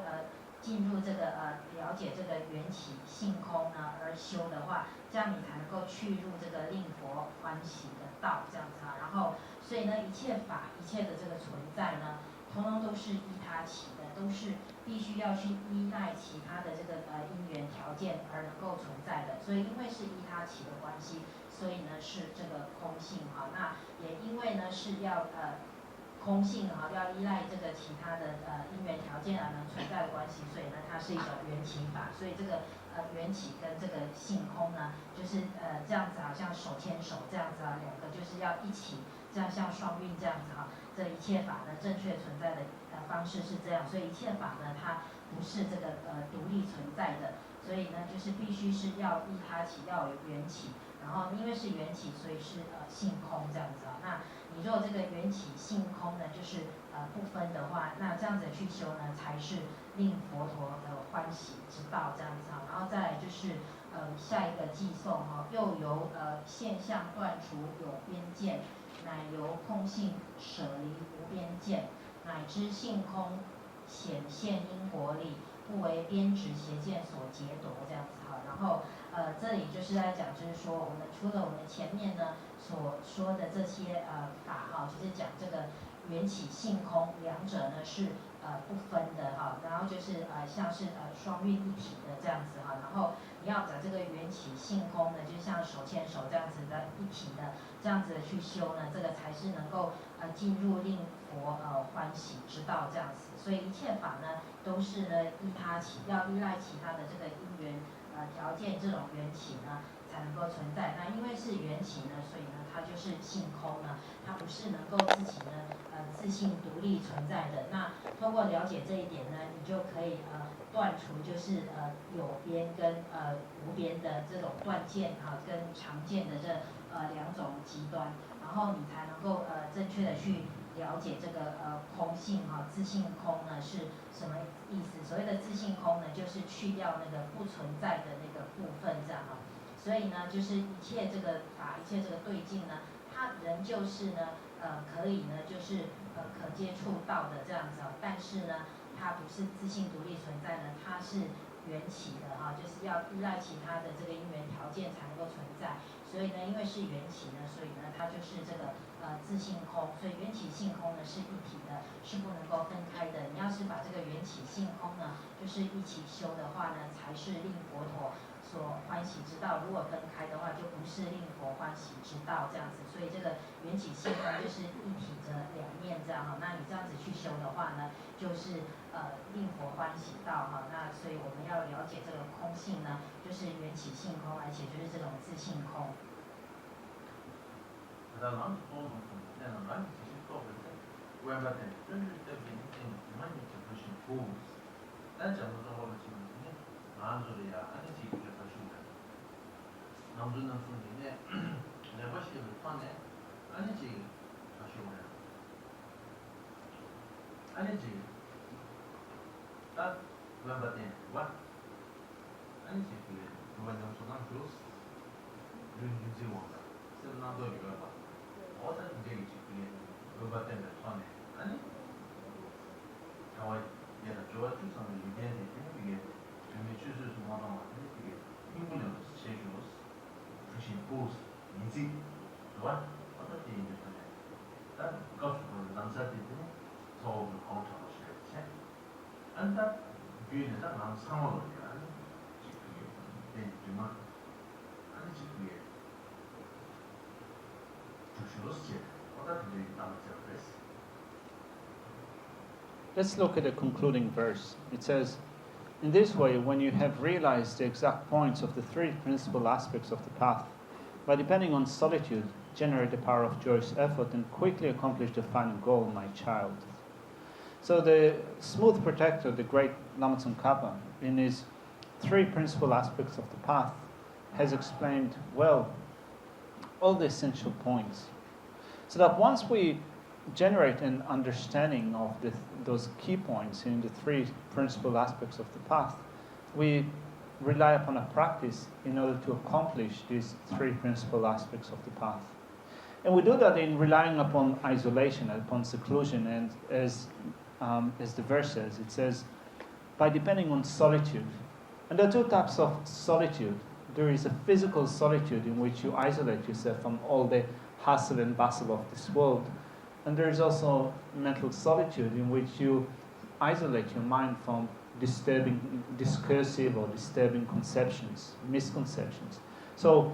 进入这个了解这个缘起性空呢而修的话，这样你才能够去入这个令佛欢喜的道这样子啊。然后，所以呢，一切法一切的这个存在呢，通通都是依他起的，都是必须要去依赖其他的这个因缘条件而能够存在的。所以因为是依他起的关系，所以呢是这个空性哈。那也因为呢是要空性哈，要依赖这个其他的因缘条件而能存在的关系，所以呢它是一种缘起法。所以这个缘起跟这个性空呢，就是这样子好像手牵手这样子啊，两个就是要一起，这样像双运这样子哈。这一切法呢正确存在的方式是这样，所以一切法呢它不是这个独立存在的，所以呢就是必须是要依他起，要有缘起，然后因为是缘起，所以是性空这样子啊。那你如果这个缘起性空呢，就是不分的话，那这样子去修呢，才是令佛陀欢喜之道这样子啊。然后再来就是下一个寄颂哈，又由现象断除有边见，乃由空性舍离无边见，乃知性空显现因果理，不为边执邪见所劫夺这样子哈。然后这里就是在讲，就是说我们除了我们前面呢所说的这些法哈，就是讲这个缘起性空两者呢是不分的哈，然后就是像是双运一体的这样子哈。然后你要把这个缘起性空呢，就像手牵手这样子的一体的这样子的去修呢，这个才是能够进入令佛欢喜之道这样子。所以一切法呢都是呢依他起，要依赖其他的这个因缘条件，这种缘起呢才能够存在。那因为是缘起呢，所以呢它就是性空呢，它不是能够自己呢自性独立存在的。那通过了解这一点呢，你就可以断除就是有边跟无边的这种断见跟常见的这两种极端，然后你才能够正确的去了解这个空性自性空呢是什么意思？所谓的自性空呢，就是去掉那个不存在的那个部分这样所以呢，就是一切这个法，一切这个对境呢，它仍旧是呢可以呢就是可接触到的这样子但是呢它不是自性独立存在呢，它是缘起的就是要依赖其他的这个因缘条件才能够存在。所以呢，因为是缘起呢，所以呢它就是这个自性空，所以缘起性空呢是一体的，是不能够分开的。你要是把这个缘起性空呢，就是一起修的话呢，才是令佛陀所欢喜之道。如果分开的话，就不是令佛欢喜之道这样子。所以这个缘起性空就是一体的两面这样那你这样子去修的话呢，就是令佛欢喜道那所以我们要了解这个空性呢，就是缘起性空，而且就是这种自性空。Let's look at the concluding verse. It says, in this way, when you have realized the exact points of the three principal aspects of the path, by depending on solitude, generate the power of joyous effort and quickly accomplish the final goal, my child. So the smooth protector, the great Lama Tsongkhapa, in his three principal aspects of the path, has explained well all the essential points. So that once we generate an understanding of those key points in the three principal aspects of the path, we rely upon a practice in order to accomplish these three principal aspects of the path. And we do that in relying upon isolation, upon seclusion, and as the verse says, it says, by depending on solitude. And there are two types of solitude. There is a physical solitude in which you isolate yourself from all the hustle and bustle of this world. And there is also mental solitude, in which you isolate your mind from disturbing, discursive or disturbing conceptions, misconceptions. So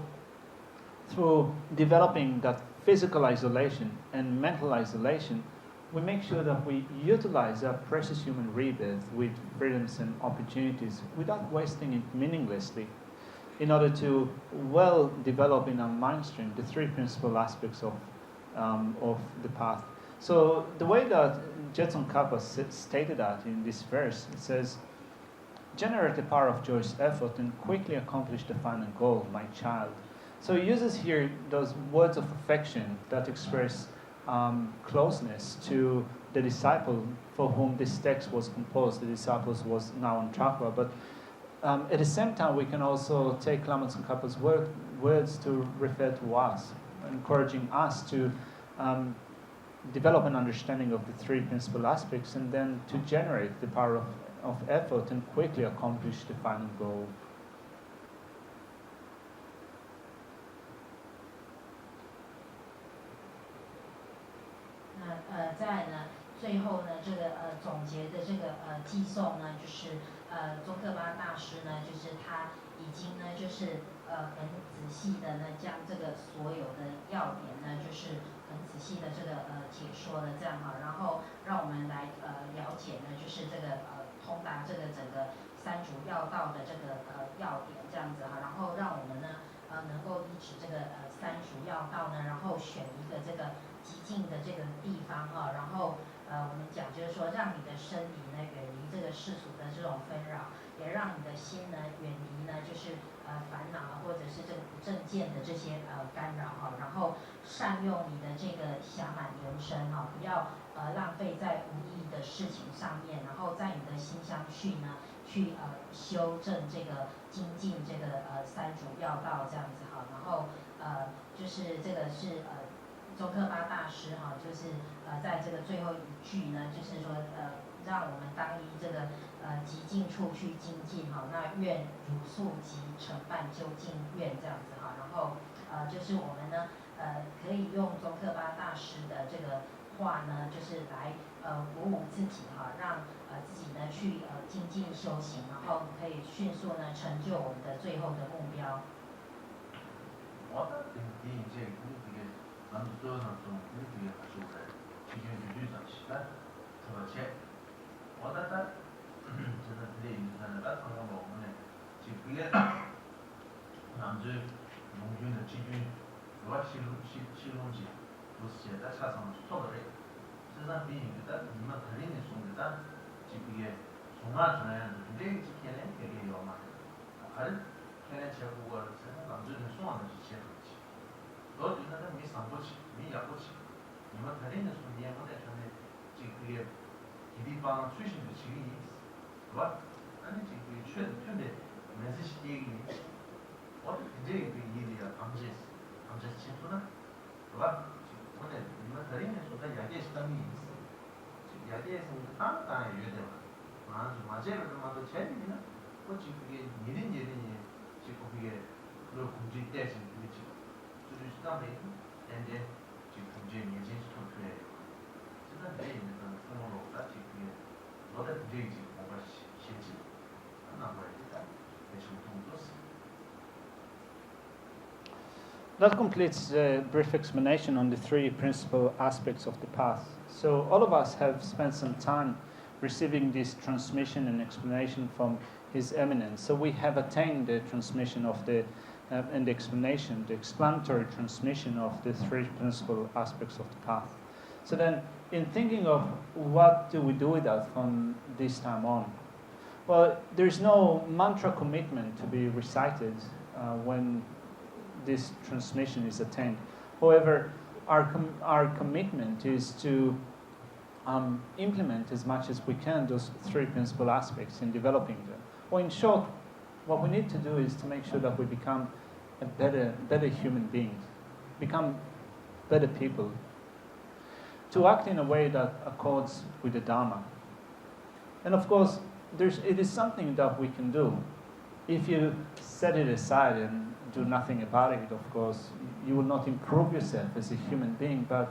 through developing that physical isolation and mental isolation, we make sure that we utilize our precious human rebirth with freedoms and opportunities without wasting it meaninglessly, in order to well develop in our mind stream the three principal aspects of the path. So the way that Jetson Kappa stated that in this verse, it says, "Generate the power of joyous effort and quickly accomplish the final goal, my child." So he uses here those words of affection that express closeness to the disciple for whom this text was composed. The disciples was now on Chakra, but at the same time we can also take Lama Tsongkhapa's words to refer to us, encouraging us to develop an understanding of the three principal aspects, and then to generate the power of effort and quickly accomplish the final goal.在呢最后呢这个总结的这个寄颂呢，就是宗喀巴大师呢，就是他已经呢就是很仔细的呢将这个所有的要点呢，就是很仔细的这个解说了这样哈，然后让我们来了解呢，就是这个通达这个整个三主要道的这个要点这样子哈，然后让我们呢能够依止这个三主要道呢，然后选一个这个极静的这个地方哈，然后我们讲就是说，让你的身体呢远离这个世俗的这种纷扰，也让你的心呢远离呢就是烦恼啊，或者是这个不正见的这些干扰哈，然后善用你的这个暇满人生哈，不要浪费在无意义的事情上面，然后在你的心相续呢去修正这个精进这个三主要道这样子哈，然后就是这个是宗喀巴大师哈，就是在这个最后一句呢，就是说让我们当依这个极静处去精进哈，那愿如素即成办究竟愿这样子哈，然后就是我们呢可以用宗喀巴大师的这个话呢，就是来鼓舞自己哈，让自己呢去精进修行，然后可以迅速呢成就我们的最后的目标。남조선은 우리들이 가지고 기준주의자 시간 그렇지 어다다 저는 들이 있는 다 상관 없는 지금 그게 남주 농주는 지준 누가 실론지 무엇이다 차상 소거래 세상 비인다 이만 달리는 순간 지금 이게 송아 전에는 굉장히 지켜내 되게 요마 알 걔네 제국을 남주는 송아는 지켜내 너 주사는 미 상고치, 미 약고치, 이만 다리는 순위에 뭐냐 전에 지금 그게 기립방 수신도 지금 있어, 봐? 아니 지금 그게 최근에 메시지 얘기, 어디 굉장히 그 일이야 밤새 친구나, 봐? 지금 오늘 이만 다리는 순간 야기의 시간이 있어, 지금 야기에서 땅에 유대와, 맞아요, 맞아요, 재미나, 뭐 지금 그게 일인이 지금 그게 그 공지 때 지금 그게 지금 and 지금 굉장히 예진수통표에 쓰는 데 있는 그런 통으로가 지금 너네 굉장히 지금 뭔가 실지 하나 뭐야 일단 대충 통도스. That completes a brief explanation on the three principal aspects of the path. So all of us have spent some time receiving this transmission and explanation from His Eminence. So we have attained the transmission of and the explanation, the explanatory transmission of the three principal aspects of the path. So then, in thinking of what do we do with that from this time on, well, there's no mantra commitment to be recited when this transmission is attained. However, our commitment is to implement as much as we can those three principal aspects in developing them. Or in short, what we need to do is to make sure that we become a better human beings, become better people, to act in a way that accords with the Dharma. And of course, it is something that we can do. If you set it aside and do nothing about it, of course, you will not improve yourself as a human being. But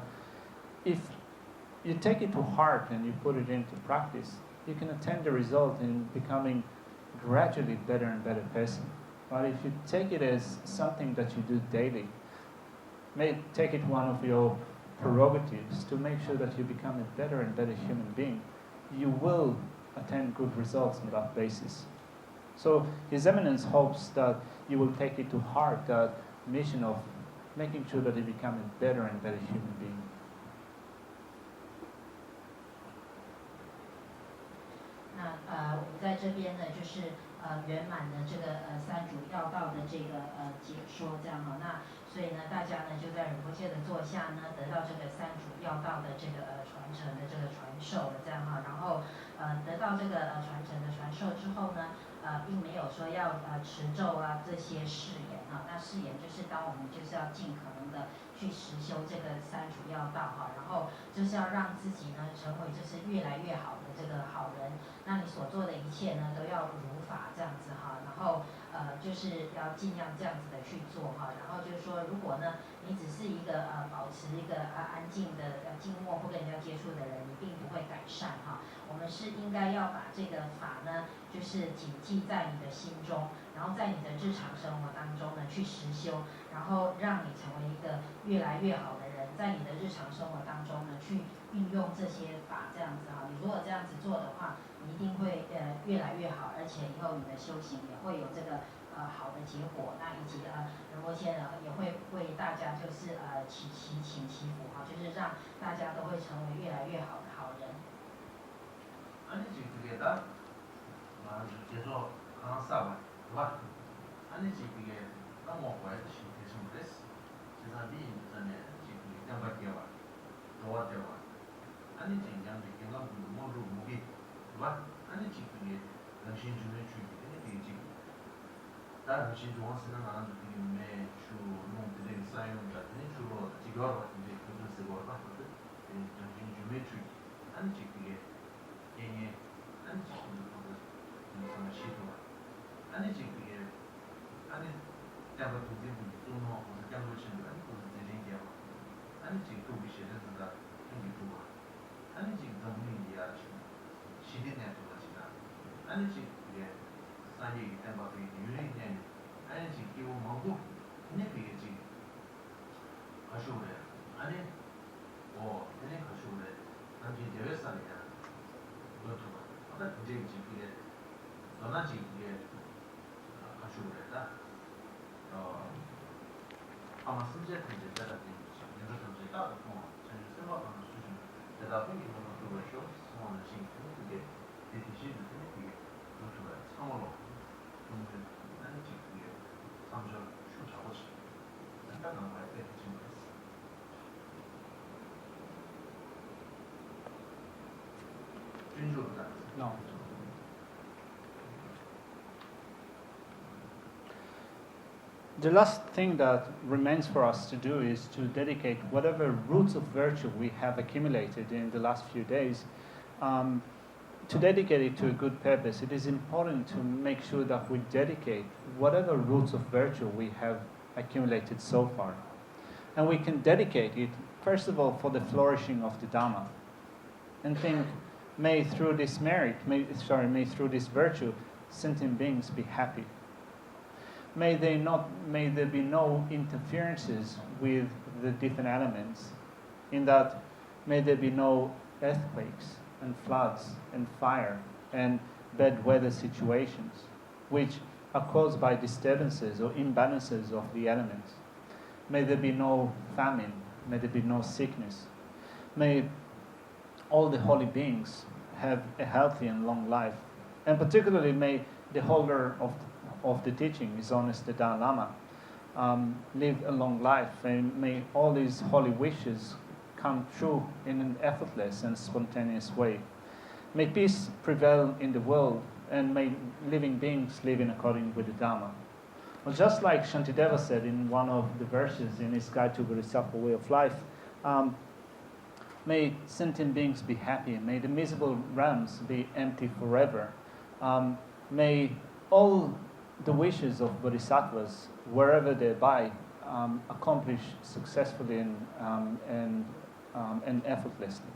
if you take it to heart and you put it into practice, you can attain the result in becoming gradually better and better person. But if you take it as something that you do daily, take it one of your prerogatives to make sure that you become a better and better human being, you will attain good results on that basis. So His Eminence hopes that you will take it to heart, that mission of making sure that you become a better and better human being. 那我们在这边呢，就是圆满的这个三主要道的这个解说，这样哈。那所以呢，大家呢就在仁波切的座下呢，得到这个三主要道的这个传承的这个传授的这样哈。然后得到这个传承的传授之后呢，并没有说要持咒啊这些誓言啊。那誓言就是当我们就是要尽可能的去实修这个三主要道哈，然后就是要让自己呢成为就是越来越好的这个好人。那你所做的一切呢，都要如法这样子哈，然后就是要尽量这样子的去做哈，然后就是说，如果呢你只是一个保持一个安静的静默不跟人家接触的人，你并不会改善哈。我们是应该要把这个法呢，就是谨记在你的心中，然后在你的日常生活当中呢去实修，然后让你成为一个越来越好的人，在你的日常生活当中呢去运用这些法这样子哈。你如果这样子做的话，你一定会越来越好，而且以后你的修行也会有这个好的结果。那以及仁波切呢也会为大家就是祈福哈，就是让大家都会成为越来越好的好人。 아니 지금 그게 다 계속 강한 싸움, 봐. 아니 지금 그게 너무 오버해서 대신 그랬어. 세상 비 전에 지금 그냥 밖에 와, 도와줘 와. 아니 지금 그냥 내가 모두 무기, 봐. 아니 지금 그게 당신 주는 주기 때문에 지금 다른 당신 좋은 생각하는 그게 매주 농들의 사용 같은 주로 지금 이제 그런 쓰고 봐. 당신 주는 주기. 아니 지금 그게 얘네 아니 지금 무슨 시도가 아니 지금 그게 아니 내가 도저히 좀 무슨 장로 친구 아니 무슨 대행이야 아니 지금 그 위치에서 다 생기 두고 아니 지금 동문이야 지금 시대냐 도가지나 아니 지금 그게 산이 때문에 그게 유행이냐 아니 지금 이거 뭐고 근데 그게 지금 가시오래 아니 그냥 가시오래 당신 대회사냐 그렇구나. 아까 굉장히 지금 너나 지금 이게 가지고 그랬다. 아마 순재 문제 때가 된 거죠. 여러 문제가 전혀 생각하는 수준. 내가 생긴 거는 그거죠. 성원을 신고 그게 대신 그게 그렇구나. 상으로 문제 나는 지금 그게 상전 슈 작업실. 생각나는 거야. 때 지금 그랬어. No. The last thing that remains for us to do is to dedicate whatever roots of virtue we have accumulated in the last few days, to dedicate it to a good purpose. It is important to make sure that we dedicate whatever roots of virtue we have accumulated so far. And we can dedicate it, first of all, for the flourishing of the Dhamma. And think, may through this merit, may through this virtue, sentient beings be happy. May there be no interferences with the different elements. In that, may there be no earthquakes and floods and fire and bad weather situations, which are caused by disturbances or imbalances of the elements. May there be no famine. May there be no sickness. May all the holy beings have a healthy and long life. And particularly may the holder of the teaching, His Holiness the Dalai Lama, live a long life, and may all these holy wishes come true in an effortless and spontaneous way. May peace prevail in the world, and may living beings live in accordance with the Dhamma. Well, just like Shantideva said in one of the verses in his Guide to Bodhisattva Way of Life, may sentient beings be happy. May the miserable realms be empty forever. May all the wishes of bodhisattvas, wherever they abide, accomplish successfully and effortlessly.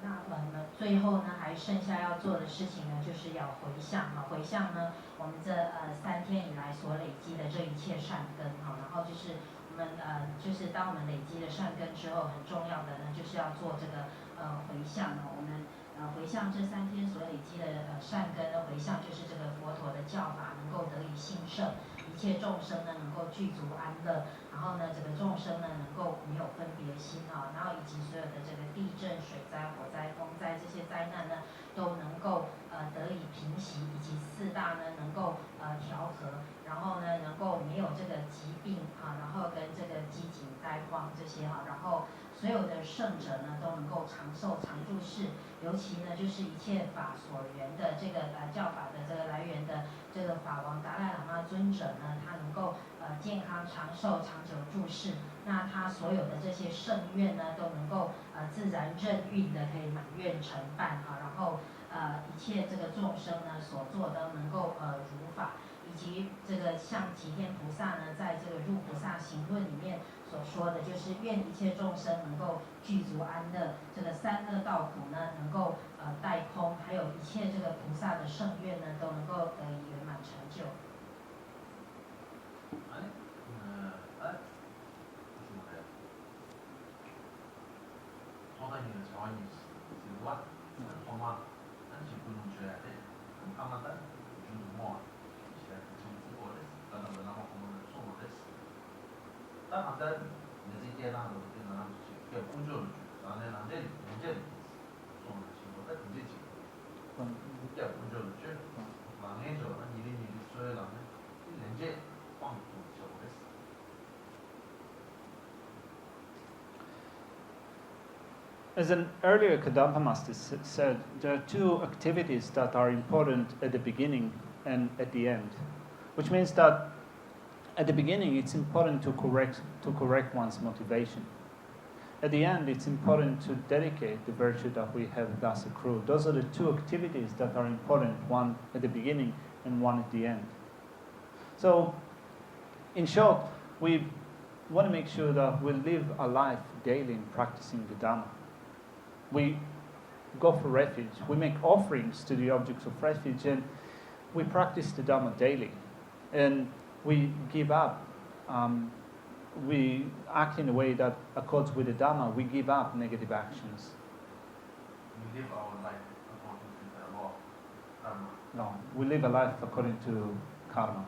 那最后呢，还剩下要做的事情呢，就是要回向哈。回向呢，我们这3天以来所累积的这一切善根哈，然后就是我们就是当我们累积了善根之后，很重要的呢，就是要做这个回向哦。我们回向这3天所累积的善根的回向，就是这个佛陀的教法能够得以兴盛，一切众生呢能够具足安乐。然后呢，这个众生呢能够没有分别心啊，然后以及所有的这个地震、水灾、火灾、风灾这些灾难呢，都能够得以平息，以及4大呢能够调和，然后呢能够没有这个疾病啊，然后跟这个饥馑灾荒这些哈，然后所有的圣者呢都能够长寿常住世，尤其呢就是一切法所缘的这个教法的这个来源的这个法王达赖喇嘛尊者呢，他能够健康长寿长久住世，那他所有的这些圣愿呢都能够自然任运的可以满愿成办啊，然后一切这个众生呢所做都能够如法，以及这个像齐天菩萨呢在这个入菩萨行论里面所说的，就是愿一切众生能够具足安乐，这个3恶道苦呢能够带空，还有一切这个菩萨的圣愿呢都能够得以圆满成就。상당히는 자원이 있으와 정말 한시 분은 줘야 돼. 아마다 준도 뭐 시작 좀 쓰고 그랬어. 나는 나만 보면 좀 그랬어. 딱 한달 내지 깨나 뭐 그때 나는 그 공조를 나는 안돼 문제 좀 친구가 문제지. 그때 공조를 줘. 망해져. 일이 써야 나는 이제 빵 좀 그랬어. As an earlier Kadampa master said, there are 2 activities that are important at the beginning and at the end, which means that at the beginning it's important to correct one's motivation. At the end, it's important to dedicate the virtue that we have thus accrued. Those are the 2 activities that are important, one at the beginning and one at the end. So, in short, we want to make sure that we live a life daily in practicing the Dhamma. We go for refuge, we make offerings to the objects of refuge, and we practice the Dhamma daily. And we give up, we act in a way that accords with the Dhamma, we give up negative actions. We live our life according to the law of karma. No, we live a life according to karma.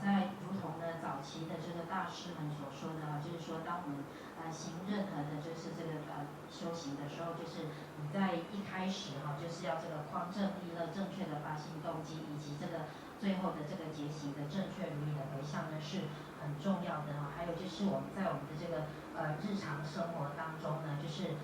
在如同呢早期的这个大师们所说的就是说，当我们行任何的就是这个修行的时候，就是你在一开始就是要这个匡正利乐正确的发心动机，以及这个最后的这个结行的正确如理的回向呢是很重要的还有就是我们在我们的这个日常生活当中呢，就是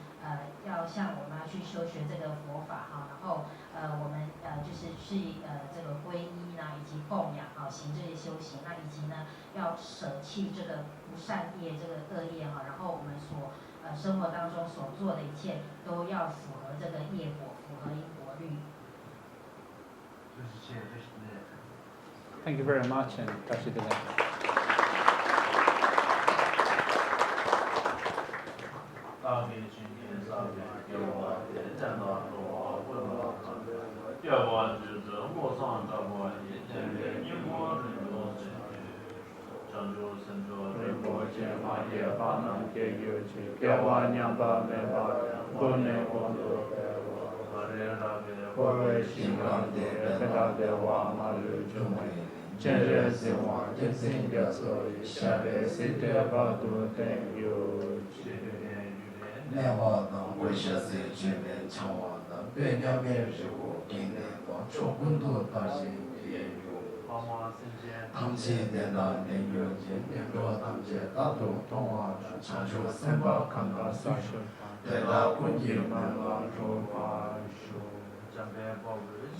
要像我们要去修学这个佛法然后我们就是去这个皈依呢，以及供养行这些修行，那以及呢要舍弃这个不善业这个恶业然后我们所生活当中所做的一切都要符合这个业果，符合因果律。Thank you very much, and touch it again.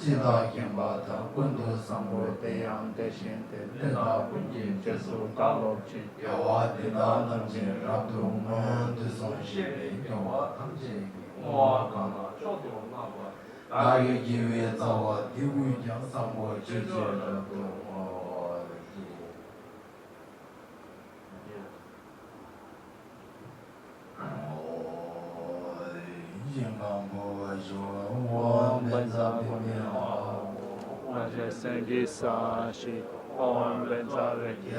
Jida Kimba Ta Kundu Sambo Teyang Deshin Te Deda Kunjin Jesu Dalok Chin Yawa Deda Namjin Rabdu Man Duson Shibi Yawa Tamjin Owa Kana Chodo Nawa Dagi Jiwe Zawa Diwu Yang Sambo Jiji Rabdu Owa 金刚不说，我们在不了。我这生的沙西，我们在的呀，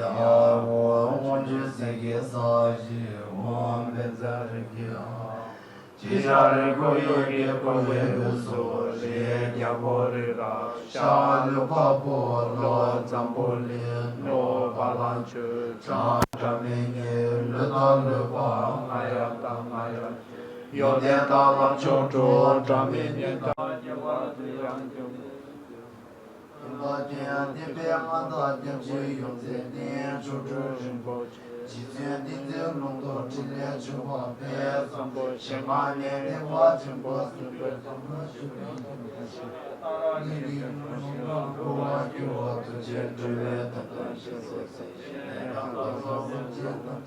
我这生的沙西，我们在的呀。接下来可以给各位个说，列家国的啦，下流巴波罗藏波里，罗巴兰丘，张张明年，罗达罗巴，哎呀当哎呀，有点大浪求助，张明年大年我这样就。大天地变安大天气用在天出主人不几天地在龙头之列出发别上不千万年的花城不是不怎么去你的龙王不管给我之前只为等待是所谁让我所见到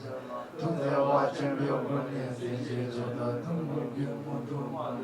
正在我身边过年谁谁知道等我给我中华的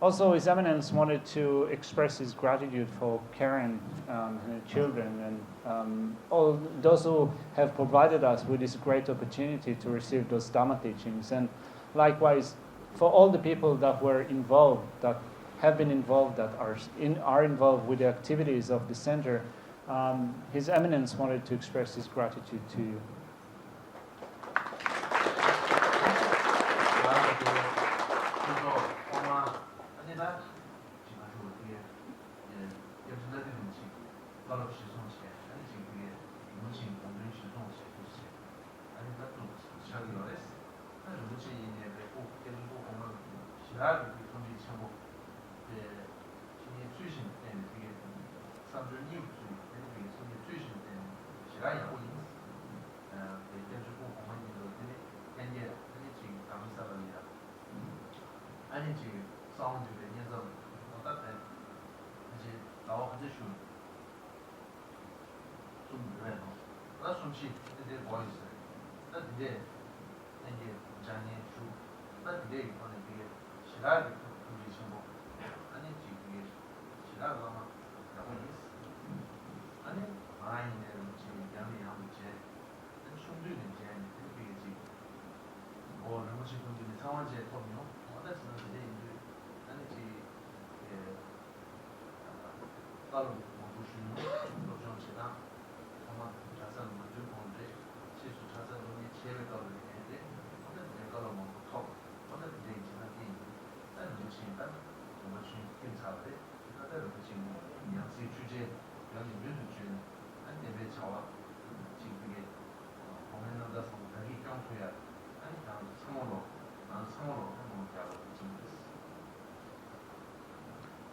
Also, His Eminence wanted to express his gratitude for Karen and her children and all those who have provided us with this great opportunity to receive those Dhamma teachings. And likewise, for all the people that were involved, that have been involved, that are involved with the activities of the center, His Eminence wanted to express his gratitude to you.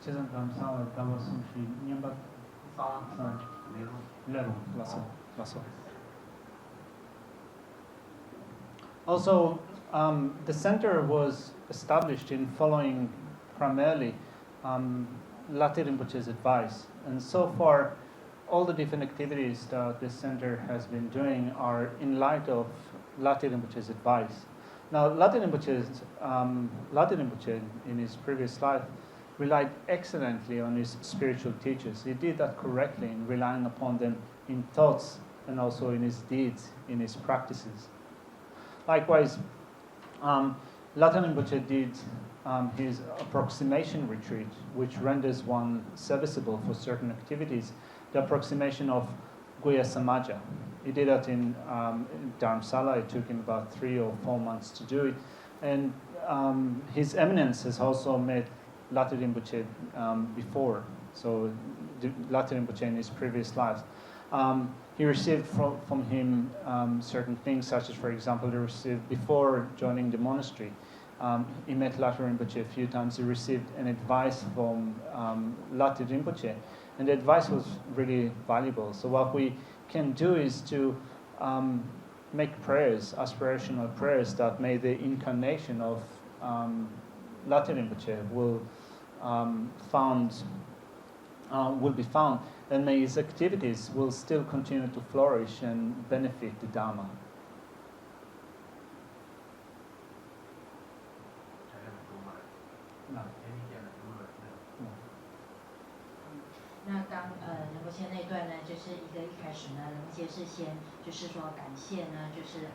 Chizan Kamsala Tawa Sumshi Nyamba Level Lasso. Also, the center was established in following primarily Lati Rinpoche's advice, and so far all the different activities that the center has been doing are in light of Lati Rinpoche's advice. Now, Lati Rinpoche in his previous life relied excellently on his spiritual teachers. He did that correctly in relying upon them in thoughts and also in his deeds, in his practices. Likewise, Lati Rinpoche did his approximation retreat, which renders one serviceable for certain activities, the approximation of Guya Samaja. He did that in Dharamsala. It took him about 3 or 4 months to do it. And His Eminence has also met Lati Rinpoche before, so Lati Rinpoche in his previous lives. He received from him certain things, such as, for example, he received, before joining the monastery, he met Lati Rinpoche a few times. He received an advice from Lati Rinpoche, and the advice was really valuable. So what we can do is to make prayers, aspirational prayers, that may the incarnation of Lati Rinpoche will be found, and may his activities will still continue to flourish and benefit the Dharma. 那刚仁波切那段呢，就是一开始呢，仁波切是先就是说感谢呢，就是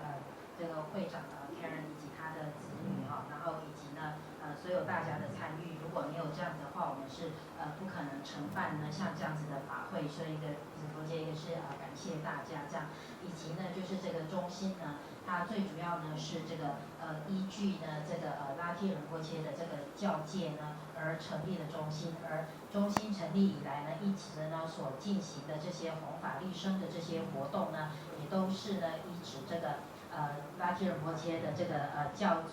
这个会长Kane 以及他的子女然后以及呢所有大家的参与。如果没有这样子的话，我们是不可能承办呢像这样子的法会。所以仁波切也是感谢大家这样，以及呢就是这个中心呢，它最主要呢是这个依据呢这个拉提仁波切的这个教戒呢而成立的中心，而中心成立以来呢，一直呢所进行的这些弘法利生的这些活动呢，也都是呢依指这个拉提仁波切的这个教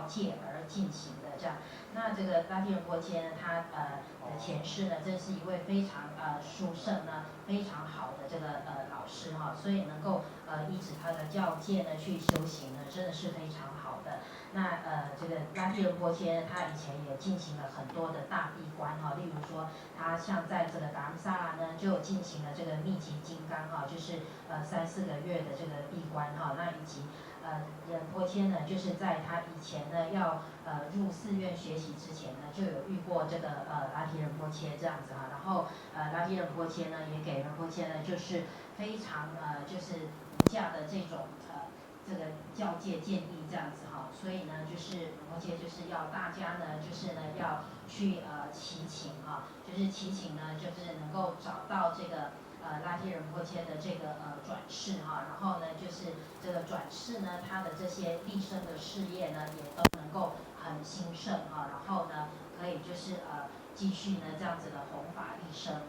戒而进行的这样。那这个拉提仁波切呢，他的前世呢，真是一位非常殊胜呢，非常好的这个老师所以能够依指他的教戒呢去修行呢，真的是非常好的。那这个拉提仁波切他以前也进行了很多的大闭关例如说他像在这个达姆萨拉呢就进行了这个密集金刚就是3-4个月的这个闭关那以及仁波切呢就是在他以前呢要入寺院学习之前呢就有遇过这个拉提仁波切这样子然后拉提仁波切呢也给仁波切呢就是非常就是无价的这种这个教戒建议这样子所以呢就是仁波切就是要大家呢就是呢要去祈请就是祈请呢就是能够找到这个拉提仁波切的这个转世然后呢就是这个转世呢他的这些立生的事业呢也都能够很兴盛然后呢可以就是继续呢这样子的弘法利生。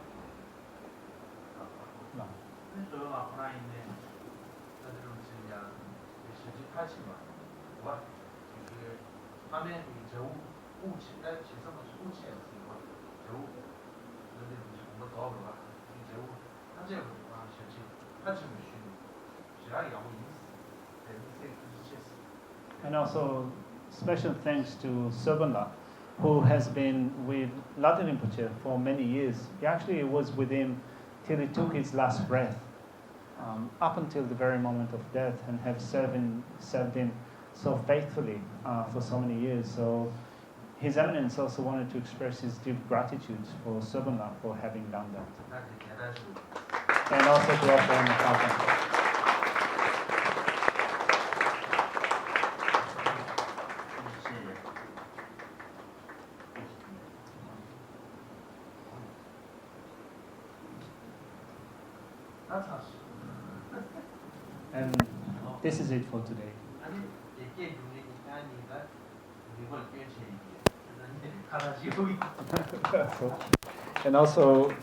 And also, special thanks to Sobonla, who has been with Lati Rinpoche for many years. He actually was with him till he took his last breath, up until the very moment of death, and have served him so faithfully for so many years. So His Eminence also wanted to express his deep gratitude for Sobonla for having done that. And also to offer him a compliment. And this is it for today. And also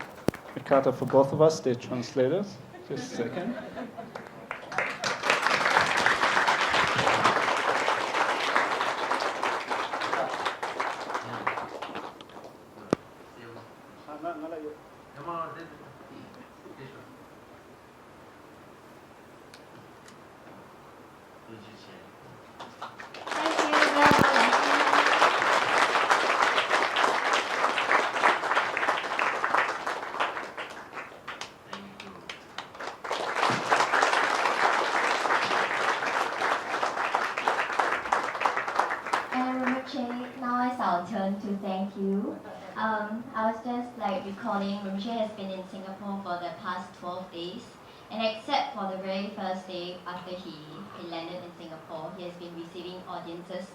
a kata for both of us, the translators. Just a second. 对不起。 Thank you very much. Thank you. And Rinpoche, now it's our turn to thank you. I was just like recalling, Rinpoche has been in Singapore for the past 12 days. And except for the very first day after he landed in Singapore, he has been receiving audiences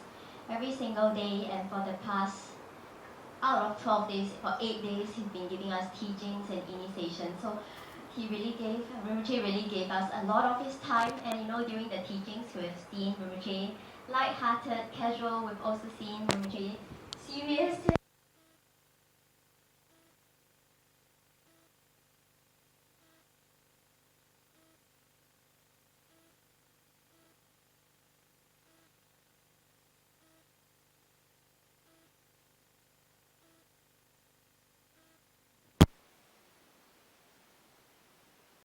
every single day. And for the past, out of 12 days, for 8 days, he's been giving us teachings and initiations. So Rinpoche really gave us a lot of his time. And you know, during the teachings, we've seen Rinpoche light-hearted, casual. We've also seen Rinpoche